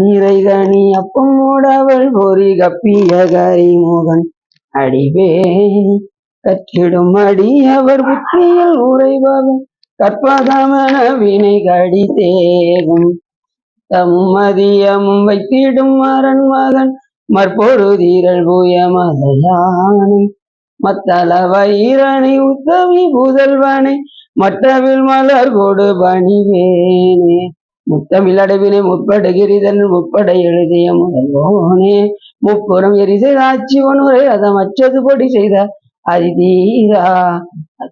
நீரை கனி அப்பம் மூடவள் பொறி கப்பிய கரிமுகன் அடிவேணி கற்றிடும் அடி அவர் புத்தியில் உரைபவன் கற்பகமன வினை கடி தேகும் தம்மதியமும் வைத்திடும் மரன் மகன் மற்பொருதீரல் புயமதையானை மத்தள வைரனை உத்தமி புதல்வனை மற்றவில் மலர் கொடு பணிவேனே முத்தமிழ் அடைவினை முற்படுகிறிதன் முற்பட எழுதிய முதல்வோனே முப்புறம் எரிசை ஆட்சி ஒன்றுரை அதம் அச்சது பொடி செய்த அதிதீரா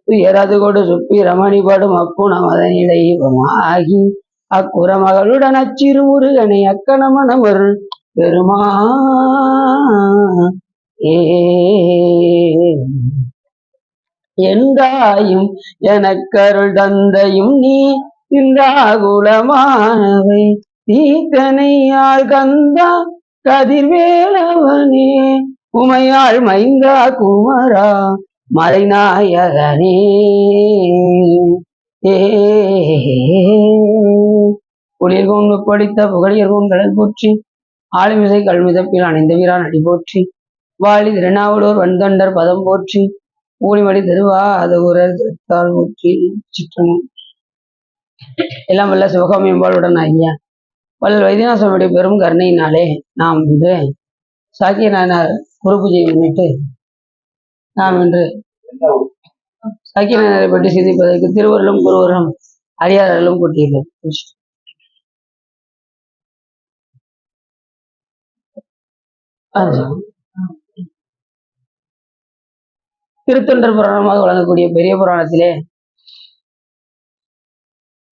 துயரது கொடு சுப்பிரமணி படும் அக்குணம் அதனிலை ஆகி அக்குற மகளுடன் அச்சிறு முருகனை அக்கணமனமருள் பெருமா எந்தாயும் எனக்கருள் தந்தையும் நீ இல்லாகுலமானவை தீக்கனையாள் கந்தா கதிர்வேலவனே உமையாள் மைந்தா குமரா மறைநாயகனே புலிர்கோன் படித்த புகழியர்கோன் கடல் போற்றி ஆளுமிசை கல்மிதப்பில் அணைந்த வீரான் அடி போற்றி வாழி திருநாவலூர் வன்தொண்டர் பதம் போற்றி ஊழிமடி தருவா அதகுரர் திருத்தால் போற்றி சிற்றமும் எல்லாம் வல்ல சிவகாமியம்பாளுடன் ஐயா வல்லல் வைத்தியநாசனுடைய பெரும் கருணையினாலே நாம் இன்று சாக்கிய நாயனார் குரு பூஜையை முன்னிட்டு நாம் இன்று சாக்கிய நாயனாரை பற்றி சிந்திப்பதற்கு திருவருளும் குருவரும் அடியார்களும் கூட்டியுள்ளோம். திருத்தொண்டர் புராணமாக வழங்கக்கூடிய பெரிய புராணத்திலே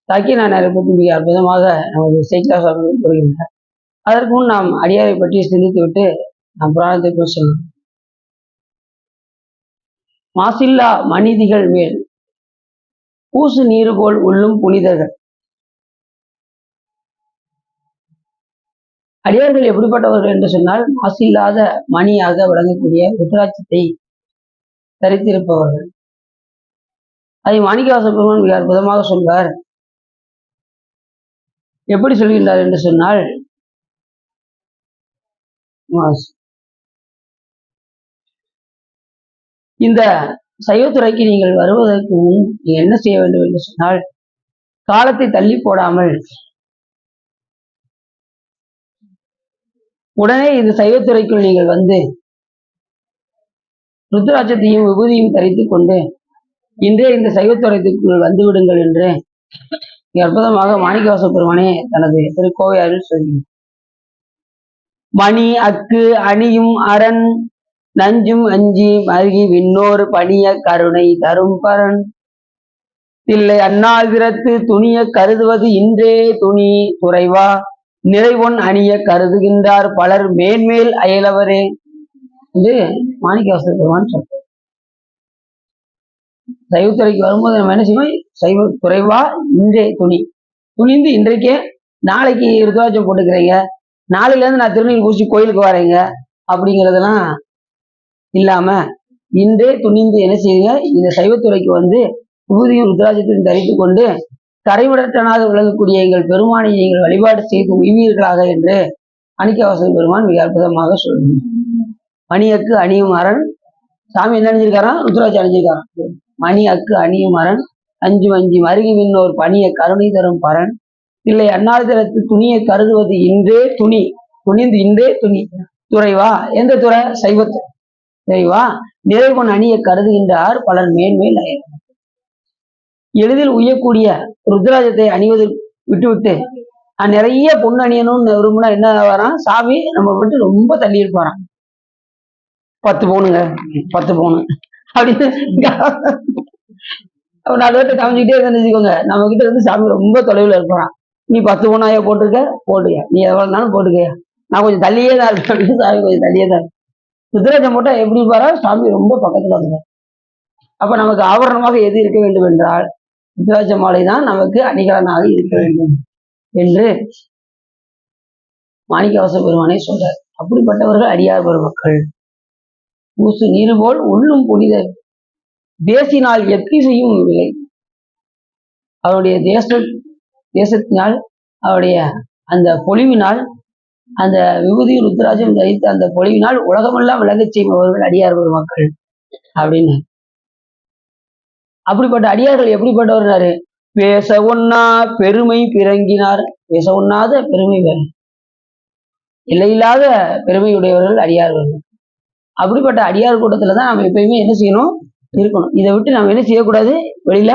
சாக்கிய நாயனாரை பற்றி மிக அற்புதமாக நமது சேக்கிழார் சுவாமிகள் கூறுகின்றனர். அதற்கு முன் நாம் அடியாரை பற்றி சிந்தித்து விட்டு நாம் புராணத்திற்கு சொல்லணும். மாசில்லா மனிதிகள் மேல் பூசு நீரு போல் உள்ளும் புனிதர்கள். அடியார்கள் எப்படிப்பட்டவர்கள் என்று சொன்னால் மாசில்லாத மணியாக விளங்கக்கூடிய ருத்ராட்சத்தை தரித்திருப்பவர்கள். அதை மாணிக்கவாச பெருமான் மிக அற்புதமாக சொல்வார். எப்படி சொல்கின்றார் என்று சொன்னால், இந்த சைவத்துறைக்கு நீங்கள் வருவதற்கு முன் நீங்கள் என்ன செய்ய வேண்டும் என்று சொன்னால், காலத்தை தள்ளி போடாமல் உடனே இந்த சைவத்துறைக்குள் நீங்கள் வந்து ருத்ராட்சத்தையும் விபூதியும் தரித்துக் கொண்டு இன்றே இந்த சைவத்துறைக்குள் வந்து விடுங்கள் என்று அற்புதமாக மாணிக்கவாச பெருமானே தனது திருக்கோவையாரில் சொல்கிறார். மணி அக்கு அணியும் அரண் நஞ்சும் அஞ்சி மருகி விண்ணோர் பணிய கருணை தரும் பரன் இல்லை அந்நாள் திறத்து துணிய கருதுவது இன்றே துணி துறைவா நிறைவொன் அணிய கருதுகின்றார் பலர் மேன்மேல் அயலவரே என்று மாணிக்கவாச பெருமான் சொல்றார். சைவத்துறைக்கு வரும்போது நம்ம என்ன செய்வோம்? சைவ குறைவா இன்றே துணிந்து இன்றைக்கே நாளைக்கு ருத்ராட்சம் போட்டுக்கிறீங்க, நாளையில இருந்து நான் திருநீர் பூசி கோயிலுக்கு வரேங்க அப்படிங்கிறதெல்லாம் இல்லாம இன்றே துணிந்து என்ன செய்யுங்க? இந்த சைவத்துறைக்கு வந்து விபூதியும் ருத்ராட்சத்தையும் தரித்து கொண்டு கரைவிடற்றனாக விளங்கக்கூடிய எங்கள் பெருமானை நீங்கள் வழிபாடு செய்து உய்வீர்களாக என்று மாணிக்கவாச பெருமான் மிக அற்புதமாக சொல்லுங்க. மணியக்கு அணியும் அரண், சாமி என்ன அணிஞ்சிருக்காராம்? ருத்ராட்சம் அணிஞ்சிருக்காராம். மணி அக்கு அணியும் அரண் அஞ்சு அஞ்சி மருகி விண்ணோர் பணிய கருணை தரும் பரன் இல்லை அந்நாள் திறத்து துணியை கருதுவது இன்றே துணிந்து இன்றே துணி துறைவா. எந்த துறை? சைவத்து துறைவா. நிறைவன் அணிய கருதுகின்றார் பலர் மேன்மேல் அயல். எளிதில் உய்யக்கூடிய ருத்ராஜத்தை அணிவதை விட்டுவிட்டு நிறைய பொண்ணு அணியணும்னு விரும்பினா என்ன வரான்? சாமி நம்ம விட்டு ரொம்ப தள்ளி இருப்பாரான். 10 பவுனுங்க 10 பவுனு அப்படின்னு 4 பேர்ட்ட காமிச்சுக்கிட்டே இருந்துச்சுக்கோங்க. நம்ம கிட்ட இருந்து சாமி ரொம்ப தொலைவில் இருப்பான். நீ 10 பவுனாயா போட்டுக்க, நீ எவ்வளவு இருந்தாலும் போட்டுக்க, நான் கொஞ்சம் தள்ளியே தான் இருப்பேன் அப்படின்னு சாமி கொஞ்சம் தள்ளியே தான். ருத்ராட்சம் போட்டா எப்படி பாரா? சாமி ரொம்ப பக்கத்துல வந்து. அப்ப நமக்கு ஆபரணமாக எது இருக்க வேண்டும் என்றால் ருத்ராட்ச மாலை தான் நமக்கு அணிகலனாக இருக்க வேண்டும் என்று மாணிக்கவாச பெருமானே சொல்றார். அப்படிப்பட்டவர்கள் அடியார் பெருமக்கள். பூசு நீரு போல் உள்ளும் புனித தேசினால் எத்தி செய்யும் விலை. அவருடைய தேசத்தினால் அவருடைய அந்த பொலிவினால் அந்த விபூதி ருத்ராஜம் தரித்த அந்த பொலிவினால் உலகமெல்லாம் விளங்கச் செய்பவர்கள் அடியார் மக்கள் அப்படின்னு. அப்படிப்பட்ட அடியார்கள் எப்படிப்பட்டவர்னாரு? பேச ஒண்ணா பெருமை பிறங்கினார். பேச ஒண்ணாத பெருமை எல்லையில்லாத பெருமையுடையவர்கள் அடியார்கள். அப்படிப்பட்ட அடியார் கூட்டத்துல தான் நம்ம எப்பயுமே என்ன செய்யணும்? இருக்கணும். இதை விட்டு நம்ம என்ன செய்யக்கூடாது? வெளியில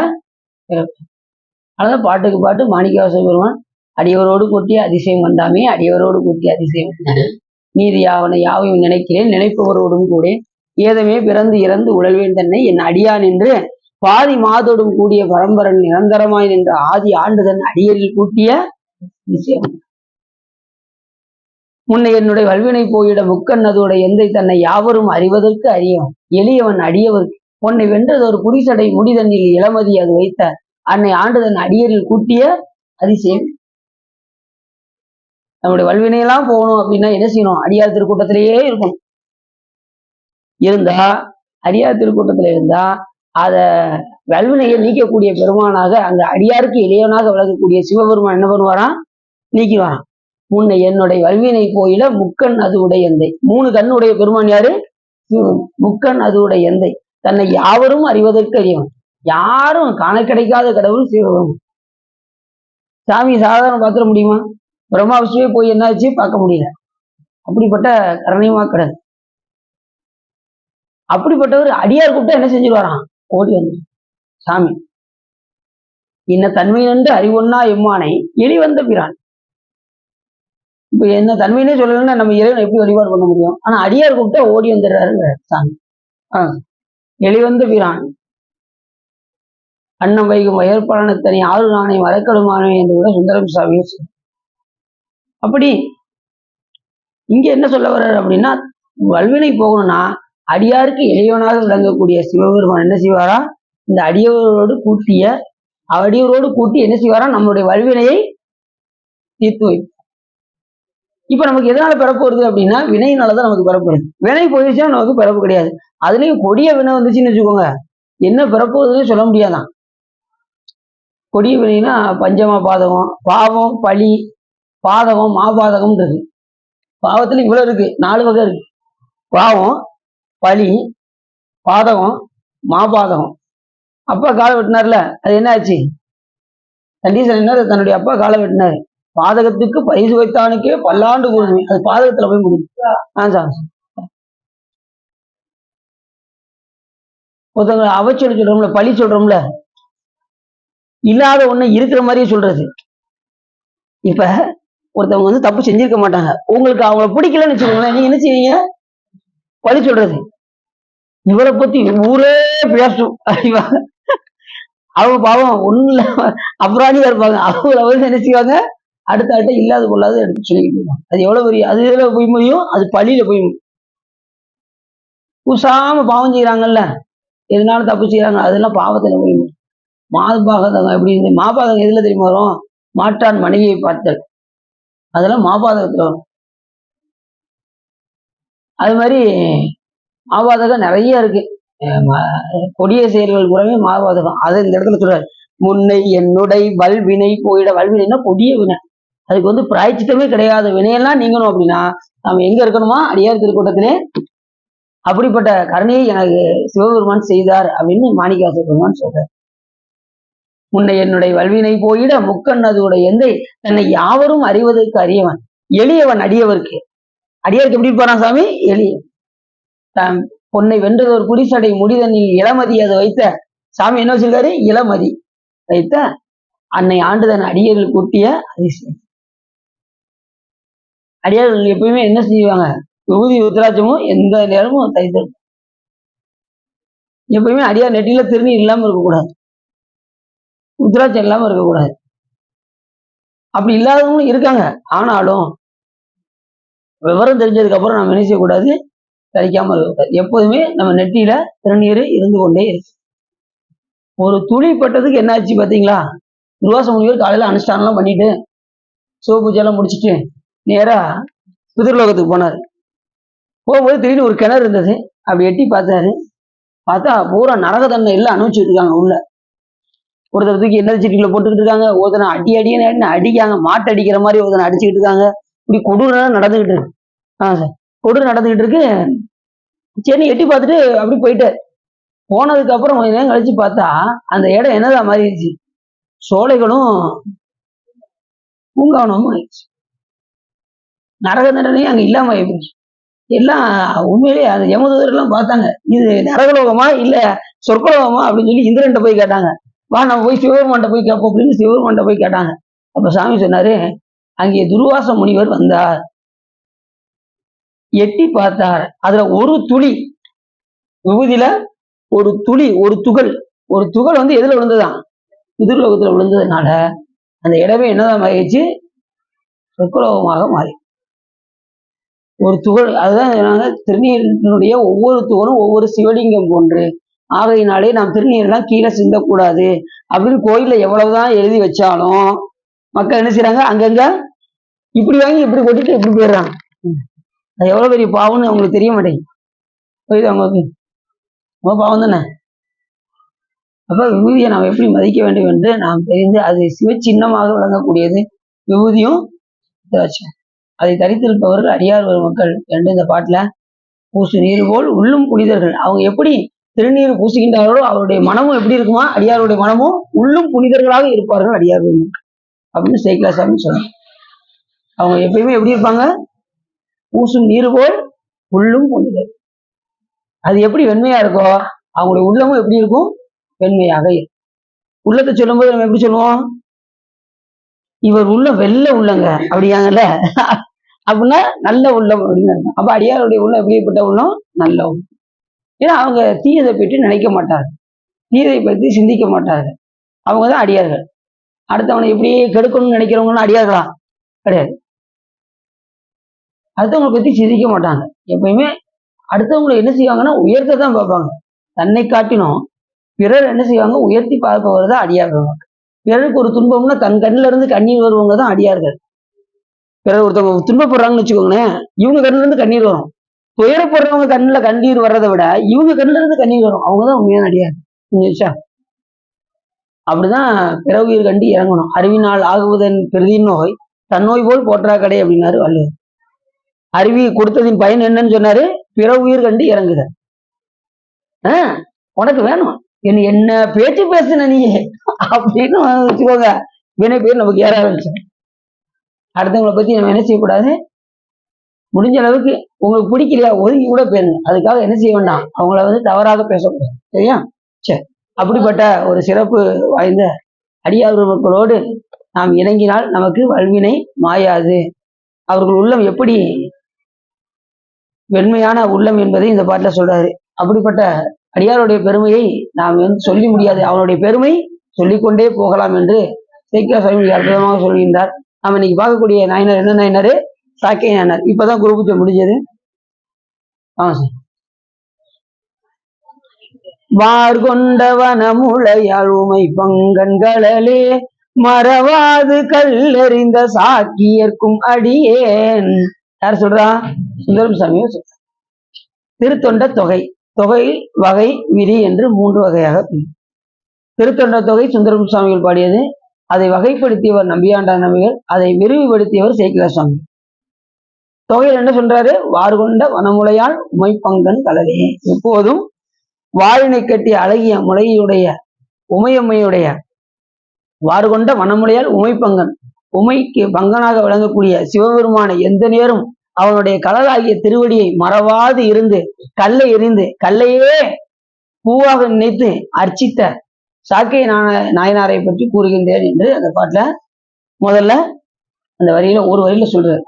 அதான் பாட்டுக்கு பாட்டு மாணிக்கவாசக பெருமான் அடியவரோடு கூட்டிய அதிசயம் கண்டாமே, அடியவரோடு கூட்டிய அதிசயம் நீதி யாவனை யாவையும் நினைக்கிறேன், நினைப்பவரோடும் கூட ஏதமே பிறந்து இறந்து உழல்வேன் தன்னை என் அடியான் என்று பாதி மாதோடும் கூடிய பரம்பரன் நிரந்தரமாய் நின்ற ஆதி ஆண்டுதன் அடியரில் கூட்டிய அதிசயம். முன்னை என்னுடைய வல்வினை போயிட முக்கன் அதோட எந்தை தன்னை யாவரும் அறிவதற்கு அறியவன் எளியவன் அடியவருக்கு உன்னை வென்றது ஒரு புரிசடை முடிதண்ணில் இளமதி அது வைத்த அன்னை ஆண்டுதன் அடியரில் கூட்டிய அதிசயம். நம்முடைய வல்வினையெல்லாம் போகணும் அப்படின்னா என்ன செய்யணும்? அடியார் திருக்கூட்டத்திலேயே இருக்கணும். இருந்தா அடியார் திருக்கூட்டத்துல இருந்தா அத வல்வினையை நீக்கக்கூடிய பெருமானாக அங்க அடியாருக்கு இளையவனாக விளக்கக்கூடிய சிவபெருமான் என்ன பண்ணுவாராம்? நீக்கிவாராம். முன்னை என்னுடைய வல்வினை போயில முக்கண் அது உடைய எந்தை. 3 கண்ணுடைய பெருமான் யாரு? முக்கண் அது உடைய எந்தை தன்னை யாவரும் அறிவதற்கு அறியவன். யாரும் காண கிடைக்காத கடவுள் சிவபெருமான். சாமி சாதாரண பார்த்துட முடியுமா? பிரம்மா விஷ்ணுவே போய் என்னாச்சு பார்க்க முடியல. அப்படிப்பட்ட கரணியமா கடல். அப்படிப்பட்டவர் அடியார் கூப்பிட்டா என்ன செஞ்சிருவாராம்? ஓடி வந்து சாமி என்ன தன்மை நின்று அறிவொன்னா எம்மானை எளிவந்த பிரான். இப்ப என்ன தன்மையினே சொல்லலைன்னா நம்ம இறைவனை எப்படி வழிபாடு பண்ண முடியும்? ஆனா அடியார் கூப்பிட்டா ஓடி வந்துடுறாருங்க சாமி. எளிவந்த பிரான் அன்னம் வைகும் வயற்பலனத்தனி ஆறு நாணை மரக்கடுமானே என்று கூட சுந்தரம் சாமி. அப்படி இங்க என்ன சொல்ல வர்றாரு அப்படின்னா, வல்வினை போகணும்னா அடியாருக்கு இளையவனாக விளங்கக்கூடிய சிவபெருமான் என்ன செய்வாரா? இந்த அடியவரோடு கூட்டி என்ன செய்வாரா? நம்மளுடைய வல்வினையை தீர்த்து வைப்பார். இப்ப நமக்கு எதனால பிறப்பு வருது அப்படின்னா, வினையினாலதான் நமக்கு பிறப்பு வருது. வினை போயிடுச்சுன்னா நமக்கு பிறப்பு கிடையாது. அதுலயும் கொடிய வினை வந்துச்சுன்னு வச்சுக்கோங்க, என்ன பிறப்பு வருதுன்னு சொல்ல முடியாதான். கொடிய வினைனா பஞ்சமா பாதகம், பாவம், பழி, பாதகம், மாபாதகம் இருக்கு. பாவத்துல இவ்வளவு இருக்கு, 4 வகை இருக்கு. பாவம், பழி, பாதகம், மாபாதகம். அப்பா காலை வெட்டினார்ல, அது என்ன ஆச்சு? கண்டிஷன் என்ன? தன்னுடைய அப்பா காலை வெட்டினாரு. பாதகத்துக்கு பரிசு வைத்தானுக்கே பல்லாண்டு கூடுமே. அது பாதகத்துல போய் முடியும். ஒருத்தவங்க அவச்சொல்லி சொல்றோம்ல, பழி சொல்றோம்ல, இல்லாத ஒண்ணு இருக்கிற மாதிரியே சொல்றது. இப்ப ஒருத்தவங்க வந்து தப்பு செஞ்சிருக்க மாட்டாங்க, உங்களுக்கு அவங்கள பிடிக்கலன்னு வச்சுக்கோங்களேன், நீங்க என்ன செய்வீங்க? பழி சொல்றது. இவரை பத்தி ஊரே பேசும். அவங்க பாவம் ஒண்ணுல அப்புறாணியா இருப்பாங்க. அவங்கள வந்து என்ன செய்வாங்க? அடுத்த ஆட்ட இல்லாத கொள்ளாத எடுத்து சொல்லிக்கிட்டு இருப்பாங்க. அது எவ்வளவு பெரிய, அது இதுல போய் முடியும், அது பழியில போய் முடியும். பூசாம பாவம் செய்யறாங்கல்ல, எதனால தப்பு செய்யறாங்க, அதெல்லாம் பாவத்துல போய் முடியும். மாபாதகம் எப்படி? இந்த மாபாதகம் எதுல தெரியுமா வரும்? மாற்றான் மனைவியை பார்த்தல், அதெல்லாம் மாபாதகத்துல வரும். அது மாதிரி மாபாதகம் நிறைய இருக்கு. கொடிய செயல்கள் கூடவே மாபாதகம். அதை இந்த இடத்துல சொல்றாரு, முன்னை என்னுடைய வல்வினை போயிட. வல்வினைன்னா கொடிய வினை, அதுக்கு வந்து பிராய்ச்சித்தமே கிடையாது. வினையெல்லாம் நீங்கணும் அப்படின்னா நம்ம எங்க இருக்கணுமா? அடியார் திருக்கூட்டத்திலே. அப்படிப்பட்ட கருணையை எனக்கு சிவபெருமான் செய்தார் அப்படின்னு மாணிக்கவாசக பெருமான் சொல்றார். முன்னை என்னுடைய வல்வினை போயிட முக்கண் அதுடைய எந்தை தன்னை யாவரும் அறிவதற்கு அறியவன் எளியவன் அடியவருக்கு. அடியாருக்கு எப்படி போறான் சாமி? எளிய பொன்னை வென்றது ஒரு புரிசடை முடிதனில் இளமதி அதை வைத்த சாமி என்ன வச்சிருக்காரு? இளமதி வைத்த அன்னை ஆண்டுதன் அடியர்கள் கூட்டிய அதிசயம். அடியார்கள் எப்பயுமே என்ன செய்வாங்க? விபூதி உத்திராட்சமும் எந்த நேரமும் தைத்து. எப்பயுமே அடியார் நெட்டில திருநீர் இல்லாம இருக்கக்கூடாது, உத்திராட்சம் இல்லாம இருக்கக்கூடாது. அப்படி இல்லாதவங்களும் இருக்காங்க. ஆனாலும் விவரம் தெரிஞ்சதுக்கு அப்புறம் நம்ம என்ன செய்யக்கூடாது? கழிக்காம இருக்கக்கூடாது. எப்போதுமே நம்ம நெட்டியில திருநீர் இருந்து கொண்டே இருக்கு. ஒரு துளி பட்டதுக்கு என்ன ஆச்சு பாத்தீங்களா? துர்வாச முனிவர் காலையில அனுஷ்டானம்லாம் பண்ணிட்டு சிவ பூஜை எல்லாம் முடிச்சுட்டு நேரா பிதிர்லோகத்துக்கு போனாரு. போகும்போது திடீர்னு ஒரு கிணறு இருந்தது. அப்படி எட்டி பார்த்தாரு. பார்த்தா பூரா நரக தண்டனை எல்லாம் அனுபவிச்சுட்டு இருக்காங்க உள்ள. ஒருத்தர் தூக்கி எண்ணெய் சட்டிக்குள்ள போட்டுக்கிட்டு இருக்காங்க, ஒருத்தனை அடின்னு அடிக்காங்க, மாட்டு அடிக்கிற மாதிரி ஒருத்தனை அடிச்சுக்கிட்டு இருக்காங்க. இப்படி கொடூரம் நடந்துகிட்டு இருக்கு. சார் கொடூரம் நடந்துகிட்டு இருக்கு. சரி எட்டி பார்த்துட்டு அப்படி போயிட்டாரு. போனதுக்கு அப்புறம் கொஞ்ச நேரம் கழிச்சு பார்த்தா அந்த இடம் என்னதான் மாறிடுச்சு, சோலைகளும் பூங்காவனமும் ஆயிடுச்சு. நரக தண்டனையும் அங்க இல்லாம ஆயிடுச்சு. எல்லாம் உண்மையிலேயே அந்த யமதூதரெல்லாம் பார்த்தாங்க, இது நரகலோகமா இல்ல சொர்க்கலோகமா அப்படின்னு சொல்லி இந்திரன்ட்ட போய் கேட்டாங்க. வா நம்ம போய் சிவபெருமான்ட்ட போய் கேட்போம் அப்படின்னு சிவபெருமான்ட்ட போய் கேட்டாங்க. அப்ப சாமி சொன்னாரு, அங்கே துர்வாச முனிவர் வந்தார், எட்டி பார்த்தார், அதுல ஒரு துளி விபூதியில ஒரு துளி ஒரு துகள் வந்து எதுல விழுந்ததான், பிதுர்லோகத்துல விழுந்ததுனால அந்த இடமே என்னதான் ஆயிடுச்சு, சொர்க்கலோகமாக மாறி ஒரு துகள். அதுதான் திருநீரினுடைய ஒவ்வொரு துகளும் ஒவ்வொரு சிவலிங்கம் போன்று ஆகையினாலே நாம் திருநீரெல்லாம் கீழே சிந்தக்கூடாது அப்படின்னு கோயில்ல எவ்வளவுதான் எழுதி வச்சாலும் மக்கள் என்ன செய்யறாங்க, அங்கங்க இப்படி வாங்கி இப்படி கொட்டிட்டு இப்படி போயிடுறாங்க. அது எவ்வளவு பெரிய பாவம்னு அவங்களுக்கு தெரிய மாட்டேங்குது. புரியுது அவங்களுக்கு? ரொம்ப பாவம் தானே. அப்ப விபூதியை நாம் எப்படி மதிக்க வேண்டும் என்று நாம் தெரிந்து, அது சிவ சின்னமாக விளங்கக்கூடியது விபூதியும் ருத்ராட்சம். அதை தரித்திருப்பவர்கள் அடியார் மக்கள் என்று இந்த பாட்டுல, பூசு நீர் போல் உள்ளும் புனிதர்கள். அவங்க எப்படி திருநீர் பூசுகின்றார்களோ அவருடைய மனமும் எப்படி இருக்குமா, அடியாருடைய மனமும் உள்ளும் புனிதர்களாக இருப்பார்கள் அடியார் மக்கள் அப்படின்னு சேக்கிலாசாமி சொன்னாங்க. அவங்க எப்பயுமே எப்படி இருப்பாங்க, பூசும் நீர் போல் உள்ளும் புனிதர். அது எப்படி வெண்மையா இருக்கோ அவங்களுடைய உள்ளமும் எப்படி இருக்கும், வெண்மையாக இருக்கும். உள்ளத்தை சொல்லும் போது நம்ம எப்படி சொல்லுவோம், இவர் உள்ள வெள்ள உள்ளங்க அப்படியாங்கல்ல, அப்படின்னா நல்ல உள்ளம் அப்படின்னு இருக்கும். அப்ப அடியாருடைய உள்ளம் எப்படிப்பட்ட உள்ளம், நல்ல உள்ளம். ஏன்னா அவங்க தீயதை பற்றி நினைக்க மாட்டார்கள், தீயதை பற்றி சிந்திக்க மாட்டார்கள். அவங்கதான் அடியார்கள். அடுத்தவனை எப்படி கெடுக்கணும்னு நினைக்கிறவங்களும் அடியார்களா கிடையாது. அடுத்தவங்களை பத்தி சிந்திக்க மாட்டாங்க. எப்பயுமே அடுத்தவங்களை என்ன செய்வாங்கன்னா உயர்த்ததான் பார்ப்பாங்க. தன்னை காட்டினோம் பிறர் என்ன செய்வாங்க, உயர்த்தி பார்ப்பவர் தான் அடியார்கள். பிறருக்கு ஒரு துன்பம்னா தன் கண்ணில இருந்து கண்ணீர் வருவங்க தான் அடியார்கள். பிறர் ஒருத்தவங்க துன்பப்படுறாங்கன்னு வச்சுக்கோங்களேன், இவங்க கண்ணுல இருந்து கண்ணீர் வரும். துயரப்படுறவங்க கண்ணுல கண்ணீர் வர்றதை விட இவங்க கண்ணுல இருந்து கண்ணீர் வரும். அவங்கதான் உண்மையான அடியார்கள். அப்படிதான் பிற உயிர் கண்டு இறங்கணும். அறிவினால் ஆகுவதன் பெருதி நோய் தன்னோய் போல் போற்றா கடை அப்படின்னாரு வள்ளுவர். அறிவி கொடுத்ததின் பயன் என்னன்னு சொன்னாரு, பிற உயிர் கண்டு இறங்குத. உனக்கு வேணும் என்ன பேச்சு பேசுன நீ அப்படின்னு வச்சுக்கோங்க, வினை பேர் நமக்கு ஏற ஆரம்பிச்சு. அடுத்தவங்களை பத்தி நம்ம என்ன செய்யக்கூடாது, முடிஞ்ச அளவுக்கு உங்களுக்கு பிடிக்கலையா ஒதுங்கி கூட போயிருங்க. அதுக்காக என்ன செய்ய வேண்டாம், அவங்கள வந்து தவறாக பேசக்கூடாது. சரியா? சரி. அப்படிப்பட்ட ஒரு சிறப்பு வாய்ந்த அடியார் மக்களோடு நாம் இணங்கினால் நமக்கு வல்வினை மாயாது. அவர்கள் உள்ளம் எப்படி வெண்மையான உள்ளம் என்பதை இந்த பாட்டுல சொல்றாரு. அப்படிப்பட்ட அடியாருடைய பெருமையை நாம் சொல்லி முடியாது, அவனுடைய பெருமை சொல்லிக்கொண்டே போகலாம் என்று சேக்கிலாசாமி அற்புதமாக சொல்கின்றார். நம்ம இன்னைக்கு பார்க்கக்கூடிய நாயனர் என்ன நாயனாரு, சாக்கிய நாயனார். இப்பதான் குரு பூஜை முடிஞ்சது. ஆமா சார். வார்கொண்டவன முளையாள் உமை பங்கன்களே மறவாது கல்லறிந்த சாக்கியர்க்கும் அடியேன். யார் சொல்றா, சுந்தரம் சாமியோ சொல்ற. திருத்தொண்ட தொகை, தொகை வகை விரி என்று 3 வகையாக. திருத்தொண்ட தொகை சுந்தரம் சுவாமிகள் பாடியது. அதை வகைப்படுத்தியவர் நம்பியாண்டார் நம்பிகள், அதை விரிவுபடுத்தியவர் சேக்கிலாசாமி. தொகையில் என்ன சொல்றாரு, வார்கொண்ட வனமுலையால் உமைப்பங்கன் கலலே. எப்போதும் வாழினை கட்டிய அழகிய முளையுடைய உமையம்மையுடைய வார்கொண்ட வனமுலையால் உமைப்பங்கன், உமைக்கு பங்கனாக விளங்கக்கூடிய சிவபெருமானை எந்த நேரம் அவனுடைய கடலாகிய திருவடியை மறவாது இருந்து கல்லை எறிந்து கல்லையே பூவாக நினைத்து அர்ச்சித்த சாக்கிய நாயனாரை பற்றி கூறுகின்றேன் என்று அந்த பாட்டுல முதல்ல அந்த வரியில ஒரு வரியில சொல்றாரு.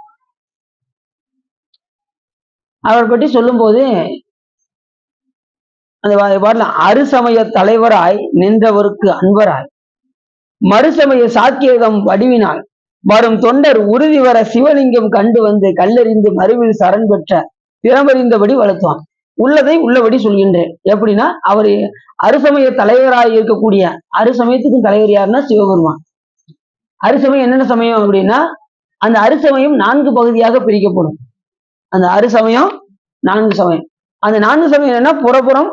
அவர் பற்றி சொல்லும் போது அந்த பாட்டுல அருசமய தலைவராய் நின்றவருக்கு அன்பராய் மறுசமய சாக்கியகம் வடிவினால் வரும் தொண்டர் உறுதி வர சிவலிங்கம் கண்டு வந்து கல்லறிந்து மறுவில் சரண் பெற்ற திறமறிந்தபடி வளர்த்துவான். உள்ளதை உள்ளபடி சொல்கின்றேன். எப்படின்னா, அவர் அருசமய தலைவராய் இருக்கக்கூடிய, அருசமயத்துக்கும் தலைவர் யாருன்னா சிவபெருமான். அருசமயம் என்னென்ன சமயம் அப்படின்னா, அந்த அருசமயம் 4 பகுதியாக பிரிக்கப்படும். அந்த அருசமயம் 4 சமயம். அந்த 4 சமயம் என்னன்னா, புறப்புறம்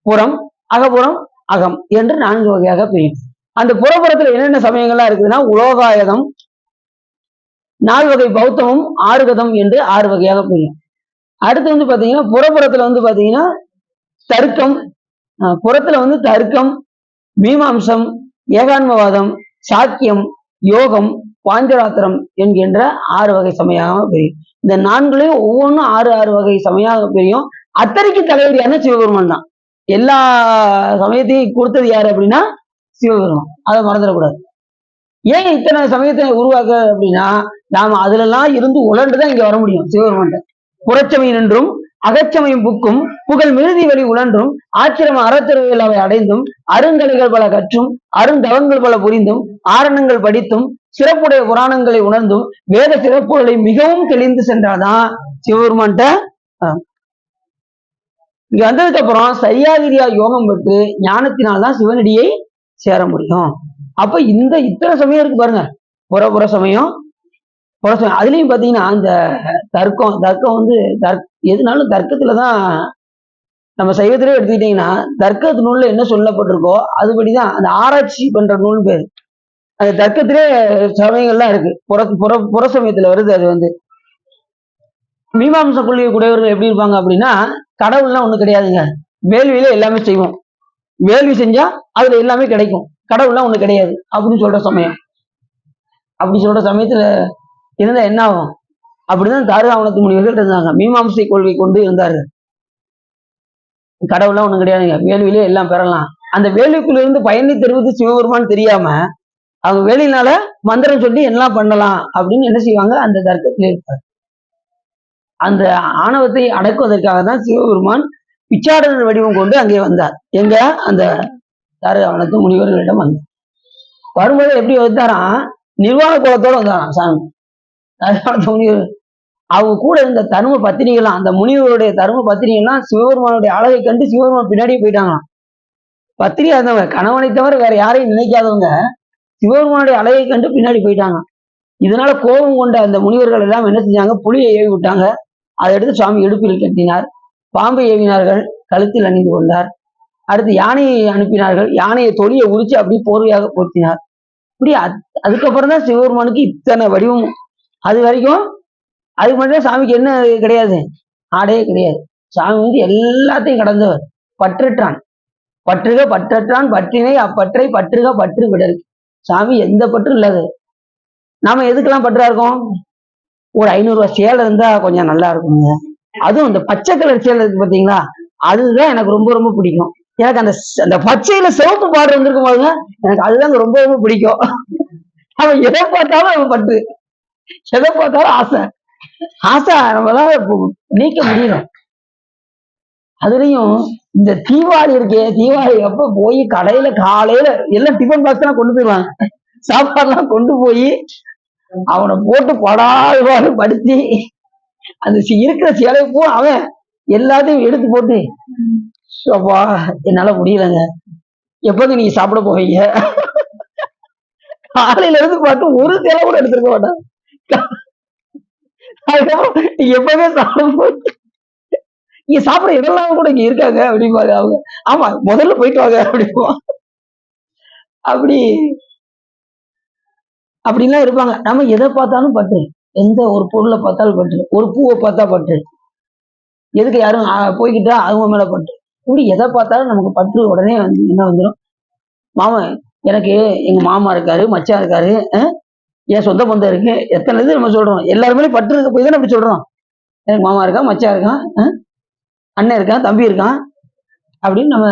புறம், அகப்புறம் அகம் என்று 4 வகையாக பிரியும். அந்த புறப்புறத்துல என்னென்ன சமயங்கள்லாம் இருக்குதுன்னா உலோகாயதம், 4 வகை பௌத்தமும், 6 கதம் என்று 6 வகையாக பிரியும். அடுத்து வந்து பாத்தீங்கன்னா புறப்புறத்துல வந்து பாத்தீங்கன்னா தர்க்கம், புறத்துல வந்து தர்க்கம், மீமாம்சம், ஏகான்மவாதம், சாக்கியம், யோகம், பாஞ்சராத்திரம் என்கின்ற 6 வகை சமயமாக பிரியும். இந்த 4லயும் ஒவ்வொன்றும் 6 வகை சமயமாக பிரியும். அத்தனைக்கு தலைவரியான சிவபெருமான் தான். எல்லா சமயத்தையும் கொடுத்தது யாரு அப்படின்னா சிவபெருமான். அதை மறந்துடக்கூடாது. ஏன் இத்தனை சமயத்தை உருவாக்க அப்படின்னா நாம அதுல எல்லாம் இருந்து உழண்டுதான் இங்க வர முடியும். சிவபெருமான் புறச்சமயம் நின்றும் அகச்சமயம் புக்கும் புகழ் மிருதி வழி உழன்றும் ஆச்சிரம அறத்திருவில் அவை அடைந்தும் அருங்கலைகள் பல கற்றும் அருந்தவங்கள் பல புரிந்தும் ஆரணங்கள் படித்தும் சிறப்புடைய புராணங்களை உணர்ந்தும் வேத சிறப்புகளை மிகவும் தெளிந்து சென்றாதான் சிவபெருமான்ட்ட இங்க வந்ததுக்கு அப்புறம் சரியாகிரியா யோகம் பெற்று ஞானத்தினால்தான் சிவனடியை சேர முடியும். அப்ப இந்த இத்தனை சமயம் இருக்கு பாருங்க. புற சமயம், புற சமயம். அதுலயும் பாத்தீங்கன்னா இந்த தர்க்கம் வந்து எதுனாலும் தர்க்கத்துலதான் நம்ம சைவத்திலே எடுத்துக்கிட்டீங்கன்னா தர்க்க நூல்ல என்ன சொல்லப்பட்டிருக்கோ அதுபடிதான் அந்த ஆராய்ச்சி பண்ற நூல் பேரு. அந்த தர்க்கத்திலே சமயங்கள்லாம் இருக்கு. புற சமயத்துல வருது. அது வந்து மீமாம்ச கொள்கை கூடியவர்கள் எப்படி இருப்பாங்க அப்படின்னா கடவுள்லாம் ஒண்ணு கிடையாதுங்க, வேள்வியில எல்லாமே செய்வோம், வேள்வி செஞ்சா அதுல எல்லாமே கிடைக்கும், கடவுள்லாம் ஒண்ணு கிடையாது அப்படின்னு சொல்ற சமயம். அப்படி சொல்ற சமயத்துல இருந்தா என்ன ஆகும்? அப்படிதான் தாருகாவனத்து முனிவர்கள் இருந்தாங்க. மீமாம்சை கொள்கை கொண்டு இருந்தார்கள். கடவுள்லாம் ஒண்ணு கிடையாதுங்க, வேள்வியிலே எல்லாம் பெறலாம். அந்த வேள்விக்குள்ள இருந்து பயனை தருவது சிவபெருமான் தெரியாம அவங்க வேலையினால மந்திரம் சொல்லி எல்லாம் பண்ணலாம் அப்படின்னு என்ன செய்வாங்க? அந்த தர்க்கத்திலே இருப்பார். அந்த ஆணவத்தை அடக்குவதற்காக தான் சிவபெருமான் பிச்சாடனர் வடிவம் கொண்டு அங்கே வந்தார். எங்க? அந்த தாருகாவனத்து முனிவர்களிடம் வந்தார். வரும்போது எப்படி வந்தாராம்? நிர்வாண கோலத்தோட வந்தாராம் சாமி. தாருகாவனத்து முனிவர் அவங்க கூட இருந்த தர்ம பத்திரிகைலாம், அந்த முனிவருடைய தர்ம பத்திரிகைலாம் சிவபெருமானுடைய அழகை கண்டு சிவபெருமான் பின்னாடியே போயிட்டாங்களாம். பத்திரிகை இருந்தவங்க, கணவனை தவிர வேற யாரையும் நினைக்காதவங்க சிவபெருமானுடைய அழகை கண்டு பின்னாடி போயிட்டாங்க. இதனால கோபம் கொண்ட அந்த முனிவர்கள் எல்லாம் என்ன செஞ்சாங்க? புலியை ஏவி விட்டாங்க. அதை எடுத்து சுவாமி இடுப்பில் கட்டினார். பாம்பை ஏவினார்கள், கழுத்தில் அணிந்து கொண்டார். அடுத்து யானையை அனுப்பினார்கள், யானையை தொழியை உரிச்சு அப்படியே போர்வையாக போர்த்தினார். இப்படி அதுக்கப்புறம் தான் சிவபெருமானுக்கு இத்தனை வடிவம். அது வரைக்கும் அதுக்கு மட்டும் சாமிக்கு என்ன கிடையாது? ஆடையே கிடையாது. சாமி வந்து எல்லாத்தையும் கடந்தவர், பற்றற்றான். பற்றுக பற்றற்றான் பற்றினை அப்பற்றை பற்றுக பற்று விடல். சாமி எந்த பற்றும் இல்லாது. நாம எதுக்கெல்லாம் பற்றா இருக்கோம்? ஒரு 500 ரூபாய் சேலை இருந்தா கொஞ்சம் நல்லா இருக்குங்க. அதுவும் இந்த பச்சை கலர் சேலை இருக்கு பாத்தீங்களா, அதுதான் எனக்கு ரொம்ப ரொம்ப பிடிக்கும். எனக்கு அந்த பச்சையில சிவப்பு பார்டர் வந்திருக்கும் பாருங்க, எனக்கு அதுதான் ரொம்ப ரொம்ப பிடிக்கும். அவன் எதை பார்த்தாலும் அவன் பற்று, எதை பார்த்தாலும் ஆசை. ஆசை நம்மளால நீக்க முடியணும். அதுலயும் இந்த தீபாவளி இருக்கே, தீபாவளி அப்ப போய் கடையில காலையில எல்லாம் டிஃபன் பாக்ஸ் எல்லாம் கொண்டு போயிடுவாங்க, சாப்பாடுலாம் கொண்டு போய் அவனை போட்டு படாது படுத்தி அந்த இருக்கிற சேலை போ அவன் எல்லாத்தையும் எடுத்து போட்டு, அப்பா என்னால முடியலங்க, எப்போது நீங்க சாப்பிட போவீங்க? காலையில இருந்து பார்த்து ஒரு சேலை கூட எடுத்துருக்க மாட்டான். அதுக்கப்புறம் நீங்க எப்பவுமே சாப்பிடும் போது நீங்க சாப்பிட இடம்லாம் கூட இங்க இருக்காங்க அப்படிம்பாங்க அவங்க. ஆமா முதல்ல போயிட்டு வாங்க அப்படிப்போம். அப்படி அப்படின்லாம் இருப்பாங்க. நம்ம எதை பார்த்தாலும் பற்று, எந்த ஒரு பொருளை பார்த்தாலும் பற்று, ஒரு பூவை பார்த்தா பற்று, எதுக்கு யாரும் போய்கிட்டா அவங்க மேல பற்று. இப்படி எதை பார்த்தாலும் நமக்கு பற்று உடனே வந்து என்ன வந்துடும்? மாமன் எனக்கு எங்க மாமா இருக்காரு, மச்சான் இருக்காரு, என் சொந்த பந்தம் இருக்கு, எத்தனை இது நம்ம சொல்றோம். எல்லாருமே பற்று இருக்க போய் தானே அப்படி சொல்றோம். எனக்கு மாமா இருக்கான், மச்சான் இருக்கான், அண்ணன் இருக்கான், தம்பி இருக்கான் அப்படின்னு நம்ம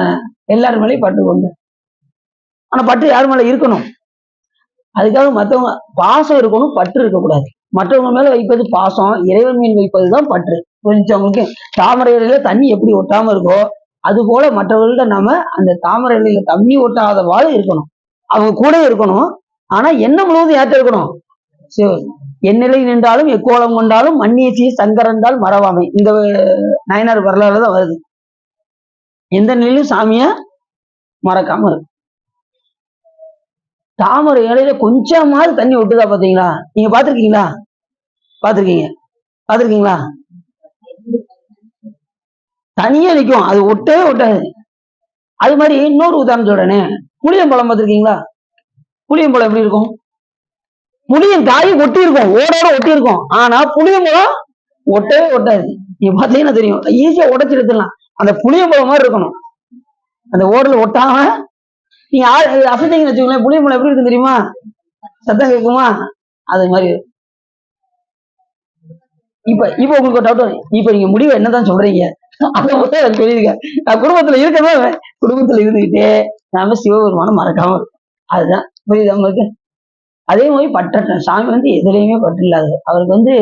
எல்லாரும் மேலேயும் பற்று கொண்டு. ஆனா பற்று யார் மேல இருக்கணும்? அதுக்காக மற்றவங்க பாசம் இருக்கணும், பற்று இருக்கக்கூடாது. மற்றவங்க மேல வைப்பது பாசம், இறைவன் மீன் வைப்பதுதான் பற்று. கொஞ்சம் முக்கியம். தாமரை இலையில தண்ணி எப்படி ஒட்டாம இருக்கோ அது போல மற்றவர்கள்ட்ட நம்ம அந்த தாமரை இலையில தண்ணி ஒட்டாதவாறு இருக்கணும், அவங்க கூட இருக்கணும். ஆனா என்ன முழுவதும் ஏற்ற இருக்கணும்? எந்நிலை நின்றாலும் எக்கோலம் கொண்டாலும் மன்னியச்சி சங்கரண்டால் மறவாமை. இந்த நயனார் வரலாறுல தான் வருது. எந்த நிலையிலும் சாமிய மறக்காம இருக்கு. தாமரை இலையில கொஞ்சமாவது தண்ணி ஒட்டுதா பாத்தீங்களா? நீங்க பாத்திருக்கீங்களா? பாத்திருக்கீங்களா? தனியா நிற்கும், அது ஒட்டவே ஒட்டாது. அது மாதிரி இன்னொரு உதாரணம் சொல்றேனே, புளியம்பழம் பார்த்திருக்கீங்களா? புளியம்பழம் எப்படி இருக்கும்? புளியம் காய் ஒட்டி இருக்கும், ஓடோட ஒட்டி இருக்கும். ஆனா புளியம்பழம் ஒட்டவே ஒட்டாது. நீங்க பாத்தீங்கன்னா தெரியும், ஈஸியா உடைச்சு எடுத்துடலாம். அந்த புளியம்பழம் மாதிரி இருக்கணும், அந்த ஓடல ஒட்டாம. நீங்க அசைத்தீங்கன்னு வச்சுக்கோங்களேன், புளியம்பழம் எப்படி இருக்கும் தெரியுமா? சத்தம் கேட்குமா? அது மாதிரி. இப்ப இப்ப உங்களுக்கு ஒரு டவுட், இப்ப நீங்க முடிவை என்னதான் சொல்றீங்க? அதை மட்டும் எனக்கு சொல்லிருக்க. நான் குடும்பத்துல இருக்கதான், குடும்பத்துல இருந்துகிட்டே நாம சிவபெருமான மறக்காம இருக்கும். அதுதான் புரியுது உங்களுக்கு? அதே மாதிரி பற்றற்ற சாமி வந்து எதுலையுமே பற்று இல்லாதது. அவருக்கு வந்து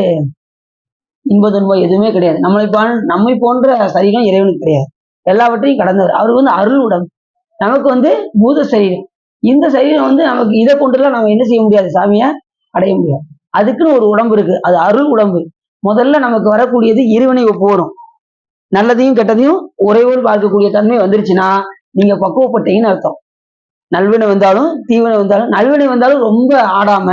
இன்ப துன்பம் எதுவுமே கிடையாது. நம்மை போன்ற சரீரம் இறைவனுக்கு கிடையாது. எல்லாவற்றையும் கடந்தவர். அவருக்கு வந்து அருள் உடம்பு, நமக்கு வந்து பூத சரீரம். இந்த சரீரம் வந்து நமக்கு இதை கொண்டுலாம் நம்ம என்ன செய்ய முடியாது, சாமியை அடைய முடியாது. அதுக்குன்னு ஒரு உடம்பு இருக்கு, அது அருள் உடம்பு. முதல்ல நமக்கு வரக்கூடியது இருவினை ஒப்பு வரும். நல்லதையும் கெட்டதையும் ஒரேவோடு பார்க்கக்கூடிய தன்மை வந்துருச்சுன்னா நீங்க பக்குவப்பட்டீங்கன்னு அர்த்தம். நல்வினை வந்தாலும் தீவினை வந்தாலும், நல்வினை வந்தாலும் ரொம்ப ஆடாம,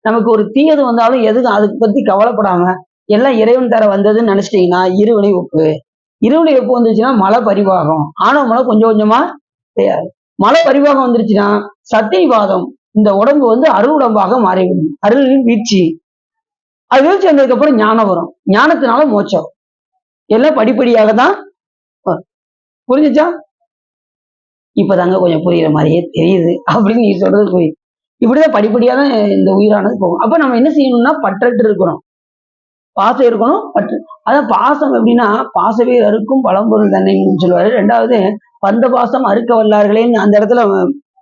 நமக்கு ஒரு தீயது வந்தாலும் எதுக்கும் அதுக்கு பத்தி கவலைப்படாம, எல்லாம் இறைவன் தர வந்ததுன்னு நினைச்சிட்டீங்கன்னா இருவினை ஒப்பு. இருவினை ஒப்பு வந்துருச்சுன்னா மலை பரிவாகம், ஆணவ மலை கொஞ்சம் கொஞ்சமா செய்யாது. மலை பரிவாகம் வந்துருச்சுன்னா சத்தியவாதம், இந்த உடம்பு வந்து அருள் உடம்பாக மாறிவிடும். அருளின் வீழ்ச்சி, அது வீழ்ச்சி வந்ததுக்கு அப்புறம் ஞானம் வரும். ஞானத்தினால மோட்சம். எல்லாம் படிப்படியாக தான். புரிஞ்சுச்சா? இப்பதாங்க கொஞ்சம் புரியுற மாதிரியே தெரியுது அப்படின்னு நீ சொல்றது புரியுது. இப்படிதான் படிப்படியா தான் இந்த உயிரானது போகும். அப்ப நம்ம என்ன செய்யணும்னா பற்றற்று இருக்கணும், பாசம் இருக்கணும். பற்று, அதான் பாசம் எப்படின்னா பாசவே அறுக்கும் பழம்பொருள் தன்னைன்னு சொல்லுவாரு. ரெண்டாவது பந்த பாசம் அறுக்க வல்லார்களேன்னு அந்த இடத்துல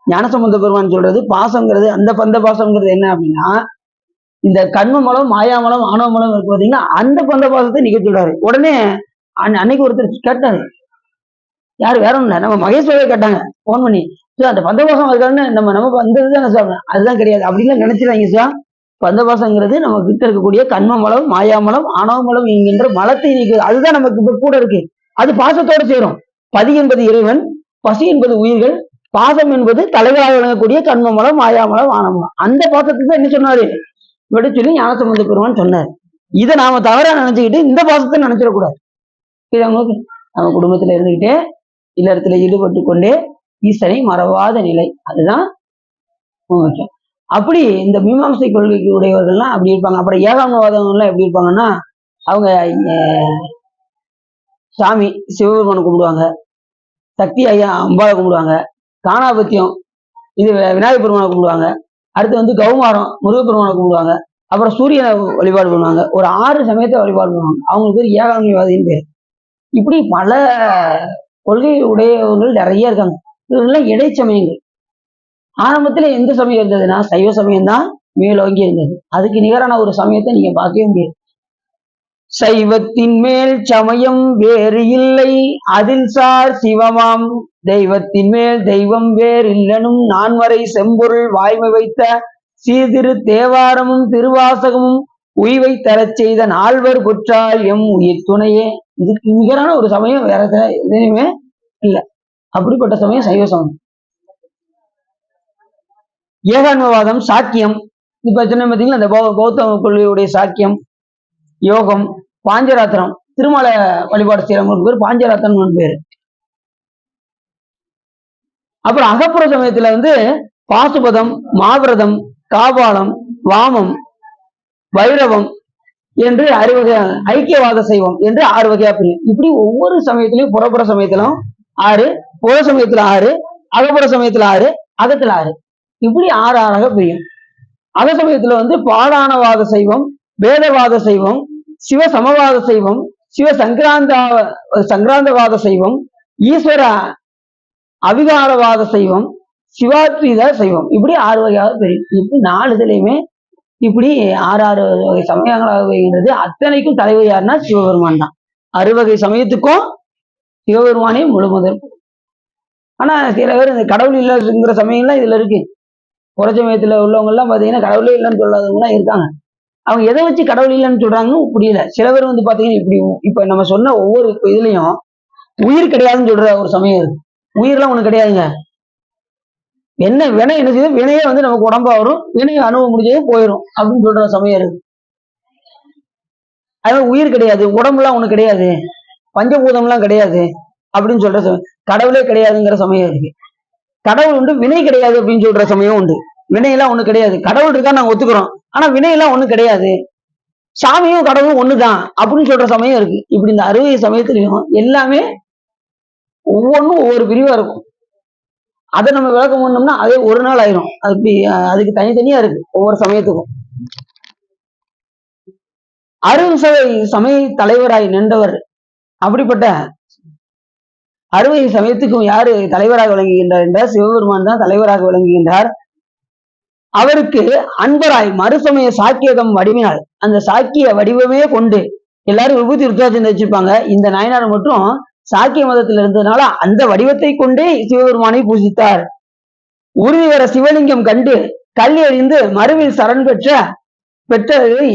ஞானசம்பந்த பெருமான் சொல்றது. பாசம்ங்கிறது, அந்த பந்த பாசம்ங்கிறது என்ன அப்படின்னா, இந்த கண்ம மலம் மாயாமலம் ஆணவ மலம் இருக்கு பாத்தீங்கன்னா, அந்த பந்த பாசத்தை நிக்க சொல்றாரு. உடனே அன்னைக்கு ஒருத்தர் கேட்டாரு, யாரு வேற ஒண்ணு நம்ம மகேஸ்வரே கேட்டாங்க போன் பண்ணி, அந்த பந்தபாசம் இருக்காருன்னு நம்ம வந்ததுதான் சாப்பிடணும், அதுதான் கிடையாது அப்படின்லாம் நினைச்சிடாங்க சார். பந்தபாசங்கிறது நம்ம கிட்ட இருக்கக்கூடிய கண்ம மலம் மாயாமலம் ஆணவ மலம் என்கின்ற மலத்தை நீக்குது. அதுதான் நமக்கு இப்ப கூட இருக்கு. அது பாசத்தோட சேரும். பதி என்பது இறைவன், பசி என்பது உயிர்கள், பாசம் என்பது தலைவராக விளங்கக்கூடிய கண்ம மலம் மாயாமலம் ஆணவமலம். அந்த பாசத்துக்கு தான் என்ன சொன்னாரு விட சொல்லி ஞானசம்பந்த பெருமான் சொன்னார். இதை நாம தவறா நினைச்சுக்கிட்டு இந்த பாசத்தை நினைச்சிடக்கூடாது. இது அவங்களுக்கு நம்ம குடும்பத்துல இருந்துகிட்டே இல்லறத்துல ஈடுபட்டு கொண்டே ஈசனை மறவாத நிலை, அதுதான் முக்கியம். அப்படி இந்த மீமாம்சை கொள்கைக்கு உடையவர்கள்லாம் அப்படி இருப்பாங்க. அப்புறம் ஏகாமவாதங்கள்லாம் எப்படி இருப்பாங்கன்னா, அவங்க சாமி சிவபெருமானை கும்பிடுவாங்க, சக்தி ஐயா அம்பாவை கும்பிடுவாங்க, காணாபத்தியம் இது விநாயகர் பெருமானை கும்பிடுவாங்க, அடுத்து வந்து கௌமாரம் முருகப்பெருமானை கும்பிடுவாங்க, அப்புறம் சூரியனை வழிபாடு பண்ணுவாங்க. ஒரு 6 சமயத்தை வழிபாடு பண்ணுவாங்க. அவங்களுக்கு பேர் ஏகாமிவாதின்னு பேர். இப்படி பல கொள்கை உடையவர்கள் நிறைய இருக்காங்க. இதெல்லாம் இடைச்சமயங்கள். ஆரம்பத்துல எந்த சமயம் இருந்ததுன்னா சைவ சமயம் தான் மேலோங்கி இருந்தது. அதுக்கு நிகரான ஒரு சமயத்தை நீங்க பார்க்கவே முடியாது. சைவத்தின் மேல் சமயம் வேறு இல்லை, அதில் சார் சிவமாம். தெய்வத்தின் மேல் தெய்வம் வேறு இல்லனும் நான்மறை செம்பொருள் வாய்மை வைத்த சீர்திரு தேவாரமும் திருவாசகமும் உய்வை தரச் செய்த நால்வர் புற்றால் எம் உயிர் துணையே. இதுக்கு நிகரான ஒரு சமயம் வேற எதுவுமே இல்லை. அப்படிப்பட்ட சமயம் சைவ சமயம். ஏகான்மவாதம் சாக்கியம், இப்ப சொன்ன பார்த்தீங்களா, இந்த பௌத்த கொள்கையுடைய சாக்கியம், யோகம், பாஞ்சராத்திரம், திருமலை வழிபாடு செய்யறவங்களுக்கு பேர் பாஞ்சராத்திரம் பேரு. அப்புறம் அகப்புற சமயத்துல வந்து பாசுபதம், மாவிரதம், காபாலம், வாமம், வைரவம் என்று 6 வகை, ஐக்கியவாத சைவம் என்று 6 வகையா பிரியும். இப்படி ஒவ்வொரு சமயத்திலையும் புறப்புற சமயத்திலும் 6, புற சமயத்துல 6, அகப்புற சமயத்துல 6, அகத்துல 6, இப்படி 6 6ஆக பிரியும். அக சமயத்துல வந்து பாடானவாத சைவம், வேதவாத சைவம், சிவ சமவாத சைவம், சிவ சங்கிராந்தவாத சைவம், ஈஸ்வர அவிகாரவாத சைவம், சிவாத்வீத சைவம், இப்படி 6 வகையாக பிரியும். இப்படி 4 இதுலையுமே இப்படி 6 வகை சமயங்களாக வருகிறது. அத்தனைக்கும் தலைவர் யாருன்னா சிவபெருமான் தான். 6 வகை சமயத்துக்கும் சிவபெருமானே முழுமுதல். ஆனா சில பேர் இந்த கடவுள் இல்லைங்கிற சமயம்லாம் இதுல இருக்கு. புற சமயத்துல உள்ளவங்க எல்லாம் பாத்தீங்கன்னா கடவுளே இல்லைன்னு சொல்லாதவங்க எல்லாம் இருக்காங்க. அவங்க எதை வச்சு கடவுள் இல்லைன்னு சொல்றாங்கன்னு புரியல. சில பேர் வந்து பாத்தீங்கன்னா இப்படி இப்ப நம்ம சொன்ன ஒவ்வொரு இதுலயும் உயிர் கிடையாதுன்னு சொல்ற ஒரு சமயம் இருக்கு. உயிர்லாம் ஒண்ணு கிடையாதுங்க. என்ன வினை என்ன செய்யுது, வினையே வந்து நமக்கு உடம்பா வரும், வினையை அனுபவம் முடிஞ்சது போயிடும் அப்படின்னு சொல்ற சமயம் இருக்கு. அது உயிர் கிடையாது, உடம்புலாம் ஒண்ணு கிடையாது, பஞ்சபூதம்லாம் கிடையாது அப்படின்னு சொல்ற சமயம், கடவுளே கிடையாதுங்கிற சமயம் இருக்கு. கடவுள் உண்டு, வினை கிடையாது அப்படின்னு சொல்ற சமயம் உண்டு. வினையெல்லாம் ஒண்ணு கிடையாது. கடவுள் இருக்கா நாங்க ஒத்துக்கிறோம், ஆனா வினையெல்லாம் ஒண்ணு கிடையாது, சாமியும் கடவுளும் ஒண்ணுதான் அப்படின்னு சொல்ற சமயம் இருக்கு. இப்படி இந்த 60 சமயத்திலையும் எல்லாமே ஒவ்வொன்றும் ஒவ்வொரு பிரிவா இருக்கும். அதை நம்ம விளக்கம் பண்ணோம்னா அதே ஒரு நாள் ஆயிரும். அதுக்கு தனித்தனியா இருக்கு ஒவ்வொரு சமயத்துக்கும். 60 சமய தலைவராய் நின்றவர். அப்படிப்பட்ட 60 சமயத்துக்கும் யாரு தலைவராக விளங்குகின்றார் என்றால் சிவபெருமான் தான் தலைவராக விளங்குகின்றார். அவருக்கு அன்பராய் மறுசமய சாக்கியதம் வடிவினால், அந்த சாக்கிய வடிவமே கொண்டு எல்லாரும் விபூதி ருத்ராட்சம் வச்சிருப்பாங்க. இந்த நாயனார் மட்டும் சாக்கிய மதத்தில் இருந்ததுனால அந்த வடிவத்தை கொண்டே சிவபெருமானை பூஜித்தார். உறுதி வர சிவலிங்கம் கண்டு கல்வி அறிந்து மறுவில் சரண் பெற்றதை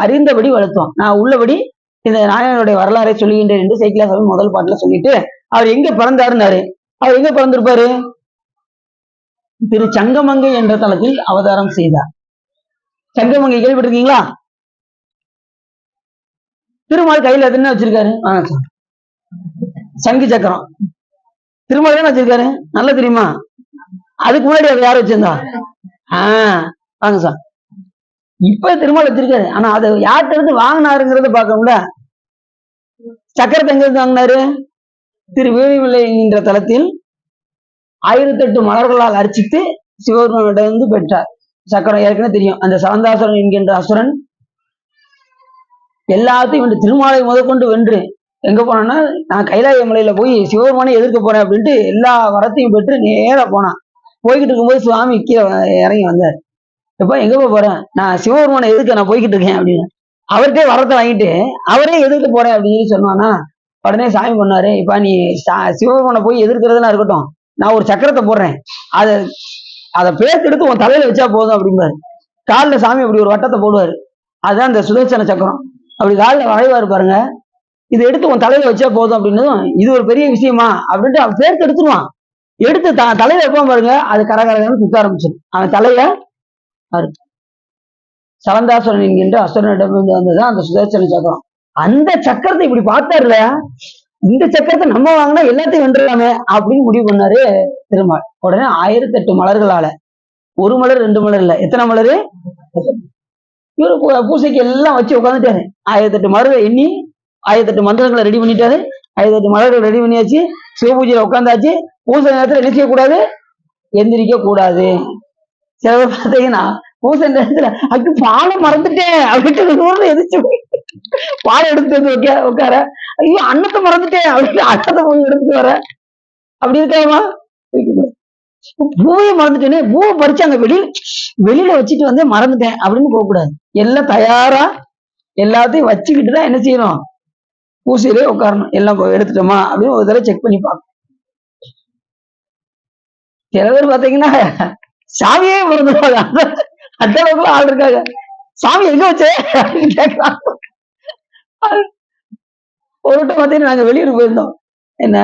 அறிந்தபடி வளர்த்தோம். நான் உள்ளபடி இந்த நாயனருடைய வரலாறை சொல்லுகின்றேன் என்று சேக்கிழார் சாமி முதல் பாட்டுல சொல்லிட்டு, அவர் எங்க பிறந்தாருன்னாரு. அவர் எங்க பிறந்திருப்பாரு? திரு சங்கமங்கை என்ற தளத்தில் அவதாரம் செய்தார். சங்கமங்கை கேள்விப்பட்டிருக்கீங்களா? திருமால் கையில என்ன வச்சிருக்காரு? சங்கு சக்கரம். திருமால் தானே வச்சிருக்காரு, நல்லா தெரியுமா? அதுக்கு முன்னாடி அதை யார் வச்சிருந்தா? வாங்க சார். இப்ப திருமால் வச்சிருக்காரு, ஆனா அதை யார்கிட்ட இருந்து வாங்கினாருங்கிறத பார்க்கணும்ல. சக்கரத்தை எங்க இருந்து வாங்கினாரு? திரு வேணிவில்லை என்கின்ற தளத்தில் 1008 மலர்களால் அர்ச்சித்து சிவபெருமானிடம் இருந்து பெற்றார். சக்கரம் ஏற்கனவே தெரியும். அந்த சலந்தாசுரன் என்கின்ற அசுரன் எல்லாத்தையும் திருமாலை முதற்கொண்டு வென்று எங்க போனான்னா, நான் கைலாய மலையில போய் சிவபெருமானை எதிர்க்க போறேன் அப்படின்ட்டு எல்லா வரத்தையும் பெற்று நேரா போனான். போய்கிட்டு இருக்கும்போது சுவாமி கீழே இறங்கி வந்தார். எப்ப எங்க போறேன்? நான் சிவபெருமானை எதிர்க்க நான் போய்கிட்டு இருக்கேன் அப்படின்னு. அவர்கிட்டே வரத்தை வாங்கிட்டு அவரே எதிர்க்க போறேன் அப்படின்னு சொல்லி சொன்னானா, உடனே சாமி பண்ணாரு, இப்ப நீ சிவபெருமானை போய் எதிர்க்கிறதுலாம் இருக்கட்டும், நான் ஒரு சக்கரத்தை போடுறேன், அதை பேர்த்து எடுத்து உன் தலையில வச்சா போதும் அப்படிம்பாரு. காலில் சாமி அப்படி ஒரு வட்டத்தை போடுவாரு, அதுதான் இந்த சுதர்சன சக்கரம். அப்படி காலில் வளைவாரு பாருங்க, இதை எடுத்து உன் தலையில வச்சா போதும் அப்படின்னதும் இது ஒரு பெரிய விஷயமா அப்படின்ட்டு அவன் பேர்த்து எடுத்துருவான். எடுத்து தலையில வைப்பான் பாருங்க, அது கரகரகன்னு சுத்த ஆரம்பிச்சிடும். அவன் தலையில சலந்தாசுரன் என்கின்ற அசுரனிடம் வந்ததுதான் அந்த சுதர்சன சக்கரம். அந்த சக்கரத்தை இப்படி பார்த்தாரு இல்லையா, இந்த சக்கரத்தை நம்ம வாங்கினா எல்லாத்தையும் வென்றலாமே அப்படின்னு முடிவு பண்ணாரு திருமால். உடனே 1008 மலர்களால, ஒரு மலர் 2 மலர் இல்ல, எத்தனை மலரு? இவரு பூசைக்கு எல்லாம் வச்சு உட்காந்துட்டாரு. 1008 மலர்களை எண்ணி 1008 மந்திரங்களை ரெடி பண்ணிட்டாரு. 1008 மலர்கள் ரெடி பண்ணியாச்சு. சிவபூஜையில உட்காந்தாச்சு. பூசை நேரத்துல என்ன செய்யக்கூடாது? எந்திரிக்க கூடாது. சில பேர் பார்த்தீங்கன்னா பூசை நேரத்துல அதுக்கு பாலை மறந்துட்டேன் அப்படின்ட்டு எதிர்த்து பாலை எடுத்து வந்து உட்கார, ஐயோ அன்னத்தை மறந்துட்டேன் அப்படின்னு அன்னத்தை போய் எடுத்துட்டு வர, அப்படி இருக்காமா? பூவையை மறந்துட்டேனே, பூவை பறிச்சு அங்க வெளியில வச்சுட்டு வந்து மறந்துட்டேன் அப்படின்னு போகக்கூடாது. எல்லாம் தயாரா எல்லாத்தையும் வச்சுக்கிட்டுதான் என்ன செய்யணும்? பூசையிலே உட்காரணும். எல்லாம் எடுத்துட்டோமா அப்படின்னு ஒரு தடவை செக் பண்ணி பார்க்கணும். சில பேர் பாத்தீங்கன்னா சாமியே மறந்துடுவாங்க, அந்த அளவுக்கு ஆள் இருக்காங்க. சாமி எங்க வச்சே அப்படின்னு கேட்கலாம். ஒரு விட்ட பாத்தீங்கன்னா நாங்க வெளியூர் போயிருந்தோம். என்ன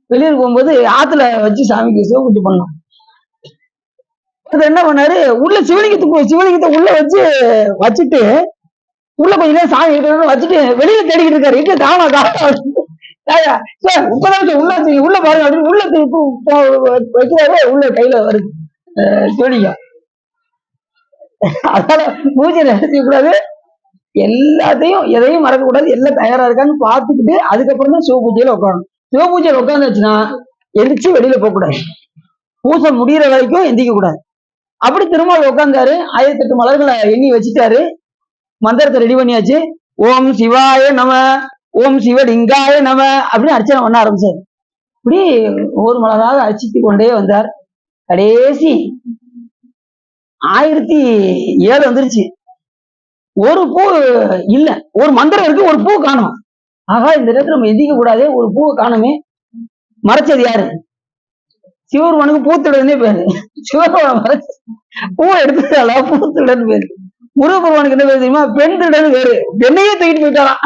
வெளியூர் போகும்போது ஆத்துல வச்சு சாமிக்கு சிவபூஜை பண்ணோம். அது என்ன பண்ணாரு, உள்ள சிவலிங்கத்தை உள்ள வச்சுட்டு உள்ள கொஞ்ச நேரம் சாமி இருக்கிற வச்சுட்டு வெளியில தேடிக்கிட்டு இருக்காரு. எங்க காணா இப்பதான் உள்ள பாருங்க அப்படின்னு உள்ள வைக்கிறாரு. உள்ள கையில வருது சிவலிங்கம். அதனால பூஜையில கூடாது, எல்லாத்தையும் எதையும் மறக்க கூடாது. எல்லாம் தயாரா இருக்கான்னு பார்த்துக்கிட்டு அதுக்கப்புறம் தான் சிவபூஜையில உட்காரணும். சிவபூஜையில உட்காந்துச்சுன்னா எந்திரிச்சு வெளியில போக கூடாது. பூசை முடிகிற வரைக்கும் எந்திரிக்க கூடாது. அப்படி திருமால் உட்கார்ந்தாரு. 1008 மலர்களை எண்ணி வச்சுட்டாரு. மந்திரத்தை ரெடி பண்ணியாச்சு. ஓம் சிவாய நம, ஓம் சிவலிங்காய நம அப்படின்னு அர்ச்சனை பண்ண ஆரம்பிச்சாரு. இப்படி ஒவ்வொரு மலராக அர்ச்சித்து கொண்டே வந்தார். கடைசி 1007 வந்துருச்சு. ஒரு பூ இல்ல, ஒரு மந்திரம் இருக்கு, ஒரு பூ காணும். ஆகா, இந்த நேரத்துல நம்ம எந்திக்க கூடாது, ஒரு பூவை காணுமே. மறைச்சது யாரு? சிவபெருமானுக்கு பூத்திடனே பேரு. சிவபெருமான் மறைச்சு பூவை எடுத்துட்டால பூத்திடன் பேரு. முருகபெருமானுக்கு என்ன பேரு தெரியுமா? பெண் திருடன் பேரு. பெண்ணையே தூக்கிட்டு போயிட்டாராம்.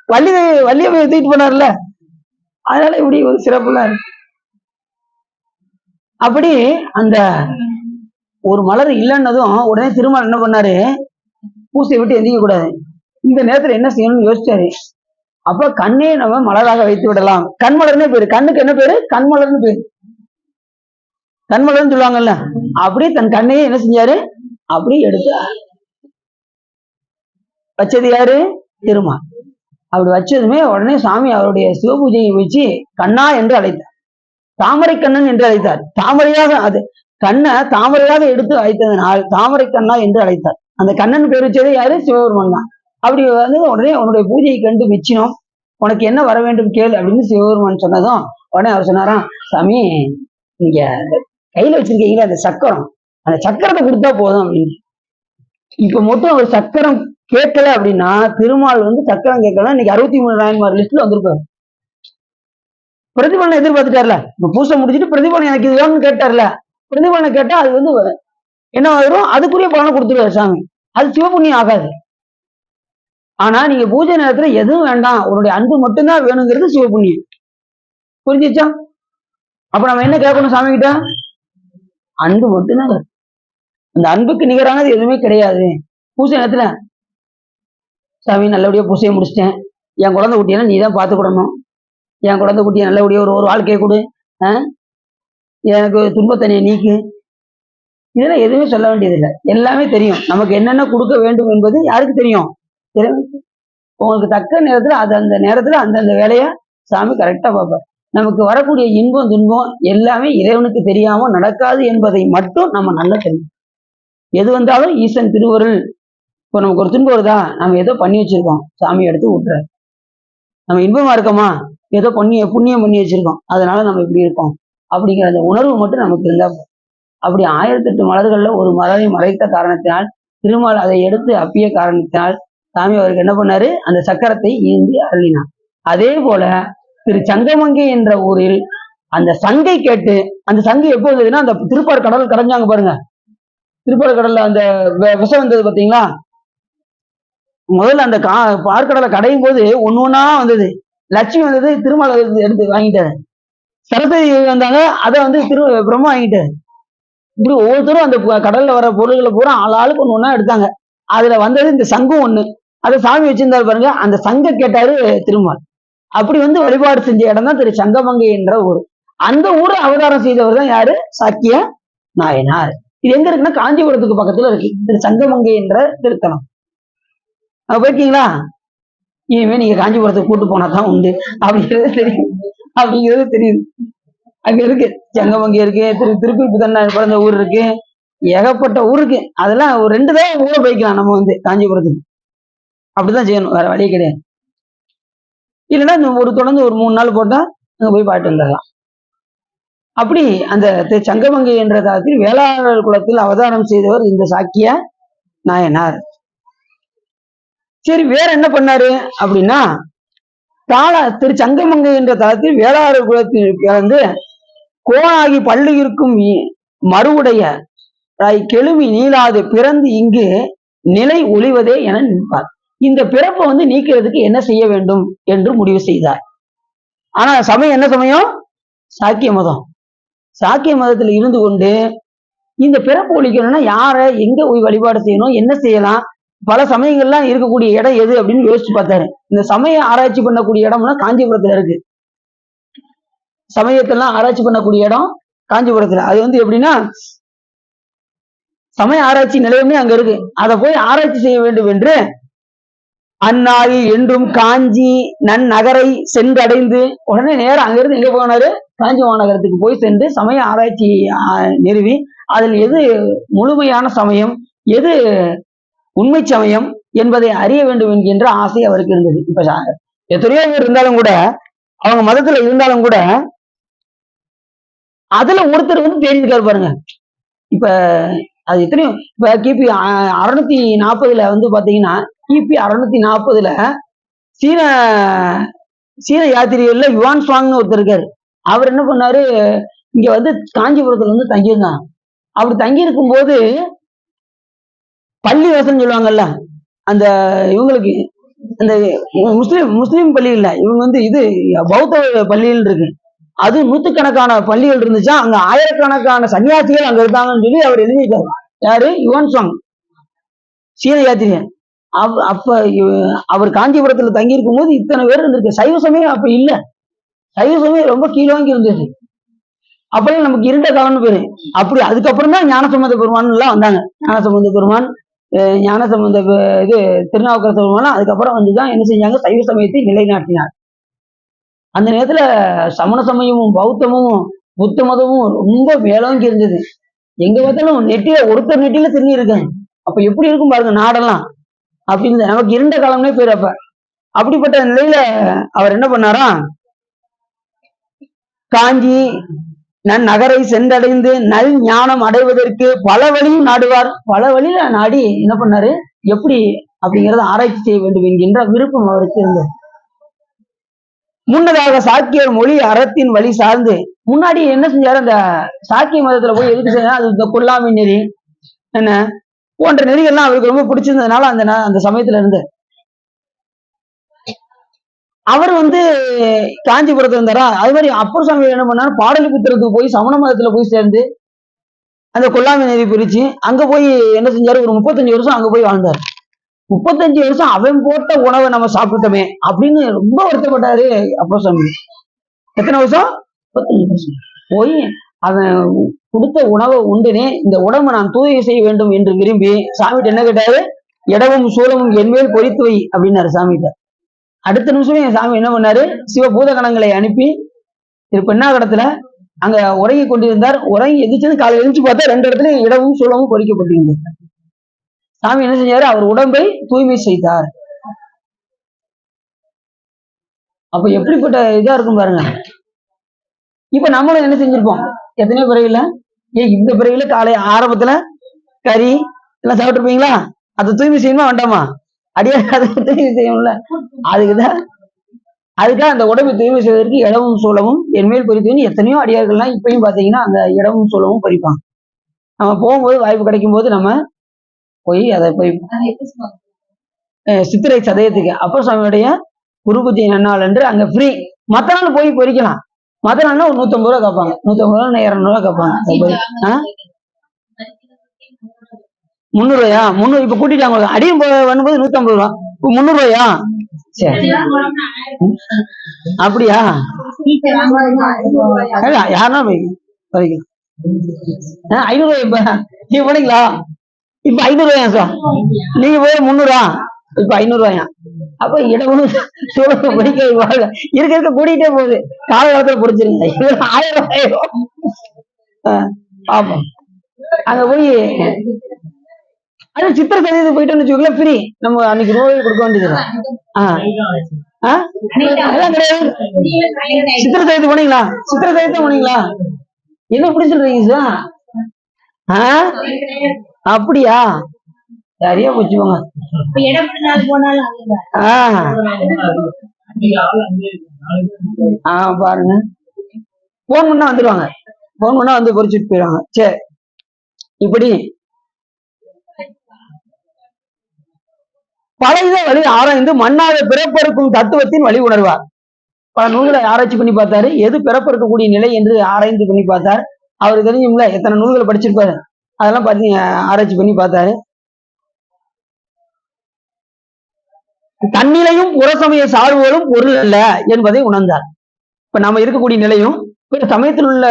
வள்ளிய தூக்கிட்டு போனார்ல, அதனால இப்படி ஒரு சிறப்புலாம் இருக்கு. அப்படி அந்த ஒரு மலர் இல்லைன்னதும் உடனே திருமால் என்ன பண்ணாரு, பூசை விட்டு எந்திக்க கூடாது. இந்த நேரத்துல என்ன செய்யணும்னு யோசிச்சாரு. அப்ப கண்ணே நம்ம மலராக வைத்து விடலாம். கண்மலர்னே பேரு. கண்ணுக்கு என்ன பேரு? கண்மலர்னு பேரு. கண்மலர்ன்னு சொல்லுவாங்கல்ல, அப்படியே தன் கண்ணையே என்ன செஞ்சாரு, அப்படியே எடுத்து வச்சது யாரு, திருமால். அப்படி வச்சதுமே உடனே சாமி அவருடைய சிவபூஜையை வச்சு கண்ணா என்று அழைத்தார். தாமரை கண்ணன் என்று அழைத்தார். தாமரையாக அது கண்ணை தாமரையாக எடுத்து அழைத்ததனால் தாமரை கண்ணா என்று அழைத்தார். அந்த கண்ணன் பேர் வச்சது யாரு, சிவபெருமான் தான். அப்படி வந்து உடனே உன்னுடைய பூஜையை கண்டு மெச்சினோம், உனக்கு என்ன வர வேண்டும் கேள் அப்படின்னு சிவபெருமான் சொன்னதும் உடனே அவர் சொன்னாராம், சாமி நீங்க கையில வச்சிருக்கீங்களா அந்த சக்கரம், அந்த சக்கரத்தை கொடுத்தா போதும் அப்படின்னு. இப்ப மட்டும் அவர் சக்கரம் கேட்கல அப்படின்னா, திருமால் வந்து சக்கரம் கேட்கல, இன்னைக்கு 63 நாயன்மார் லிஸ்ட்ல வந்திருப்பாரு. பிரதிபலனை எதிர்பார்த்துட்டார்ல, இப்ப பூசை முடிச்சுட்டு பிரதிபலன் எனக்கு இது வேணும்னு கேட்டார்ல, பிரதிபலனை கேட்டா அது வந்து என்ன வரும், அதுக்குரிய பலனை கொடுத்துருவாரு சாமி. அது சிவபுண்ணியம் ஆகாது. ஆனா நீங்க பூஜை நேரத்துல எதுவும் வேண்டாம், உன்னுடைய அன்பு மட்டும்தான் வேணுங்கிறது சிவபுண்ணியம். புரிஞ்சிச்சா? அப்ப நம்ம என்ன கேட்கணும் சாமி கிட்ட, அன்பு மட்டும்தான். அந்த அன்புக்கு நிகரானது எதுவுமே கிடையாது. பூசை நேரத்துல சாமி நல்லபடியா பூசையை முடிச்சிட்டேன், என் குழந்தை குட்டியெல்லாம் நீ தான் பார்த்துக்கிடணும், என் குழந்தை குட்டியை நல்லபடியா ஒரு வாழ்க்கையை கொடு, எனக்கு துன்பத்தனையை நீக்கு, இதெல்லாம் எதுவுமே சொல்ல வேண்டியதில்லை. எல்லாமே தெரியும் நமக்கு என்னென்ன கொடுக்க வேண்டும் என்பது யாருக்கு தெரியும், உங்களுக்கு தக்க நேரத்துல அது அந்த நேரத்துல அந்தந்த வேலையை சாமி கரெக்டா பார்ப்பார். நமக்கு வரக்கூடிய இன்பம் துன்பம் எல்லாமே இறைவனுக்கு தெரியாம நடக்காது என்பதை மட்டும் நம்ம நல்லா தெரியும். எது வந்தாலும் ஈசன் திருவருள். இப்போ நமக்கு ஒரு துன்பம் வருதா, நம்ம ஏதோ பண்ணி வச்சிருக்கோம், சாமி எடுத்து விட்டுற. நம்ம இன்பமா இருக்கோமா, ஏதோ புண்ணியம் பண்ணி வச்சிருக்கோம், அதனால நம்ம இப்படி இருக்கோம் அப்படிங்கிற அந்த உணர்வு மட்டும் நமக்கு இருந்தா. அப்படி 1008 மலர்கள்ல ஒரு மலரை மறைத்த காரணத்தினால், திருமால் அதை எடுத்து அப்பிய காரணத்தினால் சாமி அவருக்கு என்ன பண்ணாரு, அந்த சக்கரத்தை ஈந்தி அருளினார். அதே போல திரு சங்கமங்கை என்ற ஊரில் அந்த சங்கை கேட்டு, அந்த சங்கை எப்போ வந்ததுன்னா, அந்த திருப்பார் கடல் கடைஞ்சாங்க பாருங்க, திருப்பார் கடல்ல அந்த விஷம் வந்தது பாத்தீங்களா, முதல்ல அந்த பார்க்கடலை கடையும் போது ஒண்ணு ஒண்ணா வந்தது. லட்சுமி வந்தது, திருமால் எடுத்து வாங்கிட்டாரு. சரஸ்வதி வந்தாங்க, அதை வந்து பிரம்மா வாங்கிட்டாரு. இப்படி ஒவ்வொருத்தரும் அந்த கடல்ல வர பொருள்களை பூரா ஆளுக்கு ஒண்ணு ஒண்ணா எடுத்தாங்க. அதுல வந்தது இந்த சங்கம் ஒண்ணு, அதை சாமி வச்சிருந்தாரு பாருங்க, அந்த சங்க கேட்டாரு திருமால். அப்படி வந்து வழிபாடு செஞ்ச இடம் தான் திரு சங்கமங்கை என்ற ஊர். அந்த ஊரை அவதாரம் செய்தவர் தான் யாரு, சாக்கிய நாயனார். இது எங்க இருக்குன்னா காஞ்சிபுரத்துக்கு பக்கத்துல இருக்கு திரு சங்கமங்கை என்ற திருத்தலம். போயிருக்கீங்களா? இனிமே நீங்க காஞ்சிபுரத்துக்கு கூட்டு போனா தான் உண்டு அப்படிங்கிறது தெரியுது. அங்க இருக்கு சங்கமங்கை இருக்கு, திருப்பி புதன் பிறந்த ஊர் இருக்கு, ஏகப்பட்ட ஊர் இருக்கு. அதெல்லாம் ஒரு 2 தான் ஊரை போய்க்கலாம் நம்ம வந்து காஞ்சிபுரத்துக்கு. அப்படிதான் செய்யணும், வேற வழியே கிடையாது. இல்லைன்னா தொடர்ந்து ஒரு 3 நாள் போட்டா அங்க போய் பாட்டு வந்துடலாம். அப்படி அந்த சங்கமங்கை என்ற தளத்தில் வேளாளர் குலத்தில் அவதாரம் செய்தவர் இந்த சாக்கிய நாயனார். சரி, வேற என்ன பண்ணாரு அப்படின்னா, திரு சங்கமங்கை என்ற தளத்தில் வேளாளர் குலத்தில் பிறந்து கோணாகி பள்ளி இருக்கும் மறுவுடைய கெழுமி நீளாது பிறந்து இங்கு நிலை ஒளிவதே என நிற்பார். இந்த பிறப்பை வந்து நீக்கிறதுக்கு என்ன செய்ய வேண்டும் என்று முடிவு செய்தார். ஆனா சமயம் என்ன சமயம், சாக்கிய மதம். சாக்கிய மதத்துல இருந்து கொண்டு இந்த பிறப்பு ஒழிக்கணும்னா யாரை எங்க போய் வழிபாடு செய்யணும், என்ன செய்யலாம், பல சமயங்கள்லாம் இருக்கக்கூடிய இடம் எது அப்படின்னு யோசிச்சு பார்த்தாரு. இந்த சமய ஆராய்ச்சி பண்ணக்கூடிய இடம்னா காஞ்சிபுரத்துல இருக்கு. சமயத்தெல்லாம் ஆராய்ச்சி பண்ணக்கூடிய இடம் காஞ்சிபுரத்துல. அது வந்து எப்படின்னா, சமய ஆராய்ச்சி நிலையமே அங்க இருக்கு. அதை போய் ஆராய்ச்சி செய்ய வேண்டும் என்று அந்நாளில் என்றும் காஞ்சி நன்னகரை சென்றடைந்து உடனே நேரம் அங்கிருந்து எங்க போனாரு, காஞ்சி மாநகரத்துக்கு போய் சென்று சமய ஆராய்ச்சி நிறுவி அதில் எது முழுமையான சமயம், எது உண்மை சமயம் என்பதை அறிய வேண்டும் என்கின்ற ஆசை அவருக்கு இருந்தது. இப்ப எத்தனையோ பேர் இருந்தாலும் கூட, அவங்க மதத்துல இருந்தாலும் கூட, அதுல ஒருத்தர் வந்து தெரிஞ்சுக்காரு பாருங்க. இப்ப அது எத்தனையோ, இப்ப கிபி 640 வந்து பாத்தீங்கன்னா, கிபி 640 சீன சீன யாத்திரிகள்ல யுவான் சுவாங்னு ஒருத்தர் இருக்காரு. அவர் என்ன பண்ணாரு, இங்க வந்து காஞ்சிபுரத்துல வந்து தங்கியிருந்தாங்க. அப்படி தங்கி இருக்கும் போது பள்ளி வசம் சொல்லுவாங்கல்ல, அந்த இவங்களுக்கு அந்த முஸ்லீம் பள்ளி இல்ல, இவங்க வந்து இது பௌத்த பள்ளிகள் இருக்கு, அது 100கணக்கான பள்ளிகள் இருந்துச்சா, அங்க 1000கணக்கான சன்னியாசிகள் அங்க இருந்தாங்கன்னு சொல்லி அவர் எழுதியிருக்காரு. யாரு, யுவான் சுவாங், சீன யாத்திரியன். அப்ப அவர் காஞ்சிபுரத்துல தங்கி இருக்கும் போது இத்தனை பேர் இருந்திருக்கு. சைவ சமயம் அப்ப இல்ல, சைவ சமயம் ரொம்ப கீழோங்கி இருந்தது. அப்பெல்லாம் நமக்கு இருண்ட காலம்னு பேரு. அப்படி அதுக்கப்புறம் தான் ஞானசம்பந்த பெருமான் எல்லாம் வந்தாங்க. ஞானசம்பந்த பெருமான், ஞானசம்பந்த இது திருநாவுக்கரசு பெருமான் அதுக்கப்புறம் வந்துதான் என்ன செஞ்சாங்க, சைவ சமயத்தை நிலைநாட்டினார். அந்த நேரத்துல சமண சமயமும் பௌத்தமும் புத்த மதமும் ரொம்ப மேலோங்கி இருந்தது. எங்க பார்த்தாலும் நெட்டில ஒருத்தர் நெட்டில திருநீர் இருக்காங்க. அப்ப எப்படி இருக்கும் பாருங்க நாடெல்லாம். அப்படின்னு நமக்கு இருண்ட காலம்னே பேரு. அப்ப அப்படிப்பட்ட நிலையில அவர் என்ன பண்ணாராம், காஞ்சி நகரை சென்றடைந்து நல் ஞானம் அடைவதற்கு பல வழியும் நாடுவார். பல வழியில நாடி என்ன பண்ணாரு, எப்படி அப்படிங்கறத ஆராய்ச்சி செய்ய வேண்டும் என்கின்ற விருப்பம் அவருக்கு இருந்தது. முன்னதாக சாக்கியர் மொழி அறத்தின் வழி சார்ந்து முன்னாடி என்ன செஞ்சாரு, அந்த சாக்கிய மதத்துல போய் எதுக்கு செய்ய, அது இந்த கொல்லாமை நெறி என்ன போன்ற நெறிகள்லாம் அவருக்கு ரொம்ப பிடிச்சிருந்ததுனால அந்த சமயத்துல இருந்து அவர் காஞ்சிபுரத்துல இருந்தாரா. அது மாதிரி அப்பர் சாமி என்ன பண்ணாரு, பாடலிபுத்திரத்துக்கு போய் சமண மதத்துல போய் சேர்ந்து அந்த கொல்லாமை நெறி பிரிச்சு அங்க போய் என்ன செஞ்சாரு, ஒரு 35 வருஷம் அங்க போய் வாழ்ந்தார். 35 வருஷம் அவன் போட்ட உணவை நம்ம சாப்பிட்டோமே அப்படின்னு ரொம்ப வருத்தப்பட்டாரு அப்பர் சாமி. எத்தனை வருஷம்? 35 வருஷம் போய் அவன் கொடுத்த உணவை உண்டுனே இந்த உடம்பை நான் தூய செய்ய வேண்டும் என்று விரும்பி சாமிகிட்ட என்ன கேட்டாரு, இடமும் சூலமும் என்மேல் பொறித்து வை அப்படின்னாரு சாமிகிட்ட. அடுத்த நிமிஷமே என் சாமி என்ன பண்ணாரு, சிவபூத கணங்களை அனுப்பி பெண்ணாகடத்துல அங்க உறங்கி கொண்டிருந்தார். உறங்கி எதிர்த்து காலை எழுந்து பார்த்தா 2 இடத்துல இடமும் சூலமும் பொறிக்கப்பட்டிருந்தது. சாமி என்ன செஞ்சாரு, அவர் உடம்பை தூய்மை செய்தார். அப்ப எப்படிப்பட்ட இதா இருக்கும் பாருங்க. இப்ப நம்மளும் என்ன செஞ்சிருப்போம், எத்தனையோ பிறவில, இந்த பிறவில காலை ஆரம்பத்துல கறி எல்லாம் சாப்பிட்டுருப்பீங்களா, அதை தூய்மை செய்யணுமா வேண்டாமா, அடியா அதை தூய்மை செய்யணும்ல. அதுக்காக அந்த உடம்பை தூய்மை செய்வதற்கு இடமும் சூலமும் என்மேல் பொறித்துன்னு எத்தனையோ அடியார்கள்லாம் இப்பயும் பாத்தீங்கன்னா அந்த இடமும் சூலமும் பொறிப்பாங்க. நம்ம போகும்போது வாய்ப்பு கிடைக்கும் போது நம்ம போய் அதை போய் சித்திரை சதயத்துக்கு அப்பர் சுவாமியுடைய குரு பூஜை நன்னாள் என்று அங்க ஃப்ரீ. மத்த நாள் போய் பொறிக்கலாம். மத்த நாள்னா ஒரு 150 ரூபா கேட்பாங்க, 150 ரூபா 200 ரூபா கேட்பாங்க. 300 ரூபாயா? 300 இப்ப கூட்டிட்டாங்க. அடியும் வரும்போது 150 ரூபா, 300 ரூபாயா? சரி, அப்படியா? யாருன்னா பறிக்கலாம். 500 ரூபாய். இப்ப நீங்க போனீங்களா? இப்ப 500 ரூபாயா சார்? நீங்க போய் 300 இப்ப 500 ரூபாயா? அப்ப இடமும் சூழலும் படிக்க இருக்க கூட்டிகிட்டே போகுது. காலகாலத்துல புடிச்சிருங்க 1000 ரூபாய். ஆமா, அங்க போய் அது சித்திர சதவீதம் போயிட்டோம்னு வச்சுக்கோங்களேன், ஃப்ரீ. நம்ம அன்னைக்கு ரூபாய் கொடுக்க வேண்டியது. சித்திர சதவீதம் போனீங்களா? சித்திர சதவீதம் போனீங்களா? என்ன இப்படி சொல்றீங்க சார்? அப்படியா? சரியா போச்சுக்கோங்க. பாருங்க, போன் பண்ணா வந்துருவாங்க. போன் பண்ணா வந்து பொறிச்சுட்டு போயிடுவாங்க. சரி, இப்படி பல இத வழி ஆராய்ந்து மண்ணாக பிறப்பறுக்கும் தத்துவத்தின் வழி உணர்வார். பல நூல்களை ஆராய்ச்சி பண்ணி பார்த்தாரு. எது பிறப்பறுக்கக்கூடிய நிலை என்று ஆராய்ந்து பண்ணி பார்த்தார். அவருக்கு தெரியும்ல, எத்தனை நூல்களை படிச்சிருப்பாரு, அதெல்லாம் பார்த்து ஆராய்ச்சி பண்ணி பார்த்தாரு. தன்னிலையும் புறசமய சார்புகளும் பொருள் அல்ல என்பதை உணர்ந்தார். இப்ப நம்ம இருக்கக்கூடிய நிலையும் சமயத்தில் உள்ள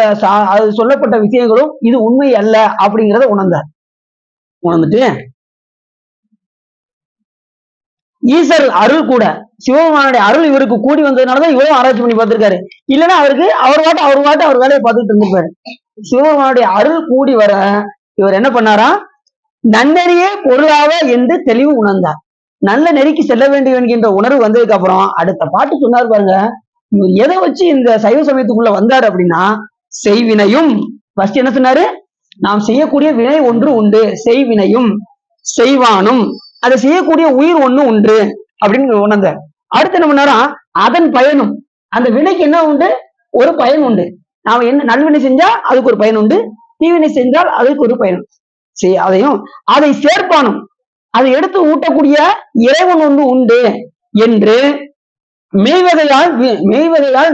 அது சொல்லப்பட்ட விஷயங்களும் இது உண்மை அல்ல அப்படிங்கிறத உணர்ந்தார். உணர்ந்துட்டு ஈசர் அருள் கூட, சிவபெருமானுடைய அருள் இவருக்கு கூடி வந்ததுனாலதான் இவரும் ஆராய்ச்சி பண்ணி பார்த்திருக்காரு. இல்லைன்னா அவருக்கு அவர் வாட்டு அவர் வேலையை பார்த்துட்டு இருந்திருப்பாரு. சிவபெருமானுடைய அருள் கூடி வர இவர் என்ன பண்ணாரா, நன்னெறியே பொருளாவ என்று தெளிவு உணர்ந்தார். நல்ல நெறிக்கு செல்ல வேண்டும் என்கின்ற உணர்வு வந்ததுக்கு அப்புறம் அடுத்த பாட்டு சொன்னார் பாருங்க. இவர் எதை வச்சு இந்த சைவ சமயத்துக்குள்ள வந்தாரு அப்படின்னா, செய்வினையும் ஃபர்ஸ்ட் என்ன சொன்னாரு, நாம் செய்யக்கூடிய வினை ஒன்று உண்டு, செய்வினையும் செய்வானும், அதை செய்யக்கூடிய உயிர் ஒண்ணு உண்டு அப்படின்னு உணர்ந்தார். அடுத்து என்ன பண்ணாரா, அதன் பயனும், அந்த வினைக்கு என்ன உண்டு, ஒரு பயன் உண்டு. நாம என்ன நல்வினை செஞ்சா அதுக்கு ஒரு பயன் உண்டு, தீவினை செஞ்சால் அதுக்கு ஒரு பயன். அதையும் அதை சேர்ப்பானும், அதை எடுத்து ஊட்டக்கூடிய இறைவன் ஒன்று உண்டு என்று மெய்வகையால்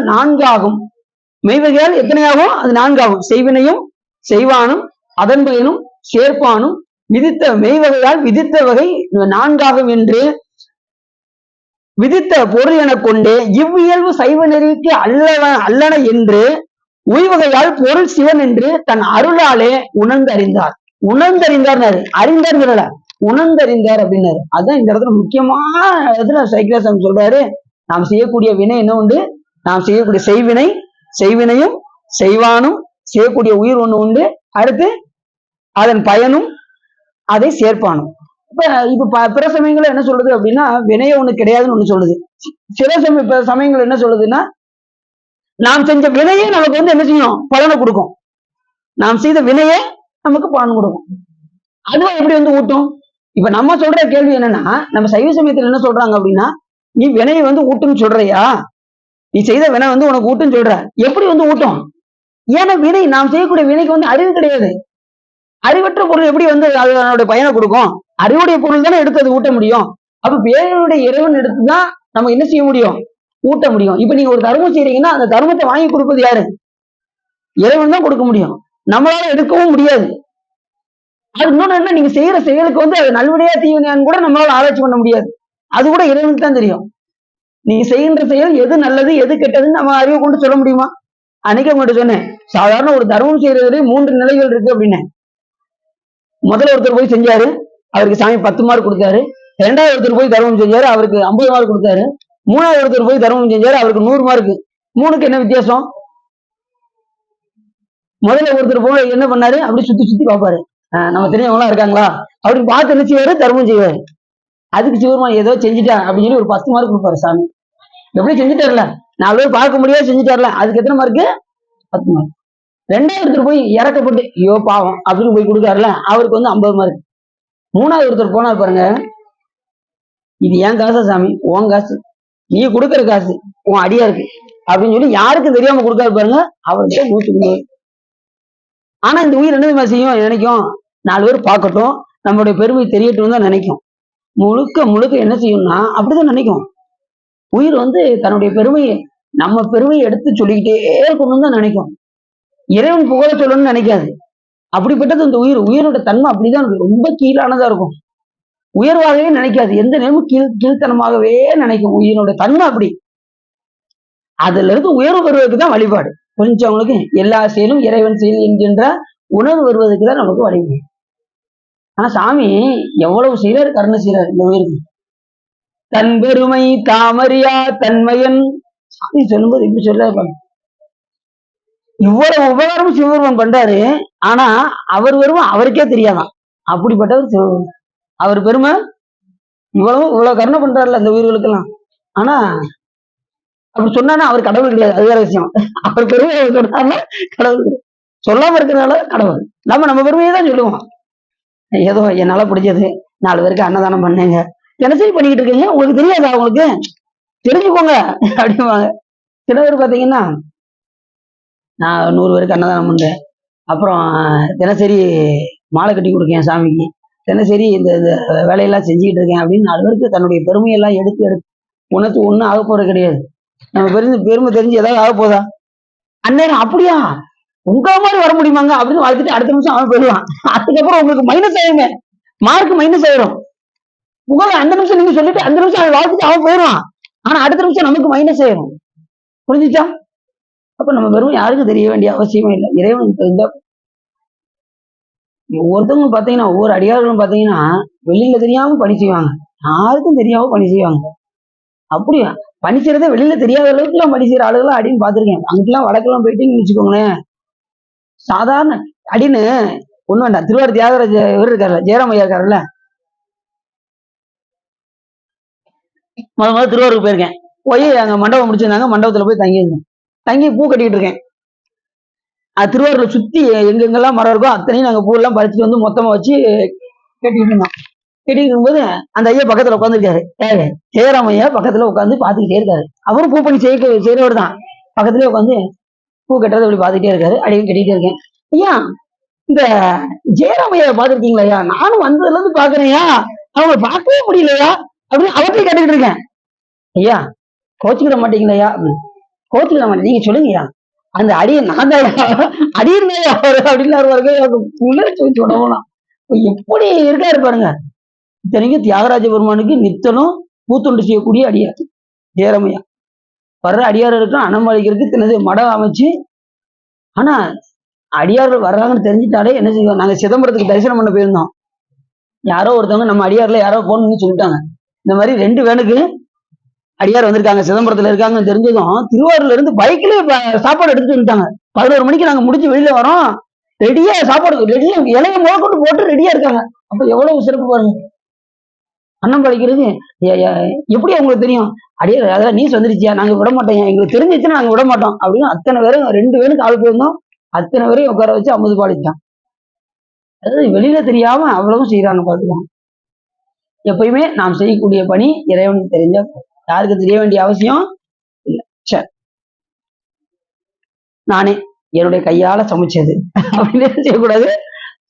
4 ஆகும். மெய்வகையால் எத்தனையாகும்? அது 4 ஆகும். செய்வினையும் செய்வானும் அதன் பயனும் சேர்ப்பானும் விதித்த மெய்வகையால் விதித்த வகை 4 ஆகும் என்று விதித்த பொருள் என கொண்டு இவ்வியல்பு சைவ நெறிக்கு அல்லன என்று உய்வகையால் பொருள் சிவன் என்று தன் அருளாலே உணர்ந்தறிந்தார். உணர்ந்தறிந்தார், அறிந்தார், உணர்ந்தறிந்தார் அப்படின்னாரு. அதுதான் இந்த இடத்துல முக்கியமான இடத்துல சைக்கிளாசம் சொல்றாரு. நாம் செய்யக்கூடிய வினை என்ன உண்டு? நாம் செய்யக்கூடிய செய்வினை, செய்வினையும் செய்வானும் செய்யக்கூடிய உயிர் ஒண்ணு உண்டு. அடுத்து அதன் பயனும் அதை சேர்ப்பானும். இப்ப பிற சமயங்கள் என்ன சொல்றது அப்படின்னா, வினைய ஒண்ணு கிடையாதுன்னு ஒண்ணு சொல்லுது. சில சமயங்கள் என்ன சொல்லுதுன்னா, நாம் செஞ்ச வினையே நமக்கு வந்து என்ன செய்யும்? பலனை கொடுக்கும். நாம் செய்த வினையே நமக்கு பலன் கொடுக்கும். அதுவும் எப்படி வந்து ஊட்டும்? இப்ப நம்ம சொல்ற கேள்வி என்னன்னா, நம்ம சைவ சமயத்துல என்ன சொல்றாங்க அப்படின்னா, நீ வினையை வந்து ஊட்டுன்னு சொல்றியா? நீ செய்த வினை வந்து உனக்கு ஊட்டுன்னு சொல்ற, எப்படி வந்து ஊட்டும்? ஏன்னா வினை, நாம் செய்யக்கூடிய வினைக்கு வந்து அறிவு கிடையாது. அறிவற்ற பொருள் எப்படி வந்து அதனுடைய பயனை கொடுக்கும்? அறிவுடைய பொருள் தானே எடுத்து அது ஊட்ட முடியும். அப்ப பேருடைய இறைவன் எடுத்துதான் நம்ம என்ன செய்ய முடியும்? ஊட்ட முடியும். இப்ப நீங்க ஒரு தர்மம் செய்றீங்கன்னா, அந்த தர்மத்தை வாங்கி கொடுப்பது யாரு? இறைவன் தான் கொடுக்க முடியும். நம்மளால எடுக்கவும் முடியாது. அது இன்னொன்னு என்ன, நீங்க செய்யற செயலுக்கு வந்து அது நல்வினையா தீவினையான்னு கூட நம்மளால ஆராய்ச்சி பண்ண முடியாது. அது கூட இறைவனுக்கு தான் தெரியும். நீங்க செய்கின்ற செயல் எது நல்லது எது கெட்டதுன்னு நம்ம அறிவை கொண்டு சொல்ல முடியுமா? அன்னைக்கு உங்கள்கிட்ட சொன்னேன், சாதாரண ஒரு தர்மம் செய்யறதுலேயே 3 நிலைகள் இருக்கு அப்படின்னு. முதல்ல ஒருத்தர் போய் செஞ்சாரு, அவருக்கு சாமி 10 மார்க் கொடுத்தாரு. 2வது ஒருத்தர் போய் தர்மம் செஞ்சாரு, அவருக்கு 50 மார்க் கொடுத்தாரு. 3வது ஒருத்தர் போய் தர்மம் செஞ்சாரு, அவருக்கு 100 மார்க். 3க்கு என்ன வித்தியாசம்? முதல்ல ஒருத்தர் போய் என்ன பண்ணாரு, அப்படி சுத்தி சுத்தி பார்ப்பாரு, நம்ம தெரிஞ்சவங்களாம் இருக்காங்களா அப்படின்னு பார்த்து என்ன செய்வாரு? தர்மம் செய்வாரு. அதுக்கு சிவருமான் ஏதோ செஞ்சுட்டான் அப்படின்னு சொல்லி ஒரு 10 மார்க் கொடுப்பாரு சாமி. எப்படி செஞ்சுட்டாருல, 4 பேர் பார்க்க முடியாது செஞ்சுட்டாருல, அதுக்கு எத்தனை மார்க்கு? 10 மார்க். 2வது ஒருத்தர் போய் இறக்கப்பட்டு ஐயோ பாவம் அப்படின்னு போய் கொடுக்காருல, அவருக்கு வந்து 50 மார்க். 3வது ஒருத்தர் போனார் பாருங்க, இது ஏன் காசா சாமி? உன் காசு, நீ கொடுக்குற காசு, உன் அடியா இருக்கு அப்படின்னு சொல்லி யாருக்கும் தெரியாம கொடுக்காரு பாருங்க, அவருக்கு 100. ஆனா இந்த உயிர் என்ன செய்யும்? நினைக்கும், 4 பேர் பார்க்கட்டும், நம்மளுடைய பெருமை தெரியட்டும் தான் நினைக்கும். முழுக்க முழுக்க என்ன செய்யும்னா அப்படிதான் நினைக்கும். உயிர் வந்து தன்னுடைய பெருமையை, நம்ம பெருமையை எடுத்து சொல்லிக்கிட்டே இருக்கணும்னு தான் நினைக்கும். இறைவன் புகழ சொல்லணும்னு நினைக்காது. அப்படிப்பட்டது இந்த உயிர். உயிரோட தன்மை அப்படிதான் இருக்கு. ரொம்ப கீழானதா இருக்கும். உயர்வாகவே நினைக்காது. எந்த நேரமும் கீழ்த்தனமாகவே நினைக்கும். உயிரோட தன்மை அப்படி. அதுல இருந்து உயர்வு பெறுவதற்கு தான் வழிபாடு. புரிஞ்சவங்களுக்கு எல்லா செயலும் இறைவன் செயல் என்கின்ற உணர்வு வருவதற்கு தான் நமக்கு வழிபாடு. ஆனா சாமி எவ்வளவு செய்யறாரு, கருணை செய்யறாரு இந்த உயிருக்கு. தன் பெருமை தாமறியா தன்மையன். சாமி சொல்லும்போது எப்படி சொல்றாரு, இவ்வளவு உபகாரம் சிவபெருமான் பண்றாரு. ஆனா அவர் பெருமை அவருக்கே தெரியாதான். அப்படிப்பட்டவர் சிவபெருமான். அவர் பெருமை இவ்வளவு கருணை பண்றாருல அந்த உயிர்களுக்கெல்லாம். ஆனா அப்படி சொன்னா அவர் கடவுள் கிடையாது, அது வேற விஷயம். அவர் பெருமையை சொன்னார்னா கடவுள் கிடையாது. சொல்லாம இருக்கிறனால கடவுள். நம்ம பெருமையை தான் சொல்லுவோம். ஏதோ என்னால பிடிச்சது 4 பேருக்கு அன்னதானம் பண்ணேங்க, தினசரி பண்ணிக்கிட்டு இருக்கீங்க, உங்களுக்கு தெரியாதா? உங்களுக்கு தெரிஞ்சுக்கோங்க அப்படிம்பாங்க. சில பேர் பாத்தீங்கன்னா, நான் 100 பேருக்கு அன்னதானம் பண்றேன், அப்புறம் தினசரி மாலை கட்டி கொடுக்கேன் சாமிக்கு, தினசரி இந்த வேலையெல்லாம் செஞ்சுக்கிட்டு இருக்கேன் அப்படின்னு 4 பேருக்கு தன்னுடைய பெருமையெல்லாம் எடுத்து உணர்த்து ஒன்றும் ஆக போறது கிடையாது. நம்ம பெருமை தெரிஞ்சு ஏதாவது ஆக போதா? அந்நேரம் அப்படியா உங்க மாதிரி வர முடியுமாங்க அப்படின்னு வாழ்த்துட்டு அடுத்த நிமிஷம் அவன் போயிடுவான். அதுக்கப்புறம் உங்களுக்கு மைனஸ் ஆயிருங்க, மார்க் மைனஸ் ஆயிரும். புகழ அந்த நிமிஷம் நீங்க சொல்லிட்டு அந்த நிமிஷம் அவன் வாழ்த்துட்டு அவன் போயிடுவான். ஆனா அடுத்த நிமிஷம் நமக்கு மைனஸ் ஆயிரும். புரிஞ்சுச்சா? அப்ப நம்ம பெருமை யாருக்கும் தெரிய வேண்டிய அவசியமே இல்லை. இறைவனுக்கு தெரிஞ்சா. ஒவ்வொருத்தவங்க பாத்தீங்கன்னா, ஒவ்வொரு அடியார்களும் பாத்தீங்கன்னா வெளியில தெரியாம பணி செய்வாங்க, யாருக்கும் தெரியாம பணி செய்வாங்க. அப்படியா பணி செய்யறதே வெளியில தெரியாத அளவுக்கு எல்லாம் பணி செய்யற ஆளுகளாம் அடின்னு பாத்திருக்கேன். அங்கெல்லாம் வடக்கெல்லாம் போயிட்டீங்கன்னு வச்சுக்கோங்களேன், சாதாரண அடின்னு ஒண்ணு வேண்டாம். திருவாரூர் தியாகராஜ இவர் இருக்காருல்ல, ஜெயராமையா இருக்காருல்ல, முதல்ல திருவாரூருக்கு போயிருக்கேன். போய் அங்க மண்டபம் முடிச்சிருந்தாங்க, மண்டபத்துல போய் தங்கி பூ கட்டிக்கிட்டு இருக்கேன். அது திருவாரூர்ல சுத்தி எங்கெங்கெல்லாம் மரம் இருக்கோ அத்தனையும் நாங்க பூ எல்லாம் பறிச்சுட்டு வந்து மொத்தமா வச்சு கட்டிட்டு இருந்தோம். கட்டிட்டு இருக்கும்போது அந்த ஐயா பக்கத்துல உட்காந்துருக்காரு, ஜெயராமையா பக்கத்துல உட்காந்து பாத்துக்கிட்டே இருக்காரு. அவரும் பூ பண்ணி செய்யறவர் தான். பக்கத்துலயே உட்காந்து பூ கட்டுறதை அப்படி பாத்துக்கிட்டே இருக்காரு. அடியும் கட்டிக்கிட்டே இருக்கேன். ஐயா இந்த ஜெயராமையா பாத்துருக்கீங்களா? ஐயா நானும் வந்ததுல இருந்து பாக்குறேன்யா, அவங்க பார்க்கவே முடியலையா அப்படின்னு அவர்கிட்ட கேட்டுக்கிட்டு இருக்கேன். ஐயா கோச்சுக்கிட மாட்டீங்களா? கோச்சுக்கிட மாட்டேன், நீங்க சொல்லுங்கய்யா, அந்த அடியை நான் தான் அடியிருந்தையா அவரு அப்படின்னு உணர்ச்சி வச்சு உடம்புலாம் எப்படி இருக்காரு பாருங்க. இத்தனைக்கும் தியாகராஜ பெருமானுக்கு நித்தனும் பூத்தொண்டு செய்யக்கூடிய அடியார் ஜெயராமையா. வர்ற அடியார்களுக்கும் அன்னமளிக்கிறதுக்கு தினது மடம் அமைச்சு ஆனா அடியார்கள் வர்றாங்கன்னு தெரிஞ்சுட்டாலே என்ன செய்வோம், நாங்க சிதம்பரத்துக்கு தரிசனம் பண்ண போயிருந்தோம். யாரோ ஒருத்தவங்க நம்ம அடியார்ல யாரோ போன் பண்ணி சொல்லிட்டாங்க, இந்த மாதிரி 2 வேனுக்கு அடியார் வந்திருக்காங்க, சிதம்பரத்துல இருக்காங்கன்னு தெரிஞ்சதும் திருவாரூர்ல இருந்து பைக்ல சாப்பாடு எடுத்துட்டு வந்துட்டாங்க. 11 மணிக்கு நாங்க முடிச்சு வெளியில வரோம், ரெடியா சாப்பாடு ரெடியா இலைய முதற்கொண்டு போட்டு ரெடியா இருக்காங்க. அப்ப எவ்வளவு சிறப்பு பாருங்க. அன்னம் படைக்கிறது எப்படி அவங்களுக்கு தெரியும்? அடியார் அதான் நியூஸ் வந்துருச்சியா, நாங்க விட மாட்டோம், எங்களுக்கு தெரிஞ்சிச்சுன்னா நாங்க விட மாட்டோம் அப்படின்னு அத்தனை பேரும் 2 வேனுக்கு ஆள் போயிருந்தோம். அத்தனை பேரையும் உட்கார வச்சு அமுது பாலிச்சான். அதாவது வெளியில தெரியாம அவ்வளவும் செய்யறாங்க பாத்துக்கலாம். எப்பயுமே நாம் செய்யக்கூடிய பணி இறைவனுக்கு தெரிஞ்ச, யாருக்கு தெரிய வேண்டிய அவசியம் இல்லை. சரி, நானே என்னுடைய கையால சமைச்சது அப்படின்னு செய்யக்கூடாது,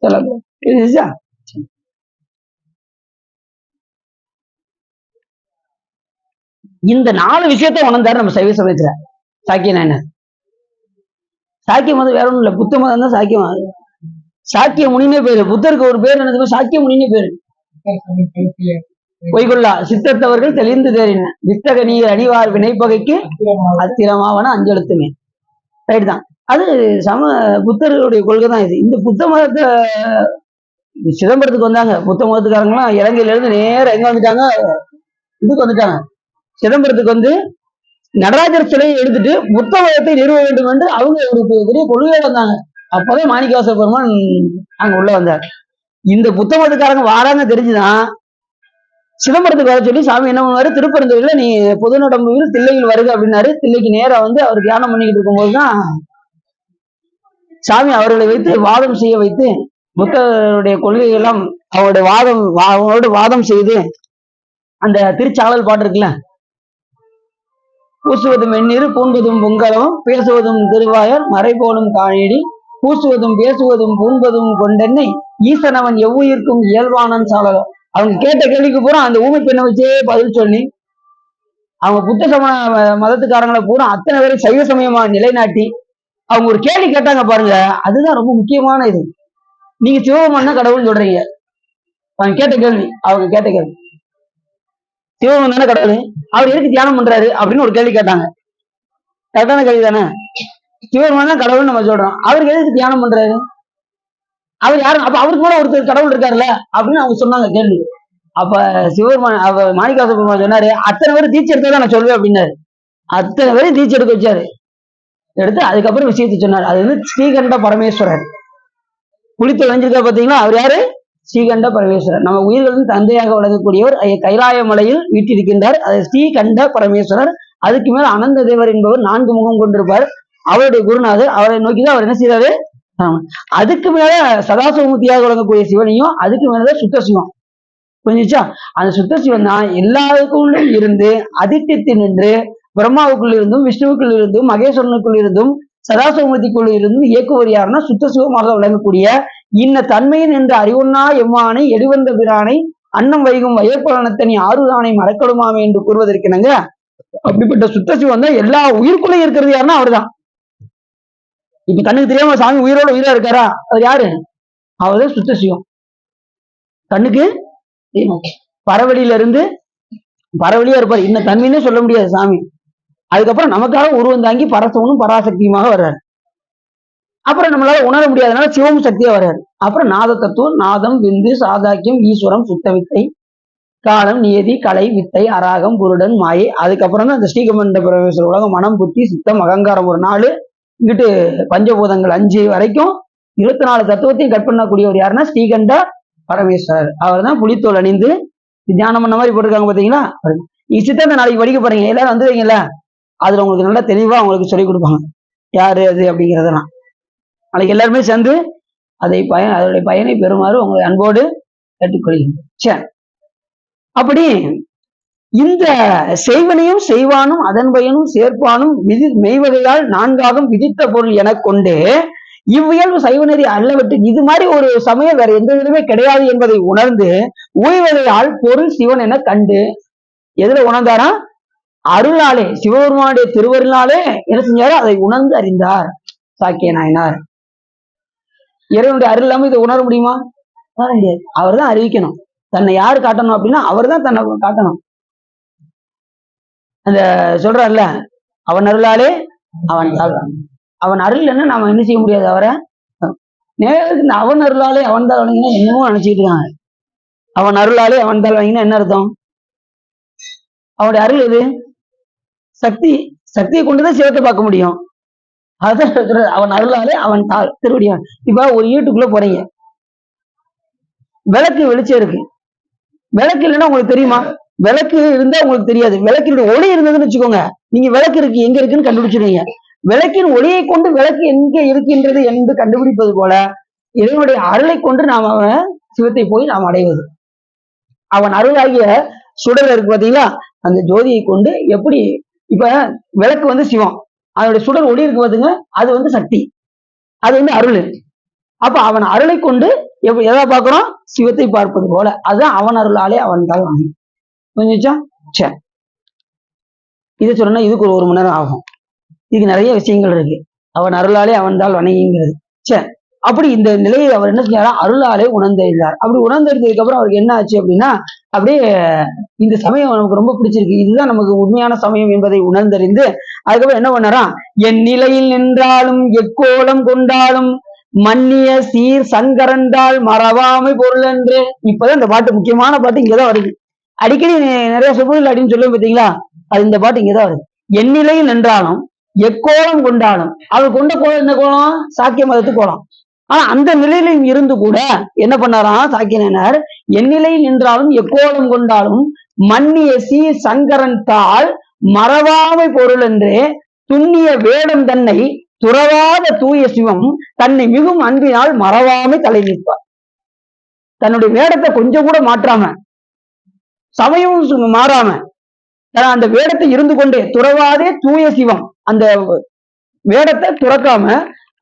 சொல்லக்கூடாது. இந்த 4 விஷயத்த உணர்ந்தாரு நம்ம சைவ சமயத்துல சாக்கிய நாயனார். சாக்கியம் வந்து வேற ஒண்ணும் இல்ல, புத்த மதம் தான் சாக்கியம். சாக்கிய முனினே பேரு, புத்தருக்கு ஒரு பேர் என்னது, சாக்கிய முனினே பேரு. பொய்கொள்ளா சித்தத்தவர்கள் தெளிந்து தேறின வித்தக நீர் அணிவார் வினைப்பகைக்கு அத்திரமாவன அஞ்செழுத்துமே. ரைட் தான், அது புத்தர்களுடைய கொள்கை தான் இது. இந்த புத்த மதத்தை சிதம்பரத்துக்கு வந்தாங்க, புத்த மதத்துக்காரங்களாம் இலங்கையில இருந்து நேரம் எங்க வந்துட்டாங்க, இதுக்கு வந்துட்டாங்க சிதம்பரத்துக்கு வந்து நடராஜர் சிலையை எடுத்துட்டு புத்த மதத்தை நிறுவ வேண்டும் என்று அவங்க ஒரு பெரிய கொள்கையா வந்தாங்க. அப்பதான் மாணிக்கவாசக பெருமான் அங்க உள்ள வந்தார். இந்த புத்த மதத்துக்காரங்க வாராங்க தெரிஞ்சுதான் சிதம்பரத்துக்கு வர சொல்லி சாமி என்ன பண்ணுவாரு, திருப்பரந்தூர்ல நீ பொதுநடம்புவில் தில்லையில் வருக அப்படின்னாரு. தில்லைக்கு நேரம் வந்து அவர் தியானம் பண்ணிக்கிட்டு இருக்கும்போதுதான் சாமி அவர்களை வைத்து வாதம் செய்ய வைத்து புத்தருடைய கொள்கையெல்லாம் அவரோட வாதம் செய்து, அந்த திருச்சாளல் பாட்டு இருக்குல்ல, பூசுவதும் வெந்நீர் பூண்பதும் பொங்கலும் பேசுவதும் திருவாயர் மறை போலும் காணீடி பூசுவதும் பேசுவதும் பூண்பதும் கொண்டென்னை ஈசனவன் எவ்வுயிர்க்கும் இயல்பானன் சாளரம். அவங்க கேட்ட கேள்விக்கு பூரா அந்த ஊமை பெண்ணை வச்சே பதில் சொல்லி, அவங்க புத்த சமண மதத்துக்காரங்களை பூரா அத்தனை பேரும் சைவ சமயமா நிலைநாட்டி அவங்க ஒரு கேள்வி கேட்டாங்க பாருங்க, அதுதான் ரொம்ப முக்கியமான இது. நீங்க சிவபெருமான் கடவுள்னு சொல்றீங்க, அவங்க கேட்ட கேள்வி, சிவபெருமான் தானே கடவுள், அவர் எதுக்கு தியானம் பண்றாரு அப்படின்னு ஒரு கேள்வி கேட்டாங்க. கரெக்டான கேள்வி தானே? சிவபெருமான் தான் கடவுள் நம்ம சொல்றோம், அவருக்கு எதுக்கு தியானம் பண்றாரு, அவர் யாரும், அப்ப அவருக்கு கூட ஒருத்தர் கடவுள் இருக்காருல்ல அப்படின்னு அவங்க சொன்னாங்க கேள்வி. அப்ப சிவபெருமான் மாணிக்கவாசக பெருமான் சொன்னாரு, அத்தனை பேரும் தீட்சை எடுத்ததான் நான் சொல்லுவேன் அப்படின்னாரு. அத்தனை பேரும் தீட்சை எடுக்க வச்சாரு. எடுத்து அதுக்கப்புறம் விஷயத்தை சொன்னார். அது வந்து ஸ்ரீகண்ட பரமேஸ்வரர். புளித்த விளைஞ்சிருக்கா பாத்தீங்களா, அவர் யாரு? ஸ்ரீகண்ட பரமேஸ்வரர். நம்ம உயிர்களின் தந்தையாக வழங்கக்கூடியவர் கைலாய மலையில் வீட்டிருக்கின்றார். அது ஸ்ரீகண்ட பரமேஸ்வரர். அதுக்கு மேல அனந்த தேவர் என்பவர் 4 முகம் கொண்டிருப்பார். அவருடைய குருநாதர். அவரை நோக்கிதான் அவர் என்ன செய்யறாரு. அதுக்கு மேல சதாசிவமூர்த்தியாக வழங்கக்கூடிய சிவனையும், அதுக்கு மேலதான் சுத்த சிவம். புரிஞ்சுச்சா? அந்த சுத்த சிவன் தான் எல்லாருக்குள்ளும் இருந்து அதிர்ஷ்டித்து நின்று பிரம்மாவுக்குள் இருந்தும் விஷ்ணுவுக்குள் இருந்தும் மகேஸ்வரனுக்குள் இருந்தும் சதாசிவமூர்த்திக்குள் இருந்தும் இயக்குவர் யாருன்னா சுத்த சிவமாக விளங்கக்கூடிய இன்ன தன்மையின் என்ற அறிவொன்னா எம்மானை எடிவந்த பிரானை அன்னம் வைகும் வயற்பலனத்தனி ஆறுதானை மறக்கடுமாமே என்று கூறுவதற்கினங்க. அப்படிப்பட்ட சுத்த சிவன் தான் எல்லா உயிருக்குள்ளே இருக்கிறது யாருன்னா அவர்தான். இப்ப கண்ணுக்கு தெரியாம சாமி உயிரோட உயிரா இருக்காரா, அவர் யாரு? அவர்தான் சுத்த சிவம். கண்ணுக்கு பறவழியில இருந்து பறவழியா இருப்பார், இன்ன தன்மைன்னு சொல்ல முடியாது சாமி. அதுக்கப்புறம் நமக்காக உருவம் தாங்கி பரசவனும் பராசக்தியுமாக வர்றாரு. அப்புறம் நம்மளால உணர முடியாதனால சிவம் சக்தியா வர்றாரு. அப்புறம் நாத தத்துவம், நாதம், விந்து, சாதாக்கியம், ஈஸ்வரம், சுத்த வித்தை, காலம், நியதி, கலை, வித்தை, அராகம், குருடன், மாயை. அதுக்கப்புறம் தான் இந்த ஸ்ரீகண்ட பரமேஸ்வரர் உலகம் மனம், புத்தி, சித்தம், அகங்காரம் ஒரு 4, இங்கிட்டு பஞ்சபூதங்கள் 5 வரைக்கும் 24 தத்துவத்தையும் கட் பண்ணக்கூடியவர் யாருன்னா ஸ்ரீகண்ட பரமேஸ்வரர். அவர் தான் புலித்தோல் அணிந்து தியானம் பண்ண மாதிரி போட்டிருக்காங்க பாத்தீங்களா. நீங்க சித்தத்தை நாளைக்கு படிக்க போறீங்க, எல்லாரும் வந்துடுறீங்களா, அதுல உங்களுக்கு நல்லா தெளிவா உங்களுக்கு சொல்லிக் கொடுப்பாங்க யாரு அது அப்படிங்கிறதெல்லாம். நாளைக்கு எல்லாருமே சேர்ந்து அதோடைய பயனை பெறுமாறு உங்களை அன்போடு கேட்டுக்கொள்கிறேன். சரி, அப்படி இந்த செய்வனையும் செய்வானும் அதன் பயனும் சேர்ப்பானும் மெய்வகையால் 4ஆகும் விதித்த பொருள் என கொண்டு இவ்வியல்பு சைவநெறி அல்லவிட்டு இது மாதிரி ஒரு சமயம் வேற எந்த இதுலுமே கிடையாது என்பதை உணர்ந்து உய்வதையால் பொருள் சிவன் என கண்டு எதுல உணர்ந்தாரா? அருளாலே, சிவபெருமானுடைய திருவருளாலே என்ன செஞ்சாரு, அதை உணர்ந்து அறிந்தார் சாக்கிய நாயனார். இறைவனுடைய அருள் இல்லாம இதை உணர முடியுமா? உணர முடியாது. அவர் தான் அறிவிக்கணும். தன்னை யாரு காட்டணும் அப்படின்னா அவர் தான் தன்னை காட்டணும். அந்த சொல்றாருல, அவன் அருளாலே அவன் தாழ்வான். அவன் அருள் இல்லைன்னா நாம என்ன செய்ய முடியாது அவரை. நேருக்கு இந்த அவன் அருளாலே அவன் தாள் வணங்கினா என்னமோ நினைச்சிட்டு இருக்காங்க. அவன் அருளாலே அவன் தாள் வணங்கினா என்ன அர்த்தம்? அவனுடைய அருள் எது? சக்தி. சக்தியை கொண்டுதான் சிவத்தை பார்க்க முடியும். அதுதான் சொல்றது, அவன் அருளாலே அவன் தாள் திருவடியான். இப்ப ஒரு வீட்டுக்குள்ள போறீங்க, விளக்கு வெளிச்சம் இருக்கு, விளக்கு இல்லைன்னா உங்களுக்கு தெரியுமா? விளக்கு இருந்தா உங்களுக்கு தெரியாது. விளக்கினுடைய ஒளி இருந்ததுன்னு வச்சுக்கோங்க, நீங்க விளக்கு இருக்கு எங்க இருக்குன்னு கண்டுபிடிச்சிருவீங்க. விளக்கின் ஒளியை கொண்டு விளக்கு எங்க இருக்கின்றது என்று கண்டுபிடிப்பது போல இறைவனுடைய அருளை கொண்டு நாம் அவன் சிவத்தை போய் நாம் அடைவது. அவன் அருளாகிய சுடர் இருக்கு பாத்தீங்களா, அந்த ஜோதியை கொண்டு எப்படி இப்ப விளக்கு வந்து சிவம், அதனுடைய சுடர் ஒளி இருக்கு பாத்தீங்க, அது வந்து சக்தி, அது வந்து அருள். அப்ப அவன் அருளை கொண்டு எதை பார்க்கிறோம்? சிவத்தை பார்ப்பது போல. அதுதான் அவன் அருளாலே அவன் தாள் வாங்கி. புரிஞ்சுச்சா? சரி, இது சொல்லணும்னா இதுக்கு ஒரு 1 மணி நேரம் ஆகும். இதுக்கு நிறைய விஷயங்கள் இருக்கு. அவன் அருளாலே அவன் தாள் வணங்கிங்கிறது. சரி, அப்படி இந்த நிலையை அவர் என்ன செஞ்சாரா? அருளாலே உணர்ந்தெழுந்தார். அப்படி உணர்ந்தெடுத்ததுக்கு அப்புறம் அவருக்கு என்ன ஆச்சு அப்படின்னா, அப்படியே இந்த சமயம் நமக்கு ரொம்ப பிடிச்சிருக்கு, இதுதான் நமக்கு உண்மையான சமயம் என்பதை உணர்ந்தறிந்து அதுக்கப்புறம் என்ன பண்ணாராம்? என் நிலையில் நின்றாலும் எக்கோலம் கொண்டாலும் மன்னிய சீர் சங்கரந்தாள் மறவாமை பொருள் என்று. இப்பதான் இந்த பாட்டு, முக்கியமான பாட்டு இங்கதான் வருது. அடிக்கடி நிறைய சுபுகள் அப்படின்னு சொல்லுவோம் பார்த்தீங்களா, அது இந்த பாட்டு இங்கதான் வருது. என் நிலையில் நின்றாலும் எக்கோலம் கொண்டாலும், அவர் கொண்ட கோலம் என்ன கோலம்? சாக்கிய மதத்து கோலம். ஆனா அந்த நிலையிலும் இருந்து கூட என்ன பண்ணாராம் சாக்கியனார்? என் நிலையில் நின்றாலும் எக்கோலம் கொண்டாலும் மன்னிய சீர் சங்கரன் தாள் மறவாமை பொருள் என்றே துண்ணிய வேடம் தன்னை துறவாத தூய சிவம் தன்னை மிகும் அன்பினால் மறவாமை தலை நிற்பார். தன்னுடைய வேடத்தை கொஞ்சம் கூட மாற்றாம, சமயம் மாறாம, அந்த வேடத்தை இருந்து கொண்டே துறவாதே தூய சிவம், அந்த வேடத்தை துறக்காம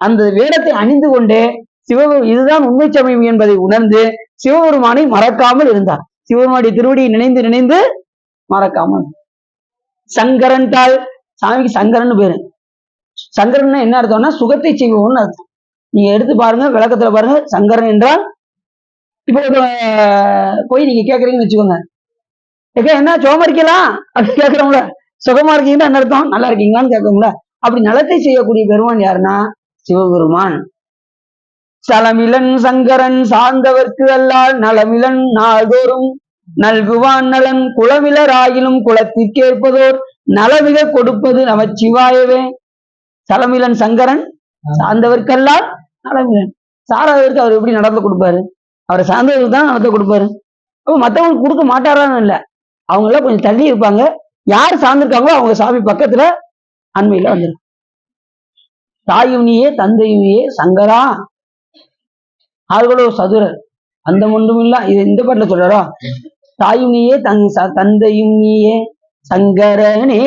அந்த வேடத்தை அணிந்து கொண்டே இதுதான் உண்மை சமயம் என்பதை உணர்ந்து சிவபெருமானை மறக்காமல் இருந்தார். சிவபெருமானுடைய திருவடியை நினைந்து நினைந்து மறக்காமல். சங்கரன் தாள், சாமிக்கு சங்கரன் பேரு. சங்கரன் என்ன அர்த்தம்னா சுகத்தை செய்வோம்னு அர்த்தம். நீங்க எடுத்து பாருங்க, விளக்கத்துல பாருங்க. சங்கரன் என்றால் இப்போ போய் நீங்க கேக்குறீங்கன்னு வச்சுக்கோங்க, என்ன சோமா இருக்கலாம் அப்படி கேட்கிறோம்ல, சுகமா இருக்கீங்கன்னா என்ன அர்த்தம்? நல்லா இருக்கீங்களான்னு கேட்கோம்ல. அப்படி நலத்தை செய்யக்கூடிய பெருமான் யாருன்னா சிவபெருமான். சலமிலன் சங்கரன் சார்ந்தவர்க்கு அல்லால் நலமிலன் நாள்தோறும் நல்குவான் நலன் குளமிலராயிலும் குளத்திற்கேற்பதோர் நலமிக கொடுப்பது நமச்சிவாயவே. சலமிலன் சங்கரன் சார்ந்தவர்க்கெல்லாம் நலமிலன். சாராதவருக்கு அவர் எப்படி நடத்த கொடுப்பாரு? அவரை சார்ந்தவருக்கு தான் நடத்த கொடுப்பாரு. அப்ப மற்றவங்களுக்கு கொடுக்க மாட்டாரான்னு இல்லை, அவங்க எல்லாம் கொஞ்சம் தள்ளி இருப்பாங்க. யார் சார்ந்திருக்காங்களோ அவங்க சாமி பக்கத்துல அண்மையில வந்துடும். தாயும் நீயே தந்தையும் நீயே சங்கரா ஆர்களோ சதுரர் அந்த ஒன்றும் இல்ல. இது இந்த பாட்டுல சொல்றாரோ, தாயும் நீயே தந்தையும் நீயே சங்கரனே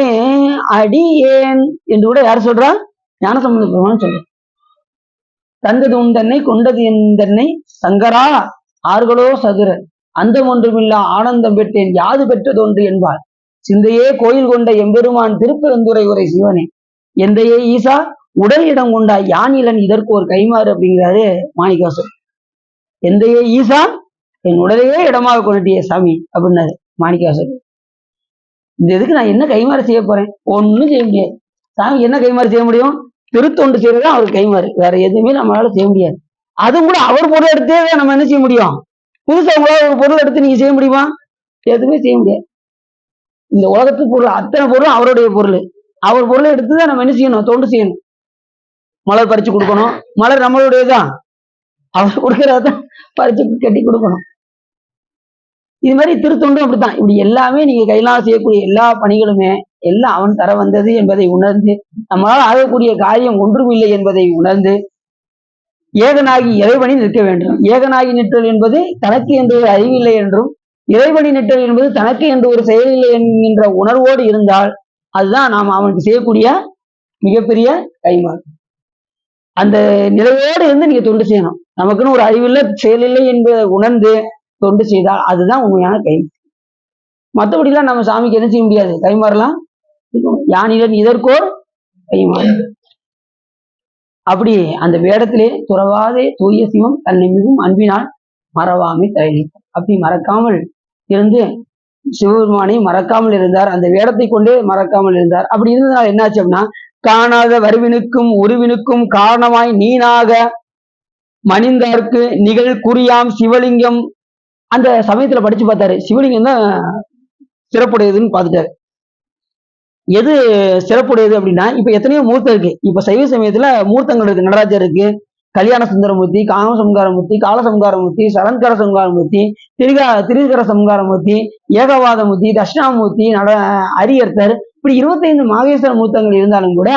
அடியேன் என்று கூட யார் சொல்றா? ஞானசம்பந்த பெருமான் சொல்ற. தந்தது உன் தன்னை கொண்டது என் தன்னை சங்கரா ஆர்களோ சதுரர் அந்த ஒன்றுமில்லா ஆனந்தம் பெற்றேன் யாது பெற்றதொன்று என்பார். சிந்தையே கோயில் கொண்ட எம்பெருமான் திருப்பெருந்துறை உரை சிவனே எந்தையே ஈசா உடல் இடம் கொண்டா யானிலன் இதற்கு ஒரு கைமாறு அப்படிங்கிறாரு மாணிக்கவாசகர். எந்தையே ஈசா என் உடலையே இடமாக கொண்டுட்டிய சாமி அப்படின்னாரு மாணிக்கவாசகர். இந்த இதுக்கு நான் என்ன கைமாறு செய்ய போறேன்? ஒன்னும் செய்ய முடியாது. சாமி என்ன கைமாறு செய்ய முடியும்? திருத்தொண்டு செய்யறதுதான் அவருக்கு கைமாறு, வேற எதுவுமே நம்மளால செய்ய முடியாது. அதுவும் கூட அவர் பொருள் எடுத்தே நம்ம என்ன செய்ய முடியும்? புதுசா உங்களால ஒரு பொருள் எடுத்து நீங்க செய்ய முடியுமா? எதுவுமே செய்ய முடியாது. இந்த உலகத்து பொருள் அத்தனை பொருளும் அவருடைய பொருள். அவர் பொருளை எடுத்துதான் நம்ம என்ன செய்யணும்? தொண்டு செய்யணும். மலர் பறிச்சு கொடுக்கணும், மலர் நம்மளுடையதான், அவர் கொடுக்கறதான் பறிச்சு கட்டி கொடுக்கணும். இது மாதிரி திருத்தொண்டும் அப்படித்தான். இப்படி எல்லாமே நீங்க கையினால் செய்யக்கூடிய எல்லா பணிகளுமே எல்லாம் அவன் தர வந்தது என்பதை உணர்ந்து, நம்மளால் ஆகக்கூடிய காரியம் ஒன்றும் இல்லை என்பதை உணர்ந்து ஏகனாகி இறைவனி நிற்க வேண்டும். ஏகனாகி நிற்றல் என்பது தனக்கு என்று ஒரு அறிவில்லை என்றும், இறைவனி நிற்றல் என்பது தனக்கு என்று ஒரு செயலில்லை என்கின்ற உணர்வோடு இருந்தால் அதுதான் நாம் அவனுக்கு செய்யக்கூடிய மிகப்பெரிய கைமாறு. அந்த நிலையோடு இருந்து நீங்க தொண்டு செய்யணும். நமக்குன்னு ஒரு அறிவில்லை செயலில்லை என்பதை உணர்ந்து தொண்டு செய்தால் அதுதான் உண்மையான கை. மற்றபடிலாம் நம்ம சாமிக்கு என்ன செய்ய முடியாது, கைமாறலாம். யானிடன் இதற்கோர் கைமாறு. அப்படி அந்த வேடத்திலே துறவாதே தூய சிவம் தன்னை மிகவும் அன்பினால் மறவாமை தயலி. அப்படி மறக்காமல் இருந்து சிவபெருமானை மறக்காமல் இருந்தார். அந்த வேடத்தை கொண்டே மறக்காமல் இருந்தார். அப்படி இருந்ததுனால என்னாச்சு அப்படின்னா காணாத வருவினுக்கும் உருவினுக்கும் காரணமாய் நீனாக மணிந்தார்க்கு நிகழ் குறியாம் சிவலிங்கம். அந்த சமயத்துல படிச்சு பார்த்தாரு, சிவலிங்கம் தான் சிறப்புடையதுன்னு பார்த்துட்டாரு. எது சிறப்புடையது அப்படின்னா, இப்ப எத்தனையோ மூர்த்தம் இருக்கு. இப்ப சைவ சமயத்துல மூர்த்தங்கள் இருக்கு. நடராஜர் இருக்கு, கல்யாண சுந்தரமூர்த்தி, காம சம்காரமூர்த்தி, கால சம்காரமூர்த்தி, சலன்கர சம்காரமூர்த்தி, திரிகர சம்காரமூர்த்தி, ஏகவாதமூர்த்தி, தட்சிணாமூர்த்தி, அரியர்த்தர், இப்படி 25 மாகேஸ்வர மூர்த்தங்கள் இருந்தாலும் கூட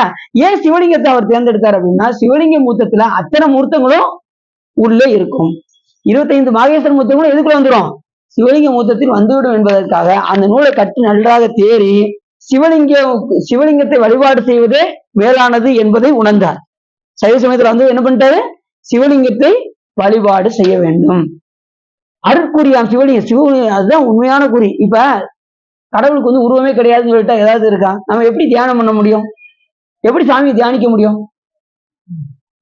ஏன் சிவலிங்கத்தை அவர் தேர்ந்தெடுத்தார் அப்படின்னா, சிவலிங்க மூர்த்தத்துல அத்தனை மூர்த்தங்களும் உள்ளே இருக்கும். 25 மாகேஸ்வர மூர்த்தங்களும் எதுக்குள்ள வந்துடும்? சிவலிங்க மூர்த்தத்தில் வந்துவிடும் என்பதற்காக அந்த நூலை கற்று நன்றாக தேறி சிவலிங்கத்தை வழிபாடு செய்வதே மேலானது என்பதை உணர்ந்தார். சைவ சமயத்துல வந்து என்ன பண்ணிட்டாரு? சிவலிங்கத்தை வழிபாடு செய்ய வேண்டும். அருட்குறியாம் சிவலிங்கம், அதுதான் உண்மையான குறி. இப்ப கடவுளுக்கு வந்து உருவமே கிடையாதுன்னு சொல்லிட்டா ஏதாவது இருக்கா? நம்ம எப்படி தியானம் பண்ண முடியும்? எப்படி சாமியை தியானிக்க முடியும்?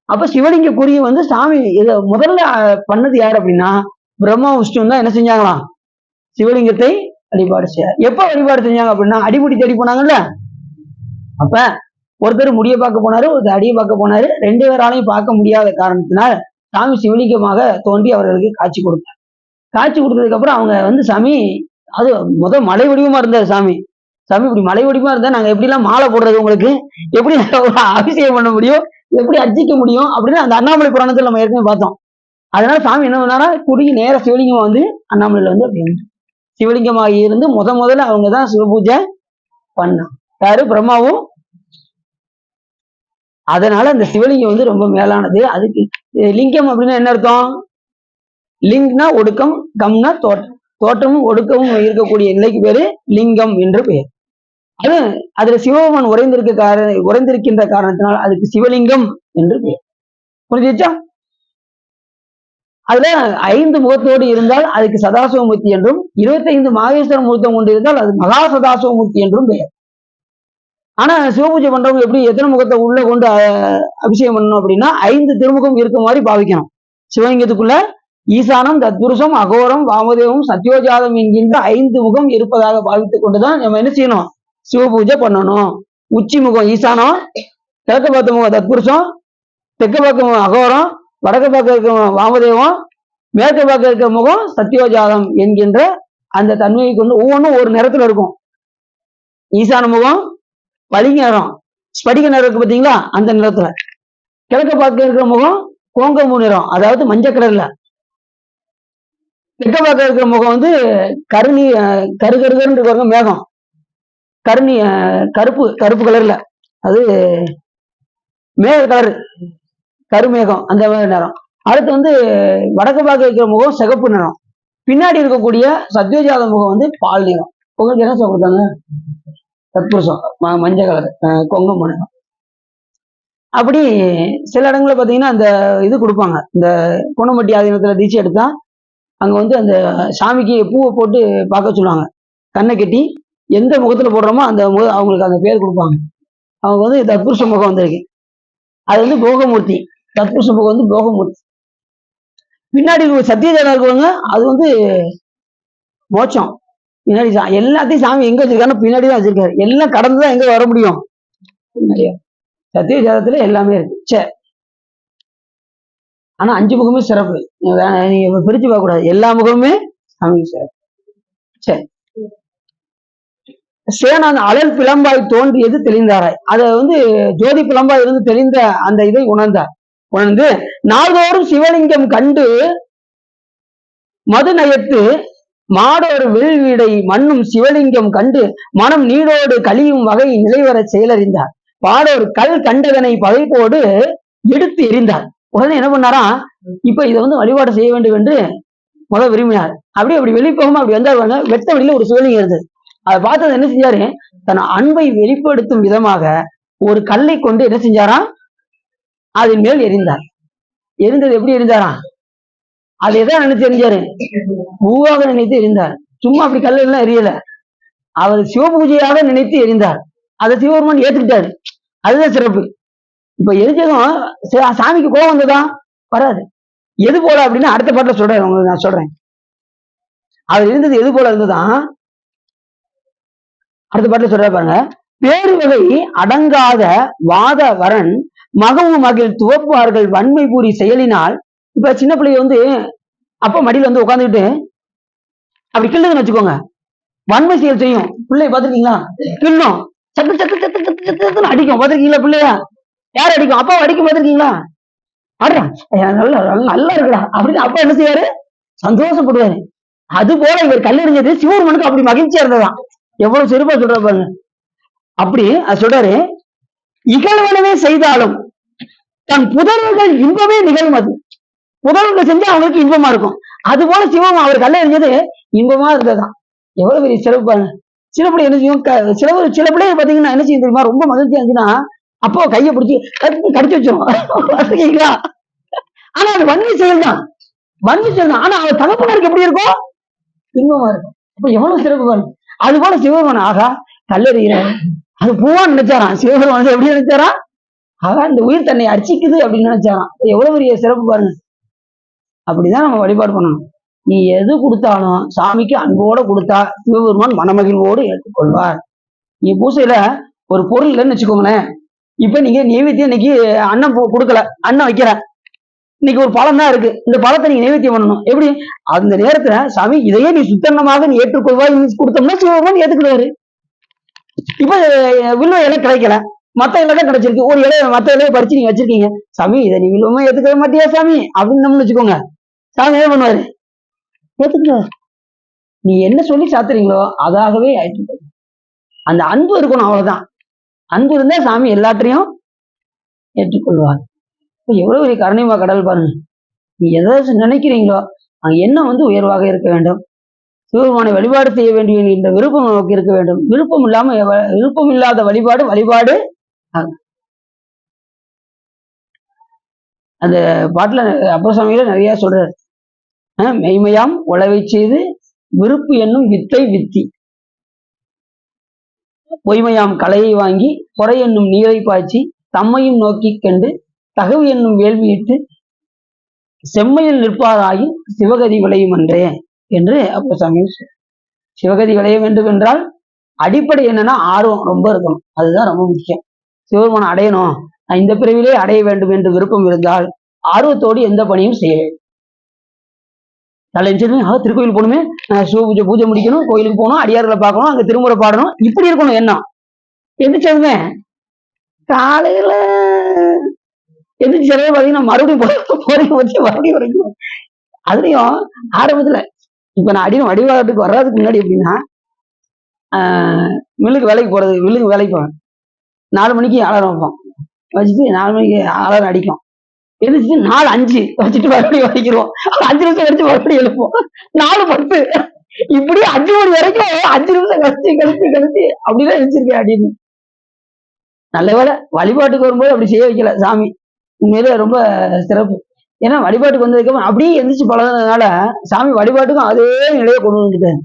அப்ப சிவலிங்க குறியை வந்து சாமி முதல்ல பண்ணது யார் அப்படின்னா, பிரம்மா விஷ்ணு தான் என்ன செஞ்சாங்களாம்? சிவலிங்கத்தை வழிபாடு செய்ய. எப்ப வழிபாடு செஞ்சாங்க அப்படின்னா, அடிமுடி தேடி போனாங்கல்ல, அப்ப ஒருத்தர் முடிய பார்க்க போனாரு, ஒருத்தர் அடியை பார்க்க போனாரு. 2 பேராலையும் பார்க்க முடியாத காரணத்தினால் சாமி சிவலிங்கமாக தோன்றி அவர்களுக்கு காட்சி கொடுத்தார். காட்சி கொடுத்ததுக்கு அப்புறம் அவங்க வந்து சாமி, அது மலை வடிவமா இருந்தார் சாமி. சாமி இப்படி மலை வடிவமா இருந்தா நாங்க எப்படி எல்லாம் மாலை போடுறது, உங்களுக்கு எப்படி அபிஷேகம் பண்ண முடியும், எப்படி அர்ச்சிக்க முடியும் அப்படின்னு அந்த அண்ணாமலை புராணத்தில் நம்ம ஏற்கனவே பார்த்தோம். அதனால சாமி என்ன பண்ணாரா, குறுகி நேர சிவலிங்கமா வந்து அண்ணாமலையில வந்து அப்படி சிவலிங்கமாக இருந்து முதல்ல அவங்கதான் சிவபூஜை பண்ணாங்க. யாரு? பிரம்மாவும். அதனால அந்த சிவலிங்கம் வந்து ரொம்ப மேலானது. அதுக்கு லிங்கம் அப்படின்னா என்ன அர்த்தம்? லிங்க்னா ஒடுக்கம், கம்னா தோற்றம். தோற்றமும் ஒடுக்கமும் இருக்கக்கூடிய நிலைக்கு பேரு லிங்கம் என்று பெயர். அதுல சிவபெருமான் உறைந்திருக்கின்ற காரணத்தினால் அதுக்கு சிவலிங்கம் என்று பெயர். புரிஞ்சுச்சா? அதுல 5 முகத்தோடு இருந்தால் அதுக்கு சதாசிவமூர்த்தி என்றும், 25 மாகேஸ்வர மூர்த்தம் கொண்டு இருந்தால் அது மகா சதாசிவமூர்த்தி என்றும் பெயர். ஆனா சிவபூஜை பண்றவங்க எப்படி எத்தனை முகத்தை உள்ள கொண்டு அபிஷேகம் பண்ணணும் அப்படின்னா, 5 திருமுகம் இருக்க மாதிரி பாவிக்கணும். சிவலிங்கத்துக்குள்ள ஈசானம், தத்புருஷம், அகோரம், வாமதேவம், சத்யோஜாதம் என்கின்ற 5 முகம் இருப்பதாக பாவித்துக் கொண்டுதான் நம்ம என்ன செய்யணும்? சிவபூஜை பண்ணணும். உச்சி முகம் ஈசானம், கிழக்கு பார்த்த முகம் தத்புருஷம், தெற்கு பார்க்க முகம் அகோரம், வடக்கு பார்க்க இருக்க வாமதேவம், மேற்கு பார்க்க இருக்க முகம் சத்யோஜாதம் என்கின்ற அந்த தன்மையை கொண்டு ஒவ்வொன்றும் ஒரு நிறத்துல இருக்கும். ஈசான முகம் பளிங்கு நிறம், ஸ்படிக நிறம் இருக்கு பார்த்தீங்களா, அந்த நிறத்துல. கிழக்க பார்க்க இருக்கிற முகம் கோங்கமு நிறம், அதாவது மஞ்சள் கலர்ல. தெற்க பார்க்க இருக்கிற முகம் வந்து கருகருன்னு இருக்க மேகம், கருப்பு கலர்ல, அது மேக கலர், கருமேகம், அந்த நேரம். அடுத்து வந்து வடக்கு பார்க்க இருக்கிற முகம் சிகப்பு நிறம். பின்னாடி இருக்கக்கூடிய சத்யோஜாத முகம் வந்து பால் நிறம். உங்களுக்கு என்ன சொல்றாங்க? தத்புருஷம் மஞ்சள் கலர், கொங்கம் நிறம். அப்படி சில இடங்கள்ல பாத்தீங்கன்னா அந்த இது கொடுப்பாங்க. இந்த பொன்னமட்டி ஆதீனத்துல தீட்சை எடுத்தா அங்க வந்து அந்த சாமிக்கு பூவை போட்டு பார்க்க சொல்லுவாங்க. கண்ணை கட்டி எந்த முகத்துல போடுறோமோ அந்த அவங்களுக்கு அந்த பேர் கொடுப்பாங்க. அவங்க வந்து தத்புருஷ முகம் வந்திருக்கு, அது வந்து போகமூர்த்தி. தத்புருஷ முகம் வந்து போகமூர்த்தி. பின்னாடி சத்தியஜாதா இருக்குவாங்க, அது வந்து மோட்சம். பின்னாடி எல்லாத்தையும் சாமி எங்க வச்சிருக்காருன்னா பின்னாடி தான் வச்சிருக்காரு. எல்லாம் கடந்துதான் எங்க வர முடியும்? பின்னாடியா. சத்தியஜாதத்துல எல்லாமே இருக்கு. சரி, ஆனா 5 முகமே சிறப்பு. நீங்க பிரிச்சு பார்க்க கூடாது, எல்லா முகமுமே சாமி சிறப்பு. சரி, சேனான் அழல் பிளம்பாய் தோன்றியது தெளிந்தாராய். அதை வந்து ஜோதி பிளம்பாய் இருந்து தெளிந்த அந்த இதை உணர்ந்து நாள்தோறும் சிவலிங்கம் கண்டு மது நயத்து மாடோடு வெள்வீடை மண்ணும் சிவலிங்கம் கண்டு மனம் நீடோடு கழியும் வகை நிலைவர செயலறிந்தார். பாடோர் கல் கண்டதனை பதைப்போடு எடுத்து எறிந்தார். உடனே என்ன பண்ணாரா, இப்ப இதை வந்து வழிபாடு செய்ய வேண்டும் என்று விரும்பினார். அப்படி வெளிப்போகாம அப்படி வந்தாருவாங்க. வெட்ட வழியில ஒரு சிவலிங்கம் இருந்தது. அதை பார்த்தது என்ன செஞ்சாரு, தன் அன்பை வெளிப்படுத்தும் விதமாக ஒரு கல்லை கொண்டு என்ன செஞ்சாராம், அதன் மேல் எரிந்தார். எரிந்தது எப்படி எரிந்தாராம், அது எதான் நினைச்சு எரிஞ்சாரு, பூவாக நினைத்து எரிந்தார். சும்மா அப்படி கல்ல எல்லாம் எரியல, அவர் சிவபூஜையாக நினைத்து எரிந்தார். அதை சிவபெருமான் ஏத்துக்கிட்டாரு. அதுதான் சிறப்பு. இப்ப எரிஞ்சதும் சாமிக்கு கோபம் வந்ததா? வராது. எது போல அப்படின்னா அடுத்த பாட்டுல சொல்றேன், உங்களுக்கு நான் சொல்றேன். அவர் இருந்தது எது போல இருந்ததுதான் அடுத்த பாட்டுல சொல்ற பாருங்க. பேரு வகை அடங்காத வாத வரன் மகவு மகிழ் துவப்பார்கள் வன்மை கூறி செயலினால். இப்ப சின்ன பிள்ளைய வந்து அப்பா மடியில வந்து உட்காந்துக்கிட்டு அப்படி கிள்ளுதுன்னு வச்சுக்கோங்க, வன்மை செயல் செய்யும். பிள்ளைய பாத்துருக்கீங்களா? கிள்ளும், சத்து சத்து சத்து சத்து சத்துன்னு அடிக்கும். பாத்துருக்கீங்களா? பிள்ளைய யார் அடிக்கும்? அப்பா அடிக்கும். பாத்துருக்கீங்களா? ஆடுறான், நல்லா நல்லா இருக்குடா அப்படின்னு அப்பா என்ன செய்வாரு? சந்தோஷப்படுவாரு. அது போல இவர் கல்லெறிஞ்சது சிவபெருமனுக்கு அப்படி மகிழ்ச்சியா இருந்ததாம். எவ்வளவு சிறப்பா சொல்ற பாருங்க. அப்படி அது சொல்றாரு, இகழ்வனவே செய்தாலும் தன் புதல்வர்கள் இன்பமே நிகழும். அது புதல்வர்கள் செஞ்சா அவங்களுக்கு இன்பமா இருக்கும். அது போல சிவம் அவர் கல்லெறிஞ்சது இன்பமா இருந்ததுதான். எவ்வளவு பெரிய சிறப்பு பாருங்க. சில பிள்ளை என்ன செய்யும்? சில பிள்ளைய பாத்தீங்கன்னா என்ன செய்யும் தெரியுமா? ரொம்ப மகிழ்ச்சியா இருந்துச்சுன்னா அப்போ கையை பிடிச்சி கடிச்சு வச்சிரும். ஆனா அது வன்மை செயல் தான், வன்மை செயல் தான். ஆனா அவர் தகப்பனாருக்கு எப்படி இருக்கும்? இன்பமா இருக்கும். அப்ப எவ்வளவு சிறப்பு பாருங்க. அது போல சிவபெருமான் ஆகா கல்லெறிகிற அது பூவா நினைச்சாராம். சிவபெருமான் எப்படி நினைச்சாராம்? ஆகா இந்த உயிர் தன்னை அர்ச்சிக்குது அப்படின்னு நினைச்சாராம். எவ்வளவு பெரிய சிறப்பு பாருங்க. அப்படிதான் நம்ம வழிபாடு பண்ணணும். நீ எது கொடுத்தாலும் சாமிக்கு அன்போட கொடுத்தா சிவபெருமான் மனமகிழ்வோடு ஏற்றுக்கொள்வார். நீ பூசையில ஒரு பொருள் இல்லைன்னு வச்சுக்கோங்களேன். இப்ப நீங்க நைவேத்தியம் இன்னைக்கு அன்னம் கொடுக்கல, அன்னம் வைக்கிற, இன்னைக்கு ஒரு பழம் தான் இருக்கு, இந்த பழத்தை நீங்க நைவேத்தியம் பண்ணணும். எப்படி? அந்த நேரத்துல சாமி இதையே நீ சுத்தமாக நீ ஏற்றுக்கொள்வாய் கொடுத்தோம்னா சிவபெருமான் ஏத்துக்கிடுவாரு. இப்ப வில்வ இலை கிடைக்கல, மத்த இலை தான் கிடைச்சிருக்கு. ஒரு இலைய மத்த இலையை பறிச்சு நீங்க வச்சிருக்கீங்க, சாமி இதை நீ வில்வமா ஏத்துக்கவே மாட்டியா சாமி அப்படின்னு வச்சுக்கோங்க. சாமி என்ன பண்ணுவாரு? ஏத்துக்கிறார். நீ என்ன சொல்லி சாத்துறீங்களோ அதாகவே ஏற்றுக்கொள்ளும். அந்த அன்பு இருக்கணும், அவ்வளவுதான். அன்பு இருந்தா சாமி எல்லாத்தையும் ஏற்றுக்கொள்வார். எவ்வளவு பெரிய கருணைமா கடல் பாருங்க. நீ எதை நினைக்கிறீங்களோ அங்க எண்ணம் வந்து உயர்வாக இருக்க வேண்டும். சிவபெருமானை வழிபாடு செய்ய வேண்டிய இந்த விருப்பம் நமக்கு இருக்க வேண்டும். விருப்பம் இல்லாத வழிபாடு அந்த பாட்டுல அப்பர் சுவாமியில நிறைய சொல்றாரு. மெய்மையாம் உழவை செய்து விருப்பு என்னும் வித்தை வித்தி, பொய்மையாம் கலையை வாங்கி பொறை என்னும் நீரை பாய்ச்சி தம்மையும் நோக்கி கண்டு தகவு என்னும் வேள்வியிட்டு செம்மையில் நிற்பாராயின் சிவகதி விளையும் என்றே என்று அப்ப சாமி. சிவகதி விளைய வேண்டும் என்றால் அடிப்படை என்னன்னா ஆர்வம் ரொம்ப இருக்கணும். அதுதான் ரொம்ப முக்கியம். சிவபெருமானை அடையணும், நான் இந்த பிறவிலே அடைய வேண்டும் என்று விருப்பம் இருந்தால் ஆர்வத்தோடு எந்த பணியும் செய்ய வேண்டும். திருக்கோயில் போகணுமே, சிவ பூஜை முடிக்கணும், கோயிலுக்கு போகணும், அடியார்களை பார்க்கணும், அங்க திருமுறை பாடணும், இப்படி இருக்கணும் எண்ணம். எந்திரிச்சதுமே காலையில எந்திரிச்சு சிலவே பாத்தீங்கன்னா மறுபடியும் வரைக்கும். அதுலயும் ஆரம்பத்துல இப்ப நான் அடிவாரத்துக்கு வர்றதுக்கு முன்னாடி எப்படின்னா, மில்லுக்கு வேலைக்கு போவேன். 4 மணிக்கு அலாரம் வைப்போம், வச்சுட்டு 4 மணிக்கு அலாரம் அடிக்கும். எந்திரிச்சு 4:05 வச்சுட்டு மறுபடியும் வரைக்கிறோம். 5 நிமிஷம் கழிச்சு மறுபடியும் எழுப்போம். 4:10 இப்படி 5 மணி வரைக்கும் 5 நிமிஷம் கழிச்சு அப்படிதான் எழுந்திருக்கேன் அப்படின்னு. நல்ல வேலை வழிபாட்டுக்கு வரும்போது அப்படி செய்ய வைக்கல சாமி. உண்மையிலே ரொம்ப சிறப்பு. ஏன்னா வழிபாட்டுக்கு வந்ததுக்கு அப்படியே எந்திரிச்சு பழகினதுனால சாமி வழிபாட்டுக்கும் அதே நிலையை கொண்டு வந்துட்டாரு.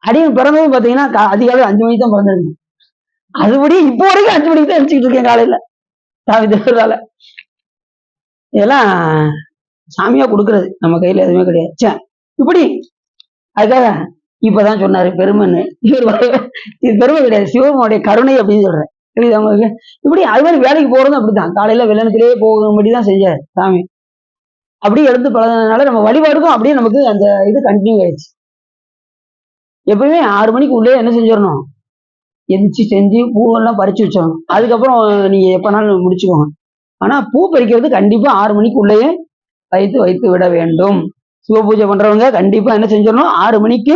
அடியும் பிறந்ததும் பாத்தீங்கன்னா அதிகாலை 5 மணிக்கு தான் பிறந்திருக்கு. அதுபடி இப்போ வரைக்கும் 5 மணிக்கு தான் எழுச்சிக்கிட்டு இருக்கேன் காலையில சாமி தேர்தலால. இதெல்லாம் சாமியா கொடுக்கறது, நம்ம கையில எதுவுமே கிடையாது. இப்படி அதுக்காக இப்பதான் சொன்னாரு பெருமைன்னு. இது பெருமை கிடையாது, சிவபெருமானுடைய கருணை அப்படின்னு சொல்றேன். புரியுது அவங்களுக்கு? இப்படி அது மாதிரி வேலைக்கு போறதும் அப்படித்தான். காலையில வெள்ளனத்திலேயே போகும்படிதான் செஞ்சாரு சாமி. அப்படியே எடுத்து பழகினதுனால நம்ம வழிபாடுக்கும் அப்படியே நமக்கு அந்த இது கண்டினியூ ஆயிடுச்சு. எப்பவுமே 6 மணிக்கு உள்ளே என்ன செஞ்சிடணும், எந்திரிச்சு செஞ்சு பூவெல்லாம் பறிச்சு வச்சிடணும். அதுக்கப்புறம் நீங்க எப்பனாலும் முடிச்சுக்கோங்க. ஆனா பூ பறிக்கிறது கண்டிப்பா 6 மணிக்கு உள்ளேயே வைத்து விட வேண்டும். சிவ பூஜை பண்றவங்க கண்டிப்பா என்ன செஞ்சிடணும், 6 மணிக்கு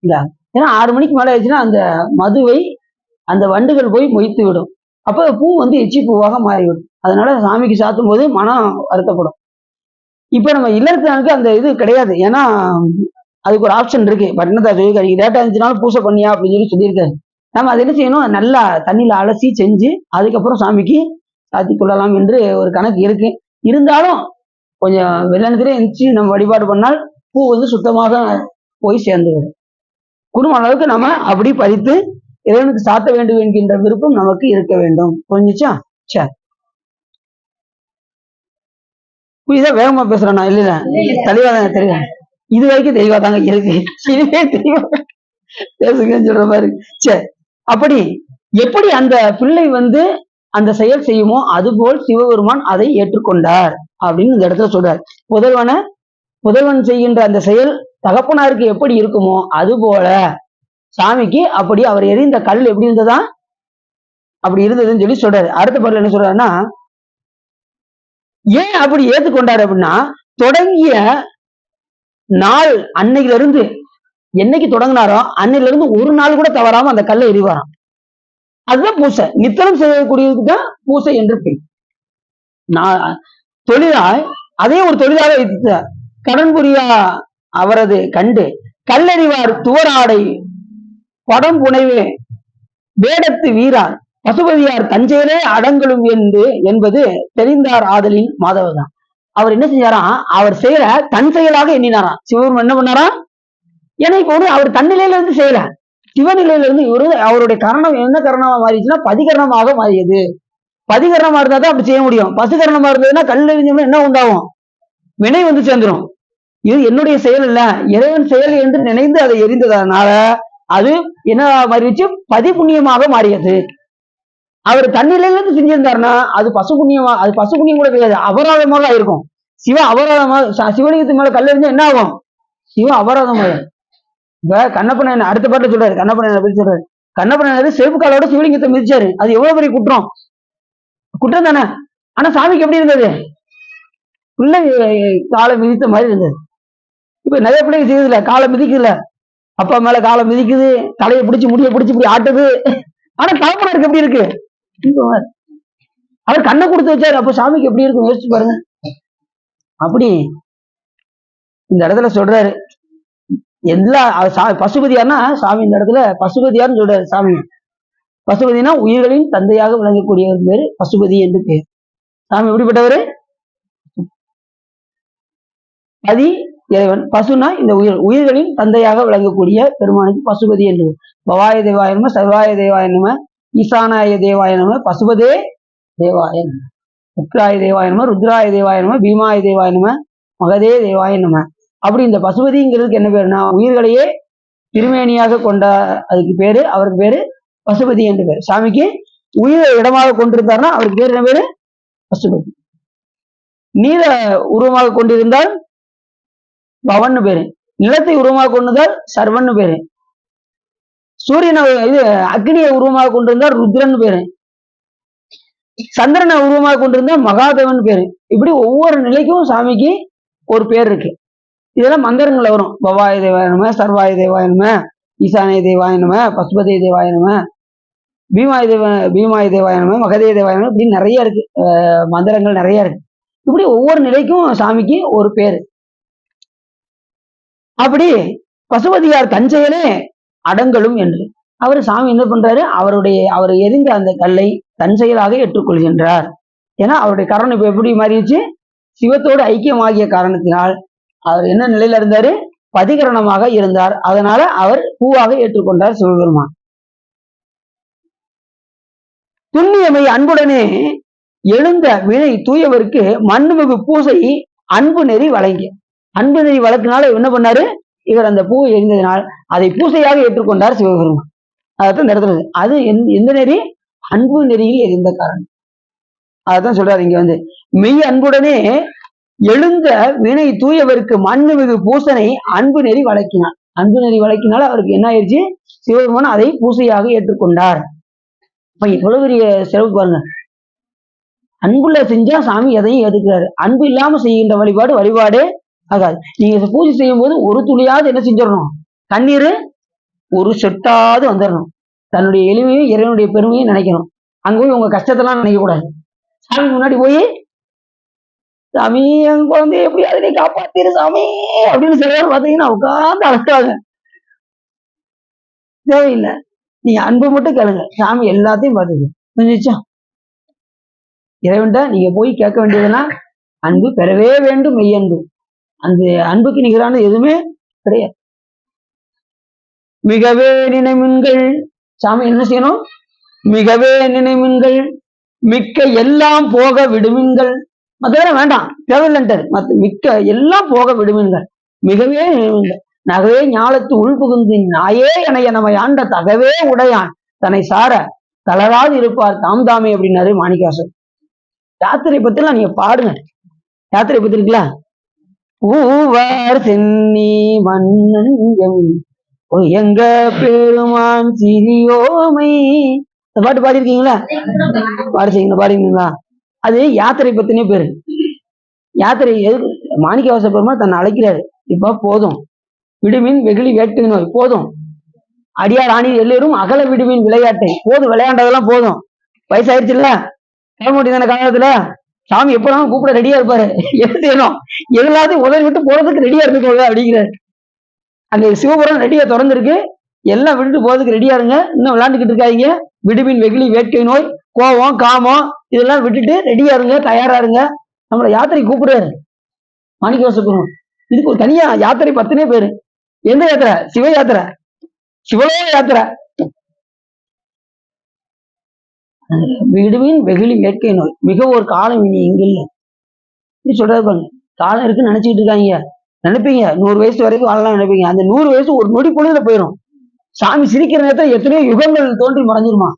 ஏன்னா 6 மணிக்கு மேல ஆயிடுச்சுன்னா அந்த மதுவை அந்த வண்டுகள் போய் மொய்த்து விடும். அப்ப பூ வந்து எச்சி பூவாக மாறிவிடும். அதனால சாமிக்கு சாத்தும் போது மனம் வருத்தப்படும். இப்ப நம்ம இல்லறத்துக்கு அந்த இது கிடையாது. ஏன்னா அதுக்கு ஒரு ஆப்ஷன் இருக்கு. பட்டினத்தா சொல்லி லேட்டா இருந்துச்சுனாலும் பூசை பண்ணியா அப்படின்னு சொல்லியிருக்காரு. நம்ம அதை என்ன செய்யணும், நல்லா தண்ணியில அலசி செஞ்சு அதுக்கப்புறம் சாமிக்கு சாத்தி கொள்ளலாம் என்று ஒரு கணக்கு இருக்கு. இருந்தாலும் கொஞ்சம் வெள்ளனத்திலே இருந்துச்சு நம்ம வழிபாடு பண்ணால் பூ வந்து சுத்தமாக போய் சேர்ந்துவிடும். குடும்ப அளவுக்கு நம்ம அப்படி பறித்து இறைவனுக்கு சாத்த வேண்டும் என்கின்ற விருப்பம் நமக்கு இருக்க வேண்டும். புரிஞ்சுச்சா? சரி, புரியுதா? வேகமா பேசுறேன் நான், இல்ல தெளிவாதாங்க தெரியும். இது வரைக்கும் தெளிவாதாங்க இருக்கு. இனிமே தெளிவா பேசுங்கன்னு சொல்ற மாதிரி. சரி, அப்படி எப்படி அந்த பிள்ளை வந்து அந்த செயல் செய்யுமோ அதுபோல் சிவபெருமான் அதை ஏற்றுக்கொண்டார் அப்படின்னு இந்த இடத்துல சொல்றார். புதல்வன் செய்கின்ற அந்த செயல் தகப்பனாருக்கு எப்படி இருக்குமோ அது போல சாமிக்கு அப்படி அவர் எரிந்த கல் எப்படி இருந்ததா அப்படி இருந்ததுன்னு சொல்லி சொல்றாரு. அடுத்த பாடல என்ன சொல்றாருன்னா, ஏன் அப்படி ஏத்துக்கொண்டாரு அப்படின்னா, தொடங்கிய நாள் அன்னையில இருந்து என்னைக்கு தொடங்கினாரோ அன்னையில இருந்து ஒரு நாள் கூட தவறாம அந்த கல்லை எறிவாராம். அதுதான் பூசை. நித்தரம் செய்யக்கூடியதுக்கு தான் பூசை என்று பெயர். தொழிலாய் அதே ஒரு தொழிலாக வைத்தார். கடன் புரியா அவரது கண்டு கல்லறிவார் துவராடை படம் புனைவே வேடத்து வீரார் பசுபதியார் தஞ்சையிலே அடங்கலும் என்பது தெரிந்தார் ஆதலின் மாதவதான். அவர் என்ன செஞ்சாராம், அவர் செயல தன் செயலாக எண்ணினாராம். சிவபெருமான் என்ன பண்ணாராம், ஏன்னா இப்ப அவர் தன்னிலையில இருந்து செய்யல, சிவநிலையில இருந்து இவரு அவருடைய கரணம் என்ன கரணமா மாறிடுச்சுன்னா பதிகரணமாக மாறியது. பதிகரணமா இருந்தா தான் அப்படி செய்ய முடியும். பசுகரணமா இருந்ததுன்னா கல்லெறிஞ்சோம்னா என்ன உண்டாகும், வினை வந்து சேர்ந்துடும். இது என்னுடைய செயல் இல்ல, இறைவன் செயல் என்று நினைந்து அதை எரிந்ததனால அது என்ன மாறிடுச்சு, பதி புண்ணியமாக மாறியது. அவர் தன்னிலையில இருந்து செஞ்சிருந்தாருன்னா அது பசு புண்ணியமா, அது பசு புண்ணியம் கூட கிடையாது, அபராதமாக இருக்கும். சிவ அபராதமாக சிவலிங்கத்து மேல கல்லெறிஞ்சா என்ன ஆகும், சிவ அபராதமாக. இப்ப கண்ணப்பன் அடுத்த பாட்டு சொல்றாரு, கண்ணப்பன் சொல்றாரு, கண்ணப்பன் செருப்பு காலோட சிவலிங்கத்தை மிதிச்சாரு, அது எவ்வளவு பெரிய குற்றம், குற்றம் தானே. ஆனா சாமிக்கு எப்படி இருந்தது, பிள்ளை காலை மிதித்த மாதிரி இருந்தது. இப்ப நிறைய பிள்ளைங்க செய்யுதுல, காலை மிதிக்குதுல, அப்பா மேல காலை மிதிக்குது, தலையை பிடிச்சி முடிய பிடிச்சி இப்படி ஆட்டுது. ஆனா தகப்பனாருக்கு எப்படி இருக்கு, அவர் கண்ணை கொடுத்து வச்சாரு, அப்ப சாமிக்கு எப்படி இருக்கும் யோசிச்சு பாருங்க. அப்படி இந்த இடத்துல சொல்றாரு, எல்லா பசுபதியார்னா சாமி இந்த இடத்துல பசுபதியார்னு சொல்றாரு. சாமி பசுபதினா உயிர்களின் தந்தையாக விளங்கக்கூடியவர் பேரு பசுபதி என்று பேர். சாமி எப்படிப்பட்டவர், பதி இறைவன், பசுனா இந்த உயிர்களின் தந்தையாக விளங்கக்கூடிய பெருமானுக்கு பசுபதி என்று. பவாய தேவாய நம, சர்வாய தேவாய நம, ஈசானாய தேவாய நம, பசுபதே தேவாய நம, உக்ராய தேவாய நம, ருத்ராய தேவாய நம, பீமாய தேவாய நம, மகதே தேவாய நம. அப்படி இந்த பசுபதிங்கிறதுக்கு என்ன பேருனா உயிர்களையே திருமேனியாக கொண்ட, அதுக்கு பேரு, அவருக்கு பேரு பசுபதி என்று பேர். சாமிக்கு உயிரை இடமாக கொண்டிருந்தார்னா அவருக்கு பேர் என்ன பேரு, பசுபதி. நீர உருவமாக கொண்டிருந்தால் பவன் பேரு, நிலத்தை உருவமாக கொண்டிருந்தால் சர்வன் பேரு, சூரியனை இது அக்னியை உருவமாக கொண்டிருந்தால் ருத்ரன் பேரு, சந்திரனை உருவமாக கொண்டிருந்தால் மகாதேவன் பேரு. இப்படி ஒவ்வொரு நிலைக்கும் சாமிக்கு ஒரு பேர் இருக்கு. இதெல்லாம் மந்திரங்கள்ல வரும். பவாய தேவாய நம, சர்வாய தேவாய நம, ஈசானிய தேவாய நம, பசுபதி தேவாய நம, பீமாய தேவாய நம, மகதே தேவாய நம, இப்படி நிறைய இருக்கு, மந்திரங்கள் நிறைய இருக்கு. இப்படி ஒவ்வொரு நிலைக்கும் சாமிக்கு ஒரு பேரு. அப்படி பசுபதியார் தஞ்சையிலே அடங்கலும் என்று அவர் சாமி என்ன பண்றாரு, அவர் எரிந்த அந்த கல்லை தன் செயலாக ஏற்றுக்கொள்கின்றார். ஏன்னா அவருடைய கரணம் இப்ப எப்படி மாறிடுச்சு, சிவத்தோடு ஐக்கியமாகிய காரணத்தினால் அவர் என்ன நிலையில இருந்தாரு, பதிகரணமாக இருந்தார். அதனால அவர் பூவாக ஏற்றுக்கொண்டார் சிவபெருமான். துண்ணியமை அன்புடனே எழுந்த வினை தூயவருக்கு மண்ணுமிகு பூசை அன்பு நெறி வழங்கி, அன்பு நெறி வழக்கினால என்ன பண்ணாரு, இவர் அந்த பூவை எரிந்ததினால் அதை பூசையாக ஏற்றுக்கொண்டார் சிவபெருமான். அதான் நடத்துறது. அது எந்த நெறி, அன்பு நெறியில் எரிந்த காரணம். அதான் சொல்றாரு இங்க வந்து, மெய் அன்புடனே எழுந்த வினை தூயவருக்கு மண்ணுமிகு பூசனை அன்பு நெறி வழக்கினார். அன்பு நெறி வழக்கினால் அவருக்கு என்ன ஆயிடுச்சு, சிவபெருமான் அதை பூசையாக ஏற்றுக்கொண்டார். இப்ப இவ்வளவு பெரிய சிறப்பு பாருங்க. அன்புள்ள செஞ்சா சாமி எதையும் ஏற்றுக்கிறாரு. அன்பு இல்லாம செய்கின்ற வழிபாடே ஆகாது. நீங்க பூஜை செய்யும் போது ஒரு துளியாவது என்ன செஞ்சிடணும், தண்ணீர் ஒரு சொட்டாவது வந்துடணும். தன்னுடைய எளிமையும் இறைவனுடைய பெருமையும் நினைக்கணும். அங்க போய் உங்க கஷ்டத்தெல்லாம் நினைக்க கூடாது. சாமி முன்னாடி போய் சாமி என் குழந்தைய எப்படியாவது நீ காப்பாத்திரு சாமி அப்படின்னு சில பேர் பாத்தீங்கன்னா உட்கார்ந்து அழைச்சாங்க. தேவையில்லை, நீங்க அன்பு மட்டும் கேளுங்க, சாமி எல்லாத்தையும் பார்த்துக்கு புரிஞ்சுச்சா. இறைவன்ட்ட நீங்க போய் கேட்க வேண்டியதெல்லாம் அன்பு பெறவே வேண்டும், மெய்யன்பு. அந்த அன்புக்கு நிகரான எதுவுமே கிடையாது. மிகவே நினைமின்கள், சாமி என்ன செய்யணும், மிகவே நினைமின்கள் மிக்க எல்லாம் போக விடுமின்கள். மற்ற வேண்டாம், தேவையில்லைன்ட்டார். மிக்க எல்லாம் போக விடுமின்கள், மிகவே நினைமின்கள். நகவே ஞாலத்து உள் புகுந்து நாயே என நம்ம ஆண்ட தகவே உடையான் தன்னை சார தளராது இருப்பார் தாம் தாமே அப்படின்னாரு மாணிக்கவாசகர். யாத்திரை பத்திலாம் நீங்க பாடுங்க. யாத்திரை பத்தி இருக்குல்ல, பூவார் சென்னி மன்னன் எங்க பெருமான் சிறியோமை, இந்த பாட்டு பாடிருக்கீங்களா? பாடிருக்கீங்களா? அது யாத்திரை பத்தினே பேரு. யாத்திரை மாணிக்கவாசகர் பெருமான் தன்னை அழைக்கிறாரு. இப்ப போதும் விடுமின் வெகுளி வேட்கை நோய் போதும், அடியார் ஆணி எல்லாரும் அகல விடுமின் விளையாட்டை போதும், விளையாண்டதெல்லாம் போதும், வயசாயிருச்சுல்ல, கிளம்ப தானே காலத்துல, சாமி எப்படாலும் கூப்பிட ரெடியா இருப்பாரு, எது செய்யணும் எல்லாத்தையும் உதவி விட்டு போறதுக்கு ரெடியா இருந்துக்கோங்க அப்படிங்கிறாரு. அங்க சிவபுரம் ரெடியா திறந்துருக்கு, எல்லாம் விட்டுட்டு போறதுக்கு ரெடியா இருங்க, இன்னும் விளையாண்டுக்கிட்டு இருக்காங்க, விடுமின் வெகுளி வேட்கை நோய் கோபம் காமம் இதெல்லாம் விட்டுட்டு ரெடியா இருங்க, தயாரா இருங்க, நம்மளை யாத்திரை கூப்பிடுறாரு மாணிக்கவாசகர் பெருமான். இதுக்கு ஒரு தனியா யாத்திரை பத்தினே பேரு. எந்த யாத்திரை? சிவ யாத்திரை, சிவலோக யாத்திரை. விடுவின் வெகுளி வேட்கை நோய் மிக ஒரு காலம் இனி எங்க இல்லை சொல்றாரு பாருங்க. காலம் இருக்குன்னு நினைச்சுக்கிட்டு இருக்காங்க, நினைப்பீங்க 100 வயசு வரைக்கும் வாழலாம் நினைப்பீங்க, அந்த 100 வயசு ஒரு நொடி பொழுதுல போயிடும். சாமி சிரிக்கிற நேரத்துல எத்தனையோ யுகங்கள் தோன்றி மறைஞ்சிருமா.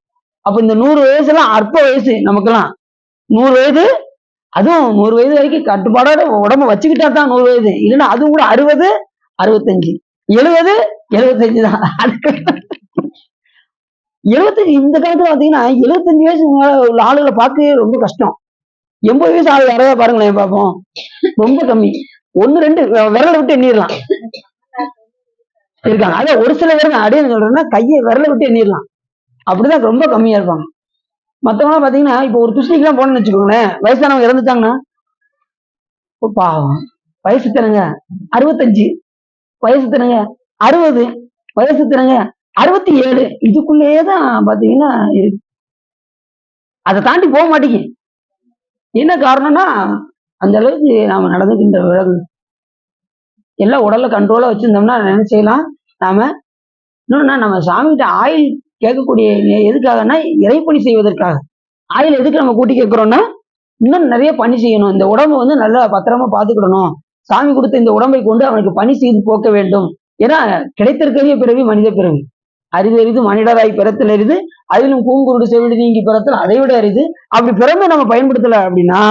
அப்ப இந்த 100 வயசு எல்லாம் அற்ப வயசு நமக்கெல்லாம். 100 வயது, அதுவும் 100 வயது வரைக்கும் கட்டுப்பாடோட உடம்ப வச்சுக்கிட்டா தான் 100 வயது, இல்லைன்னா அதுவும் கூட 60 65 70 75 தான். அதுக்கு 75 இந்த காலத்துல பாத்தீங்கன்னா 75 வயசு உள்ள ஆளுகளை பார்க்கவே ரொம்ப கஷ்டம். 80 வயசு ஆளு யாராவது பாருங்களேன் பார்ப்போம், ரொம்ப கம்மி. 1 2 விரலை விட்டு எண்ணிடலாம் இருக்காங்க. அதான் ஒரு சில பேருக்கு அப்படின்னு சொல்றேன்னா கையை விரலை விட்டு எண்ணிடலாம், அப்படிதான் ரொம்ப கம்மியா இருப்பாங்க. மத்தவங்க பாத்தீங்கன்னா இப்ப ஒரு துஷ்டிக்கெல்லாம் போனோம்னு வச்சுக்கோங்களேன், வயசானவங்க இறந்துட்டாங்கன்னா பாவம், வயசு திறங்க 65, வயசு திறங்க 60, வயசு திறங்க 67, இதுக்குள்ளேயேதான் பாத்தீங்கன்னா இருக்கு. அதை தாண்டி போக மாட்டேங்க. என்ன காரணம்னா அந்த அளவுக்கு நாம நடந்துக்கின்ற விலகு எல்லாம் உடல்ல கண்ட்ரோலா வச்சிருந்தோம்னா என்ன செய்யலாம் நாம. இன்னொன்னா நம்ம சாமிகிட்ட ஆயில் கேட்கக்கூடிய எதுக்காகனா இறைப்பணி செய்வதற்காக. ஆயில் எதுக்கு நம்ம கூட்டி கேட்கிறோம்னா இன்னும் நிறைய பணி செய்யணும், இந்த உடம்பை வந்து நல்லா பத்திரமா பாத்துக்கிடணும், சாமி கொடுத்த இந்த உடம்பை கொண்டு அவனுக்கு பணி செய்து போக்க வேண்டும். ஏன்னா கிடைத்திருக்கிற பிறவி மனித பிறவி, அரிது அரிது மனிதராய் பிறத்தல் அரிது, அதிலும் பூங்குருடு செவிடு நீங்கி பிறத்தல் அதை விட அரிது. அப்படி பிறந்து நம்ம பயன்படுத்தல அப்படின்னா